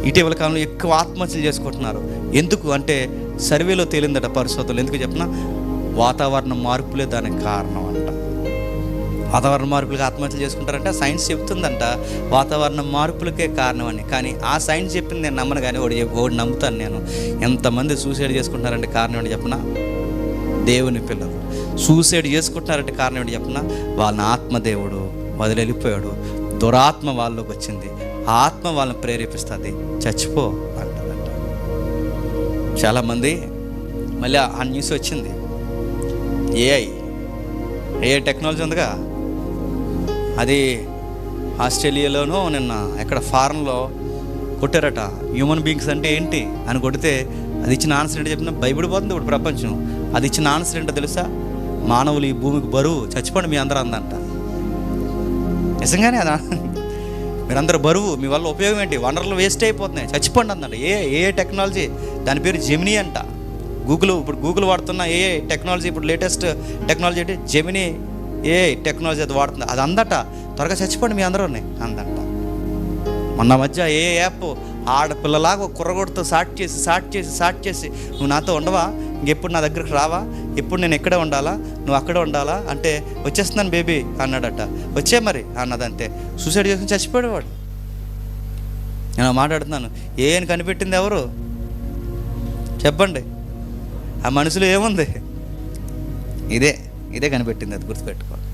ఇటీవల కాలంలో ఎక్కువ ఆత్మహత్యలు చేసుకుంటున్నారు. ఎందుకు అంటే సర్వేలో తేలిందట పరిశోధనలు. ఎందుకు చెప్పినా వాతావరణ మార్పులే దానికి కారణం అంట. వాతావరణ మార్పులకి ఆత్మహత్యలు చేసుకుంటారంటే సైన్స్ చెప్తుందంట వాతావరణ మార్పులకే కారణం అని. కానీ ఆ సైన్స్ చెప్పింది నేను నమ్మను, కానీ ఒకటి నమ్ముతాను నేను. ఎంతమంది సూసైడ్ చేసుకుంటున్నారంటే కారణం ఏంటి చెప్పనా? దేవుని పిల్లలు సూసైడ్ చేసుకుంటున్నారంటే కారణం ఏంటి చెప్పనా? వాళ్ళని ఆత్మదేవుడు వదిలి వెళ్ళిపోయాడు. దురాత్మ వాళ్ళలోకి వచ్చింది. ఆ ఆత్మ వాళ్ళని ప్రేరేపిస్తుంది, చచ్చిపో అంటదంట. చాలామంది మళ్ళీ ఆ న్యూస్ వచ్చింది, ఏఐ టెక్నాలజీ ఉందిగా, అది ఆస్ట్రేలియాలోనూ నిన్న ఎక్కడ ఫారెన్లో కొట్టారట. హ్యూమన్ బీయింగ్స్ అంటే ఏంటి అని కొడితే అది ఇచ్చిన ఆన్సర్ ఏంటో చెప్పిన భయపడిపోతుంది ఇప్పుడు ప్రపంచం. అది ఇచ్చిన ఆన్సర్ ఏంటో తెలుసా? మానవులు ఈ భూమికి బరువు, చచ్చిపోండి మీ అందరూ అందంట. నిజంగానే అదా, మీరందరూ బరువు, మీ వల్ల ఉపయోగం ఏంటి? వనరులు వేస్ట్ అయిపోతున్నాయి, చచ్చిపోండి అందంట. ఏ టెక్నాలజీ, దాని పేరు జెమినీ అంట. ఇప్పుడు గూగుల్ వాడుతున్న ఏ టెక్నాలజీ, ఇప్పుడు లేటెస్ట్ టెక్నాలజీ అంటే జెమినీ టెక్నాలజీ అది వాడుతుంది. అది అందట, త్వరగా చచ్చిపోండి మీ అందరూ అందంట. మొన్న మధ్య యాప్ ఆడపిల్లలాగా కుర్రగొడుతూ సాట్ చేసి నువ్వు నాతో ఉండవా, ఇంకెప్పుడు నా దగ్గరకు రావా, ఎప్పుడు నేను ఎక్కడే ఉండాలా, నువ్వు అక్కడే ఉండాలా అంటే వచ్చేస్తున్నాను బేబీ అన్నాడట. వచ్చే మరి అన్నదంతే, సూసైడ్ చేసుకుని చచ్చిపోయాడు వాడు. నేను మాట్లాడుతున్నాను, ఏని కనిపెట్టింది ఎవరు చెప్పండి? ఆ మనసులో ఏముంది? ఇదే కనిపెట్టింది. అది గుర్తుపెట్టుకోండి.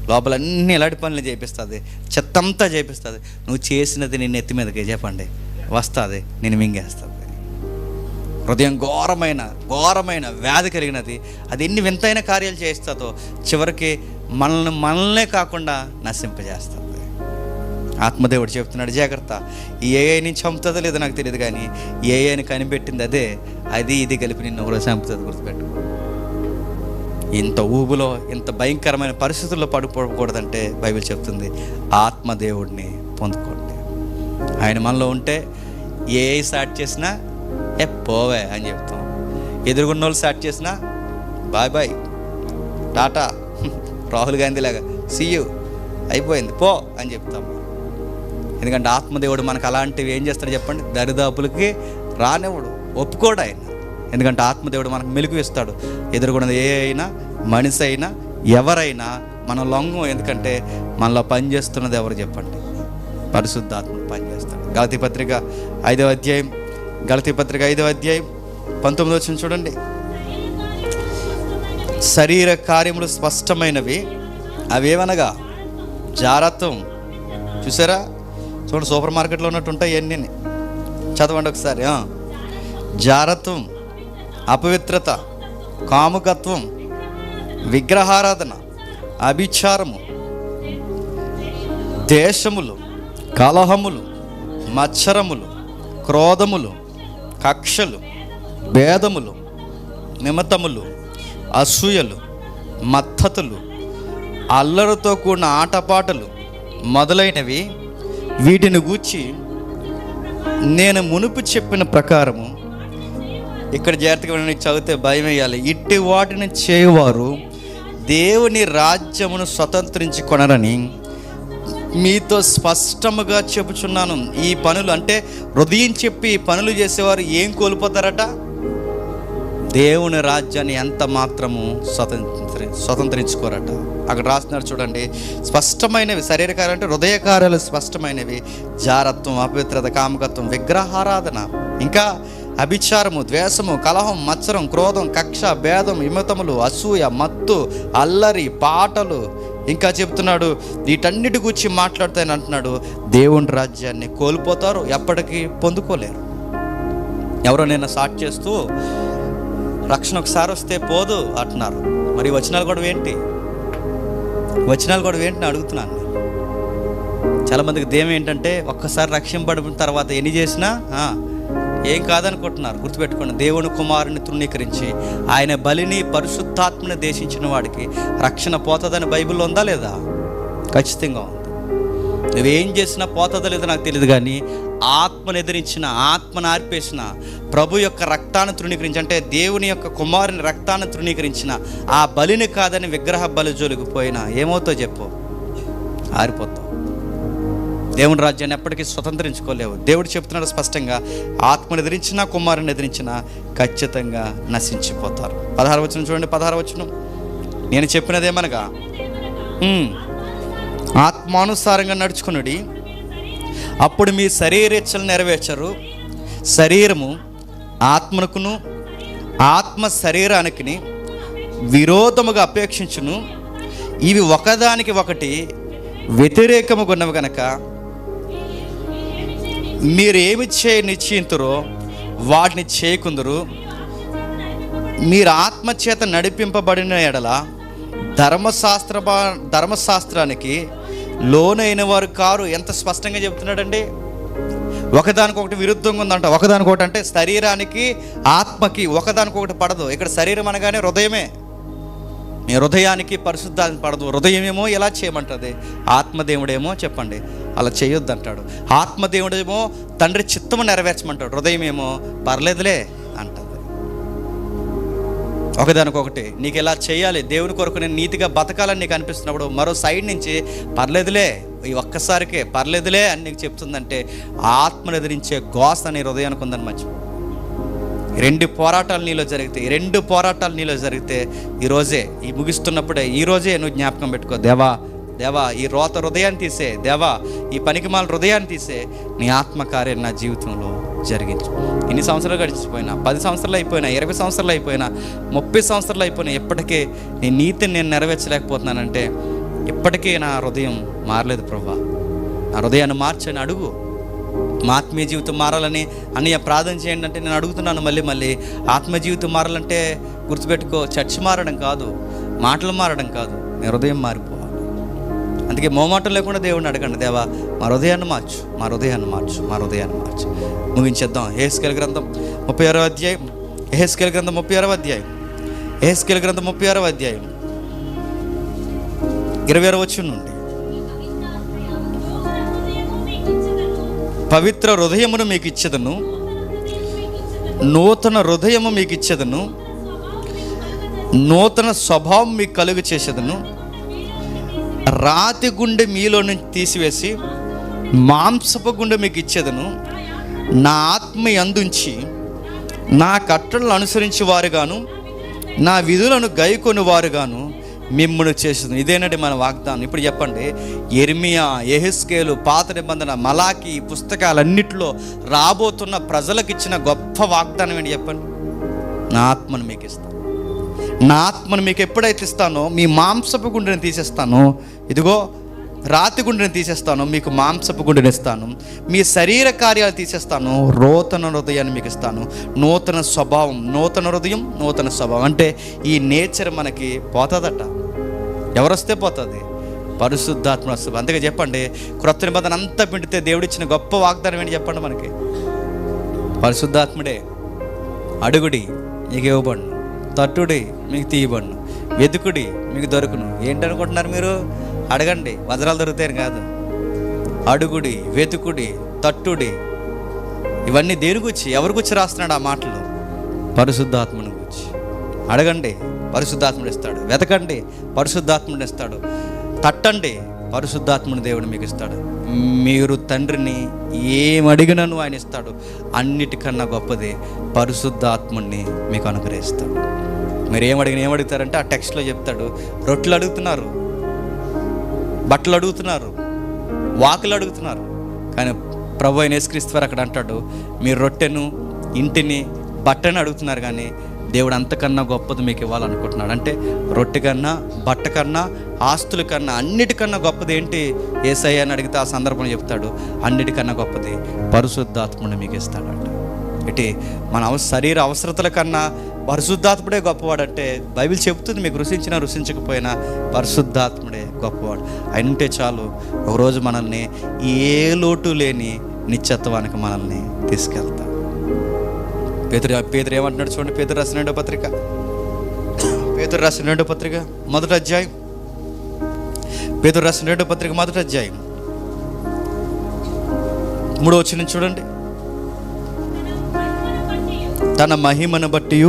లోపల అన్నీ ఎలాంటి పనులు చేపిస్తుంది, చెత్తంతా చేపిస్తుంది. నువ్వు చేసినది నేను ఎత్తి మీదకి చెప్పండి వస్తుంది, నేను మింగేస్తుంది. హృదయం ఘోరమైన వ్యాధి కలిగినది. అది ఎన్ని వింతైన కార్యాలు చేస్తుందో చివరికి మనల్నే కాకుండా నశింపజేస్తుంది. ఆత్మదేవుడు చెప్తున్నాడు, జాగ్రత్త, ఈ ఏఐని చంపుతుందో లేదో నాకు తెలియదు, కానీ ఏఐని కనిపెట్టింది అదే. అది ఇది కలిపి నిన్ను ఒకరోజు చంపుతుంది, గుర్తుపెట్టుకో. ఇంత ఊబులో, ఇంత భయంకరమైన పరిస్థితుల్లో పడిపోకూడదంటే బైబిల్ చెప్తుంది ఆత్మదేవుడిని పొందుకోండి. ఆయన మనలో ఉంటే ఏఐ స్టార్ట్ చేసినా పోవే అని చెప్తాం. ఎదురుగున్న వాళ్ళు స్టార్ట్ చేసినా బాయ్ టాటా, రాహుల్ గాంధీ లాగా సీయు అయిపోయింది పో అని చెప్తాం. ఎందుకంటే ఆత్మదేవుడు మనకు అలాంటివి ఏం చేస్తాడు చెప్పండి? దరిదాపులకి రానివ్వడు, ఒప్పుకోడు ఆయన. ఎందుకంటే ఆత్మదేవుడు మనకు మెలుగు ఇస్తాడు. ఎదుర్కొన్నది ఏ అయినా, మనిషి అయినా, ఎవరైనా మనం లొంగం. ఎందుకంటే మనలో పనిచేస్తున్నది ఎవరు చెప్పండి? పరిశుద్ధాత్మ పనిచేస్తాడు. గలతీ పత్రిక 5వ అధ్యాయం 19 చూడండి. శరీర కార్యములు స్పష్టమైనవి, అవేవనగా జారత్వం. చూసారా? చూడండి, సూపర్ మార్కెట్లో ఉన్నట్టు ఉంటాయి అన్నీ. చదవండి ఒకసారి. జారత్వం, అపవిత్రత, కాముకత్వం, విగ్రహారాధన, అభిచారము, దేశములు, కలహములు, మత్సరములు, క్రోధములు, కక్షలు, భేదములు, నిమిత్తములు, అసూయలు, మత్తతులు, అల్లరితో కూడిన ఆటపాటలు మొదలైనవి, వీటిని గూర్చి నేను మునుపు చెప్పిన ప్రకారము, ఇక్కడ జాగ్రత్తగా చదివితే భయం వేయాలి, ఇట్టి వాటిని చేయువారు దేవుని రాజ్యమును స్వతంత్రించుకొనరని మీతో స్పష్టముగా చెప్పుచున్నాను. ఈ పనులు అంటే హృదయం చెప్పి ఈ పనులు చేసేవారు ఏం కోల్పోతారట? దేవుని రాజ్యాన్ని ఎంత మాత్రము స్వతంత్రించుకోరట. అక్కడ రాస్తున్నారు చూడండి, స్పష్టమైనవి శరీర కార్యాలు అంటే హృదయ కార్యాలు స్పష్టమైనవి, జారత్వం, అపవిత్రత, కామకత్వం, విగ్రహారాధన, ఇంకా అభిచారము, ద్వేషము, కలహం, మత్సరం, క్రోధం, కక్ష, భేదం, విమతములు, అసూయ, మత్తు, అల్లరి, పాటలు. ఇంకా చెప్తున్నాడు, వీటన్నిటి గురించి మాట్లాడుతాయని అంటున్నాడు. దేవుని రాజ్యాన్ని కోల్పోతారు, ఎప్పటికీ పొందుకోలేరు. ఎవరో నేను స్టార్ట్ చేస్తూ రక్షణ ఒకసారి వస్తే పోదు అంటున్నారు. మరి వచనాలు కూడా ఏంటి అని అడుగుతున్నాను. చాలామందికి దేవం ఏంటంటే ఒక్కసారి రక్షింపబడిన తర్వాత ఎన్ని చేసినా ఏం కాదనుకుంటున్నారు. గుర్తుపెట్టుకోండి, దేవుని కుమారుని తృణీకరించి ఆయన బలిని పరిశుద్ధాత్మని దేశించిన వాడికి రక్షణ పోతుందని బైబిల్లో ఉందా లేదా? ఖచ్చితంగా ఉంది. నువ్వేం చేసినా పోతుందో లేదో నాకు తెలియదు, కానీ ఆత్మను ఎదిరించిన, ఆత్మను ఆర్పేసిన, ప్రభు యొక్క రక్తాన్ని తృణీకరించి, అంటే దేవుని యొక్క కుమారుని రక్తాన్ని తృణీకరించిన ఆ బలిని కాదని విగ్రహ బలి జోలికి పోయినా ఏమవుతావు చెప్పు? ఆరిపోతావు. దేవుని రాజ్యాన్ని ఎప్పటికీ స్వతంత్రించుకోలేవు. దేవుడు చెప్తున్నాడు స్పష్టంగా, ఆత్మను ఎదిరించినా కుమారుని ఎదిరించినా ఖచ్చితంగా నశించిపోతారు. 16వ వచనం చూడండి. 16వ వచనం, నేను చెప్పినదేమనగా ఆత్మానుసారంగా నడుచుకునుడి, అప్పుడు మీ శరీరేచ్ఛలు నెరవేర్చరు. శరీరము ఆత్మకును, ఆత్మ శరీరానికి విరోధముగా అపేక్షించును. ఇవి ఒకదానికి ఒకటి వ్యతిరేకముగా ఉన్నవి కనుక మీరు ఏమి నిశ్చయింతురో వాటిని చేయకుందరు. మీరు ఆత్మచేత నడిపింపబడిన ఎడల ధర్మశాస్త్రానికి లోనైన వారు కారు. ఎంత స్పష్టంగా చెప్తున్నాడండి. ఒకదానికొకటి విరుద్ధంగా ఉందంట. ఒకదానికొకటి అంటే శరీరానికి ఆత్మకి ఒకదానికొకటి పడదు. ఇక్కడ శరీరం అనగానే హృదయమే. మీ హృదయానికి పరిశుద్ధాత్మ పడదు. హృదయమేమో ఎలా చేయమంటుంది, ఆత్మదేవుడేమో చెప్పండి అలా చేయొద్దు అంటాడు. ఆత్మదేవుడేమో తండ్రి చిత్తము నెరవేర్చమంటాడు. హృదయమేమో పర్లేదులే అంటుంది. ఒకదానికొకటి నీకు ఎలా చేయాలి, దేవుని కొరకు నేను నీతిగా బతకాలని నీకు అనిపిస్తున్నప్పుడు మరో సైడ్ నుంచి పర్లేదులే, ఈ ఒక్కసారికే పర్లేదులే అని నీకు చెప్తుందంటే ఆత్మను ఎదిరించే గోస నీ హృదయానికి ఉందని మర్చిపో. రెండు పోరాటాలు నీలో జరిగితే ఈరోజే, ఈ ముగిస్తున్నప్పుడే ఈరోజే నువ్వు జ్ఞాపకం పెట్టుకో, దేవా ఈ రోత హృదయాన్ని తీసే, దేవా ఈ పనికిమాల హృదయాన్ని తీసే, నీ ఆత్మకార్యం నా జీవితంలో జరిగించు. ఎన్ని సంవత్సరాలు గడిచిపోయినా, 10 సంవత్సరాలు అయిపోయినా, 20 సంవత్సరాలు అయిపోయినా, 30 సంవత్సరాలు అయిపోయినా, ఎప్పటికీ నీ నీతిని నేను నెరవేర్చలేకపోతున్నానంటే ఇప్పటికీ నా హృదయం మారలేదు ప్రభువా, నా హృదయాన్ని మార్చని అడుగు. మా ఆత్మీయ జీవితం మారాలని అన్నయ్య ప్రార్థన చేయండి అంటే నేను అడుగుతున్నాను మళ్ళీ ఆత్మీయ జీవితం మారాలంటే గుర్తుపెట్టుకో, చర్చ్ మారడం కాదు, మాటలు మారడం కాదు, నీ హృదయం మారిపోవాలి. అందుకే మోమాటం లేకుండా దేవుడిని అడగండి, దేవా మా హృదయాన్ని మార్చు. ముగించేద్దాం. యెహెజ్కేలు గ్రంథం 36వ అధ్యాయం. యెహెజ్కేలు గ్రంథం 36వ అధ్యాయం. 26వ వచనం నుండి, పవిత్ర హృదయమును మీకు ఇచ్చేదను, నూతన హృదయము మీకు ఇచ్చేదను, నూతన స్వభావం మీకు కలుగు చేసేదను, రాతి గుండె మీలో నుంచి తీసివేసి మాంసపు గుండె మీకు ఇచ్చేదను, నా ఆత్మ యందుంచి నా కట్టడలను అనుసరించి వారుగాను నా విధులను గైకొని వారుగాను మిమ్మును చేసేది. ఇదేనండి మన వాగ్దానం. ఇప్పుడు చెప్పండి, యెర్మియా, యెహెజ్కేలు, పాత నిబంధన, మలాకి పుస్తకాలన్నిటిలో రాబోతున్న ప్రజలకు ఇచ్చిన గొప్ప వాగ్దానం ఏంటి చెప్పండి? నా ఆత్మను మీకు ఇస్తాను. నా ఆత్మను మీకు ఎప్పుడైతే ఇస్తానో మీ మాంసపు గుండెని తీసేస్తానో, ఇదిగో రాతి గుండెని తీసేస్తాను, మీకు మాంసపు గుండెని ఇస్తాను, మీ శరీర కార్యాలు తీసేస్తాను, నూతన హృదయాన్ని మీకు ఇస్తాను, నూతన స్వభావం, నూతన హృదయం, నూతన స్వభావం. అంటే ఈ నేచర్ మనకి పోతుందట. ఎవరొస్తే పోతుంది? పరిశుద్ధాత్మ వస్తుంది. అందుకే చెప్పండి, క్రొత్త నిబంధన అంతా పిండితే దేవుడిచ్చిన గొప్ప వాగ్దానం ఏంటి చెప్పండి మనకి? పరిశుద్ధాత్ముడే. అడుగుడి మీకు ఇవ్వబడును, తట్టుడి మీకు తీయబడును, వెతుకుడి మీకు దొరుకును. ఏంటనుకుంటున్నారు మీరు? అడగండి వజ్రాలు దొరుకుతాయని కాదు. అడుగుడి, వెతుకుడి, తట్టుడి. ఇవన్నీ దేని గురించి, ఎవరి గురించి రాస్తున్నాడు ఆ మాటలు? పరిశుద్ధాత్మను గురించి. అడగండి, పరిశుద్ధాత్ముడు ఇస్తాడు. వెతకండి, పరిశుద్ధాత్ముడు ఇస్తాడు. తట్టండి, పరిశుద్ధాత్ముని దేవుడు మీకు ఇస్తాడు. మీరు తండ్రిని ఏమడిగినను ఆయన ఇస్తాడు. అన్నిటికన్నా గొప్పది పరిశుద్ధాత్ముడిని మీకు అనుగ్రహిస్తాడు. మీరు ఏమడుగుతారంటే ఆ టెక్స్ట్లో చెప్తాడు. రొట్టెలు అడుగుతున్నారు, బట్టలు అడుగుతున్నారు, వాకులు అడుగుతున్నారు, కానీ ప్రభు అయిన యేసుక్రీస్తు వారు అక్కడ అంటాడు, మీరు రొట్టెను, ఇంటిని, బట్టని అడుగుతున్నారు, కానీ దేవుడు అంతకన్నా గొప్పది మీకు ఇవ్వాలనుకుంటున్నాడు. అంటే రొట్టె కన్నా, బట్ట కన్నా, ఆస్తుల కన్నా, అన్నిటికన్నా గొప్పది ఏంటి? యేసయ్య అని అడిగితే ఆ సందర్భంలో చెప్తాడు, అన్నిటికన్నా గొప్పది పరిశుద్ధాత్ముడిని మీకు ఇస్తాడంట. ఇటు మన శరీర అవసరతల కన్నా పరిశుద్ధాత్ముడే గొప్పవాడంటే బైబిల్ చెబుతుంది. మీకు రుచించినా రుచించకపోయినా పరిశుద్ధాత్ముడే గొప్పవాడు. ఆయన ఉంటే చాలు, ఒకరోజు మనల్ని ఏ లోటు లేని నిత్యత్వానికి మనల్ని తీసుకెళ్తాడు. పేతురు ఏమంటున్నాడు చూడండి. పేతురు రాసిన రెండో పత్రిక 1వ అధ్యాయం పేతురు రాసిన 2వ పత్రిక 1వ అధ్యాయం 3వ వచనం చూడండి. తన మహిమను బట్టి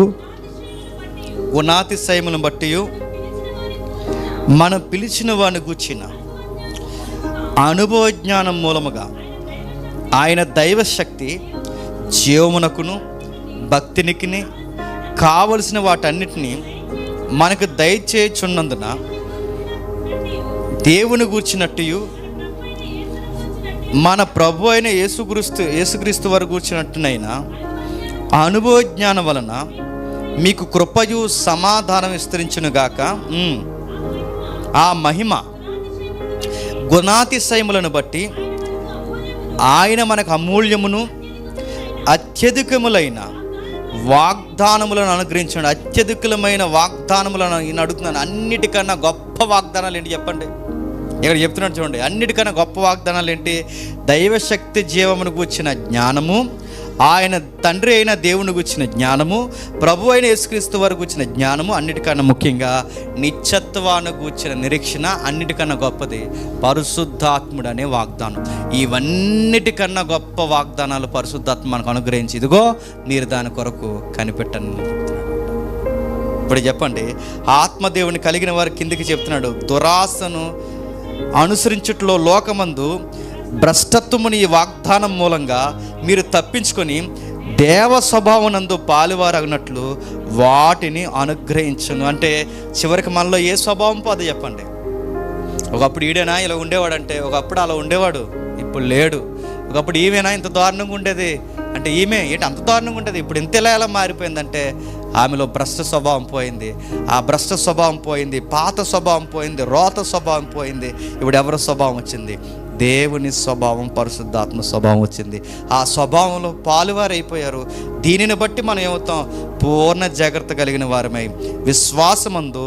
గుణాతిశయమును బట్టి మనం పిలిచిన వాని గూర్చిన అనుభవ జ్ఞానం మూలముగా ఆయన దైవశక్తి జీవమునకును భక్తినికి కావలసిన వాటన్నిటినీ మనకు దయచేయుచున్నందున దేవుని గూర్చినట్టు మన ప్రభు అయిన యేసుక్రీస్తు వారు గూర్చినట్టునైనా అనుభవ జ్ఞానం వలన మీకు కృపయు సమాధానం విస్తరించునుగాక. ఆ మహిమ గుణాతిశయములను బట్టి ఆయన మనకు అమూల్యమును అత్యధికములైన వాగ్దానములను అనుగ్రహించండి. అత్యధికమైన వాగ్దానములను నేను అడుగుతున్నాను. అన్నిటికన్నా గొప్ప వాగ్దానాలు ఏంటి చెప్పండి? ఇక్కడ చెప్తున్నాడు చూడండి. అన్నిటికన్నా గొప్ప వాగ్దానాలు ఏంటి? దైవశక్తి జీవమును గూర్చిన జ్ఞానము, ఆయన తండ్రి అయిన దేవుని గూర్చిన జ్ఞానము, ప్రభు అయిన యేసుక్రీస్తు వారు గూర్చిన జ్ఞానము, అన్నిటికన్నా ముఖ్యంగా నిత్యత్వాన్ని గూర్చిన నిరీక్షణ, అన్నిటికన్నా గొప్పది పరిశుద్ధాత్ముడు అనే వాగ్దానం. ఇవన్నిటికన్నా గొప్ప వాగ్దానాలు పరిశుద్ధాత్మ మనకు అనుగ్రహించి, ఇదిగో మీరు దాని కొరకు కనిపెట్టని చెప్తున్నాడు. ఇప్పుడు చెప్పండి, ఆత్మదేవుని కలిగిన వారి కిందికి చెప్తున్నాడు, దురాశను అనుసరించుట్లో లోకమందు భ్రష్టత్వముని ఈ వాగ్దానం మూలంగా మీరు తప్పించుకొని దేవ స్వభావనందు పాలువారగినట్లు వాటిని అనుగ్రహించును. అంటే చివరికి మనలో ఏ స్వభావం అది చెప్పండి. ఒకప్పుడు ఈడేనా ఇలా ఉండేవాడంటే, ఒకప్పుడు అలా ఉండేవాడు, ఇప్పుడు లేడు. ఒకప్పుడు ఈమెనా ఇంత దారుణంగా ఉండేది అంటే, ఈమె ఏంటి అంత దారుణంగా ఉండేది, ఇప్పుడు ఇంత ఎలా మారిపోయిందంటే, ఆమెలో భ్రష్ట స్వభావం పోయింది. ఆ భ్రష్ట స్వభావం పోయింది, పాత స్వభావం పోయింది, రోత స్వభావం పోయింది. ఇప్పుడు ఎవరి స్వభావం వచ్చింది? దేవుని స్వభావం, పరిశుద్ధాత్మ స్వభావం వచ్చింది. ఆ స్వభావంలో పాలువారైపోయారు. దీనిని బట్టి మనం ఏమవుతాం? పూర్ణ జాగ్రత్త కలిగిన వారమై విశ్వాసమందు,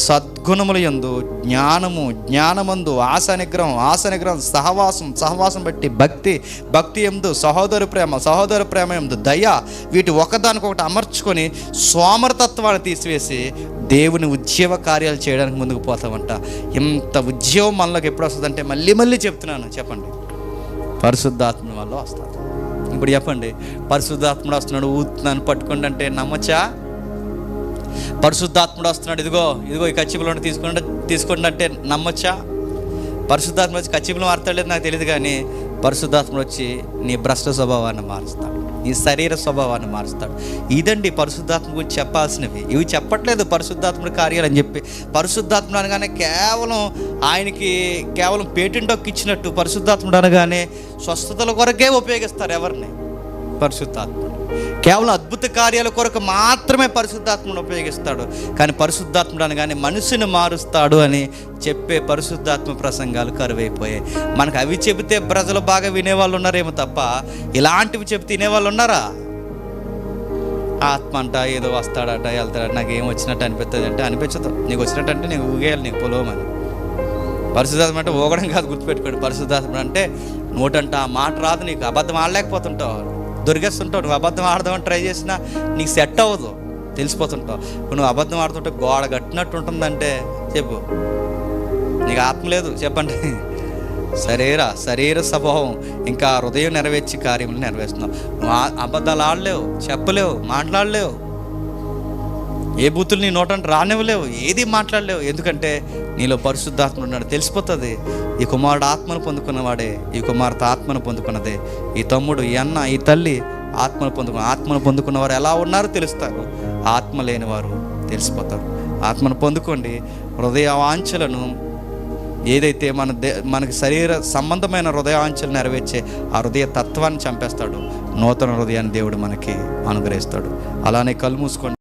సద్గుణముల యందు, జ్ఞానమందు ఆశ నిగ్రహం, సహవాసం బట్టి భక్తి యందు సహోదర ప్రేమ యందు దయ, వీటి ఒకదానికొకటి అమర్చుకొని సోమరతత్వాన్ని తీసివేసి దేవుని ఉద్యోగ కార్యాలు చేయడానికి ముందుకు పోతామంట. ఇంత ఉద్యోగం మనలోకి ఎప్పుడు వస్తుందంటే, మళ్ళీ చెప్తున్నాను, చెప్పండి, పరిశుద్ధాత్మ వల్ల వస్తుంది. ఇప్పుడు చెప్పండి, పరిశుద్ధాత్ముడు వస్తున్నాడు, ఊతున్నాను పట్టుకోండి అంటే నమ్మచ్చా? పరిశుద్ధాత్ముడు వస్తున్నాడు, ఇదిగో ఈ కచ్చిపులను తీసుకోండి అంటే నమ్మచ్చా? పరిశుద్ధాత్మ వచ్చి కచ్చిపులు మారుతాడలేదు నాకు తెలియదు, కానీ పరిశుద్ధాత్ముడు వచ్చి నీ భ్రష్ట స్వభావాన్ని మారుస్తాడు, నీ శరీర స్వభావాన్ని మారుస్తాడు. ఇదండి పరిశుద్ధాత్మ గురించి చెప్పాల్సినవి. ఇవి చెప్పట్లేదు పరిశుద్ధాత్ముడి కార్యాలు అని చెప్పి. పరిశుద్ధాత్ముడు అనగానే ఆయనకి కేవలం పేటెంట్ హక్కు ఇచ్చినట్టు పరిశుద్ధాత్ముడు అనగానే స్వస్థతల కొరకే ఉపయోగిస్తారు ఎవరిని? పరిశుద్ధాత్ముడు. కేవలం అద్భుత కార్యాల కొరకు మాత్రమే పరిశుద్ధాత్మను ఉపయోగిస్తాడు. కానీ పరిశుద్ధాత్ముడు అనగానే మనిషిని మారుస్తాడు అని చెప్పే పరిశుద్ధాత్మ ప్రసంగాలు కరువైపోయాయి. మనకు అవి చెబితే ప్రజలు బాగా వినేవాళ్ళు ఉన్నారేమో తప్ప, ఇలాంటివి చెబితే వినేవాళ్ళు ఉన్నారా? ఆత్మ అంట ఏదో వస్తాడట వెళ్తాడట, నాకు ఏం వచ్చినట్టు అనిపిస్తుంది అంటే అనిపించదు. నీకు వచ్చినట్టు అంటే నీకు ఊగేయాలి, నీకు పొలవమని. పరిశుద్ధాత్మ అంటే ఊగడం కాదు, గుర్తుపెట్టుకోండి. పరిశుద్ధాత్మ అంటే నోటంట ఆ మాట రాదు, నీకు అబద్ధం ఆడలేకపోతుంటావు, దొరికేస్తుంటావు. నువ్వు అబద్ధం ఆడదామని ట్రై చేసినా నీకు సెట్ అవ్వదు, తెలిసిపోతుంటావు. నువ్వు అబద్ధం ఆడుతుంటే గోడ కట్టినట్టు ఉంటుందంటే చెప్పు, నీకు ఆత్మ లేదు. చెప్పండి, శరీర స్వభావం ఇంకా హృదయం నెరవేర్చి కార్యములు నెరవేరుస్తున్నావు. నువ్వు అబద్ధాలు ఆడలేవు, చెప్పలేవు, మాట్లాడలేవు, ఏ బూతులు నీ నోటంటే రానివ్వలేవు, ఏది మాట్లాడలేవు. ఎందుకంటే నీలో పరిశుద్ధాత్మ ఉన్నాడు. తెలిసిపోతుంది, ఈ కుమారుడు ఆత్మను పొందుకున్నవాడే, ఈ కుమార్తె ఆత్మను పొందుకున్నదే, ఈ తమ్ముడు, ఈ అన్న, ఈ తల్లి ఆత్మను పొందుకున్నవారు ఎలా ఉన్నారో తెలుస్తారు, ఆత్మ లేని వారు తెలిసిపోతారు. ఆత్మను పొందుకోండి. హృదయ వాంఛలను ఏదైతే మనకి శరీర సంబంధమైన హృదయావాంఛలు నెరవేర్చే ఆ హృదయ తత్వాన్ని చంపేస్తాడు. నూతన హృదయాన్ని దేవుడు మనకి అనుగ్రహిస్తాడు. అలానే కళ్ళు మూసుకోండి.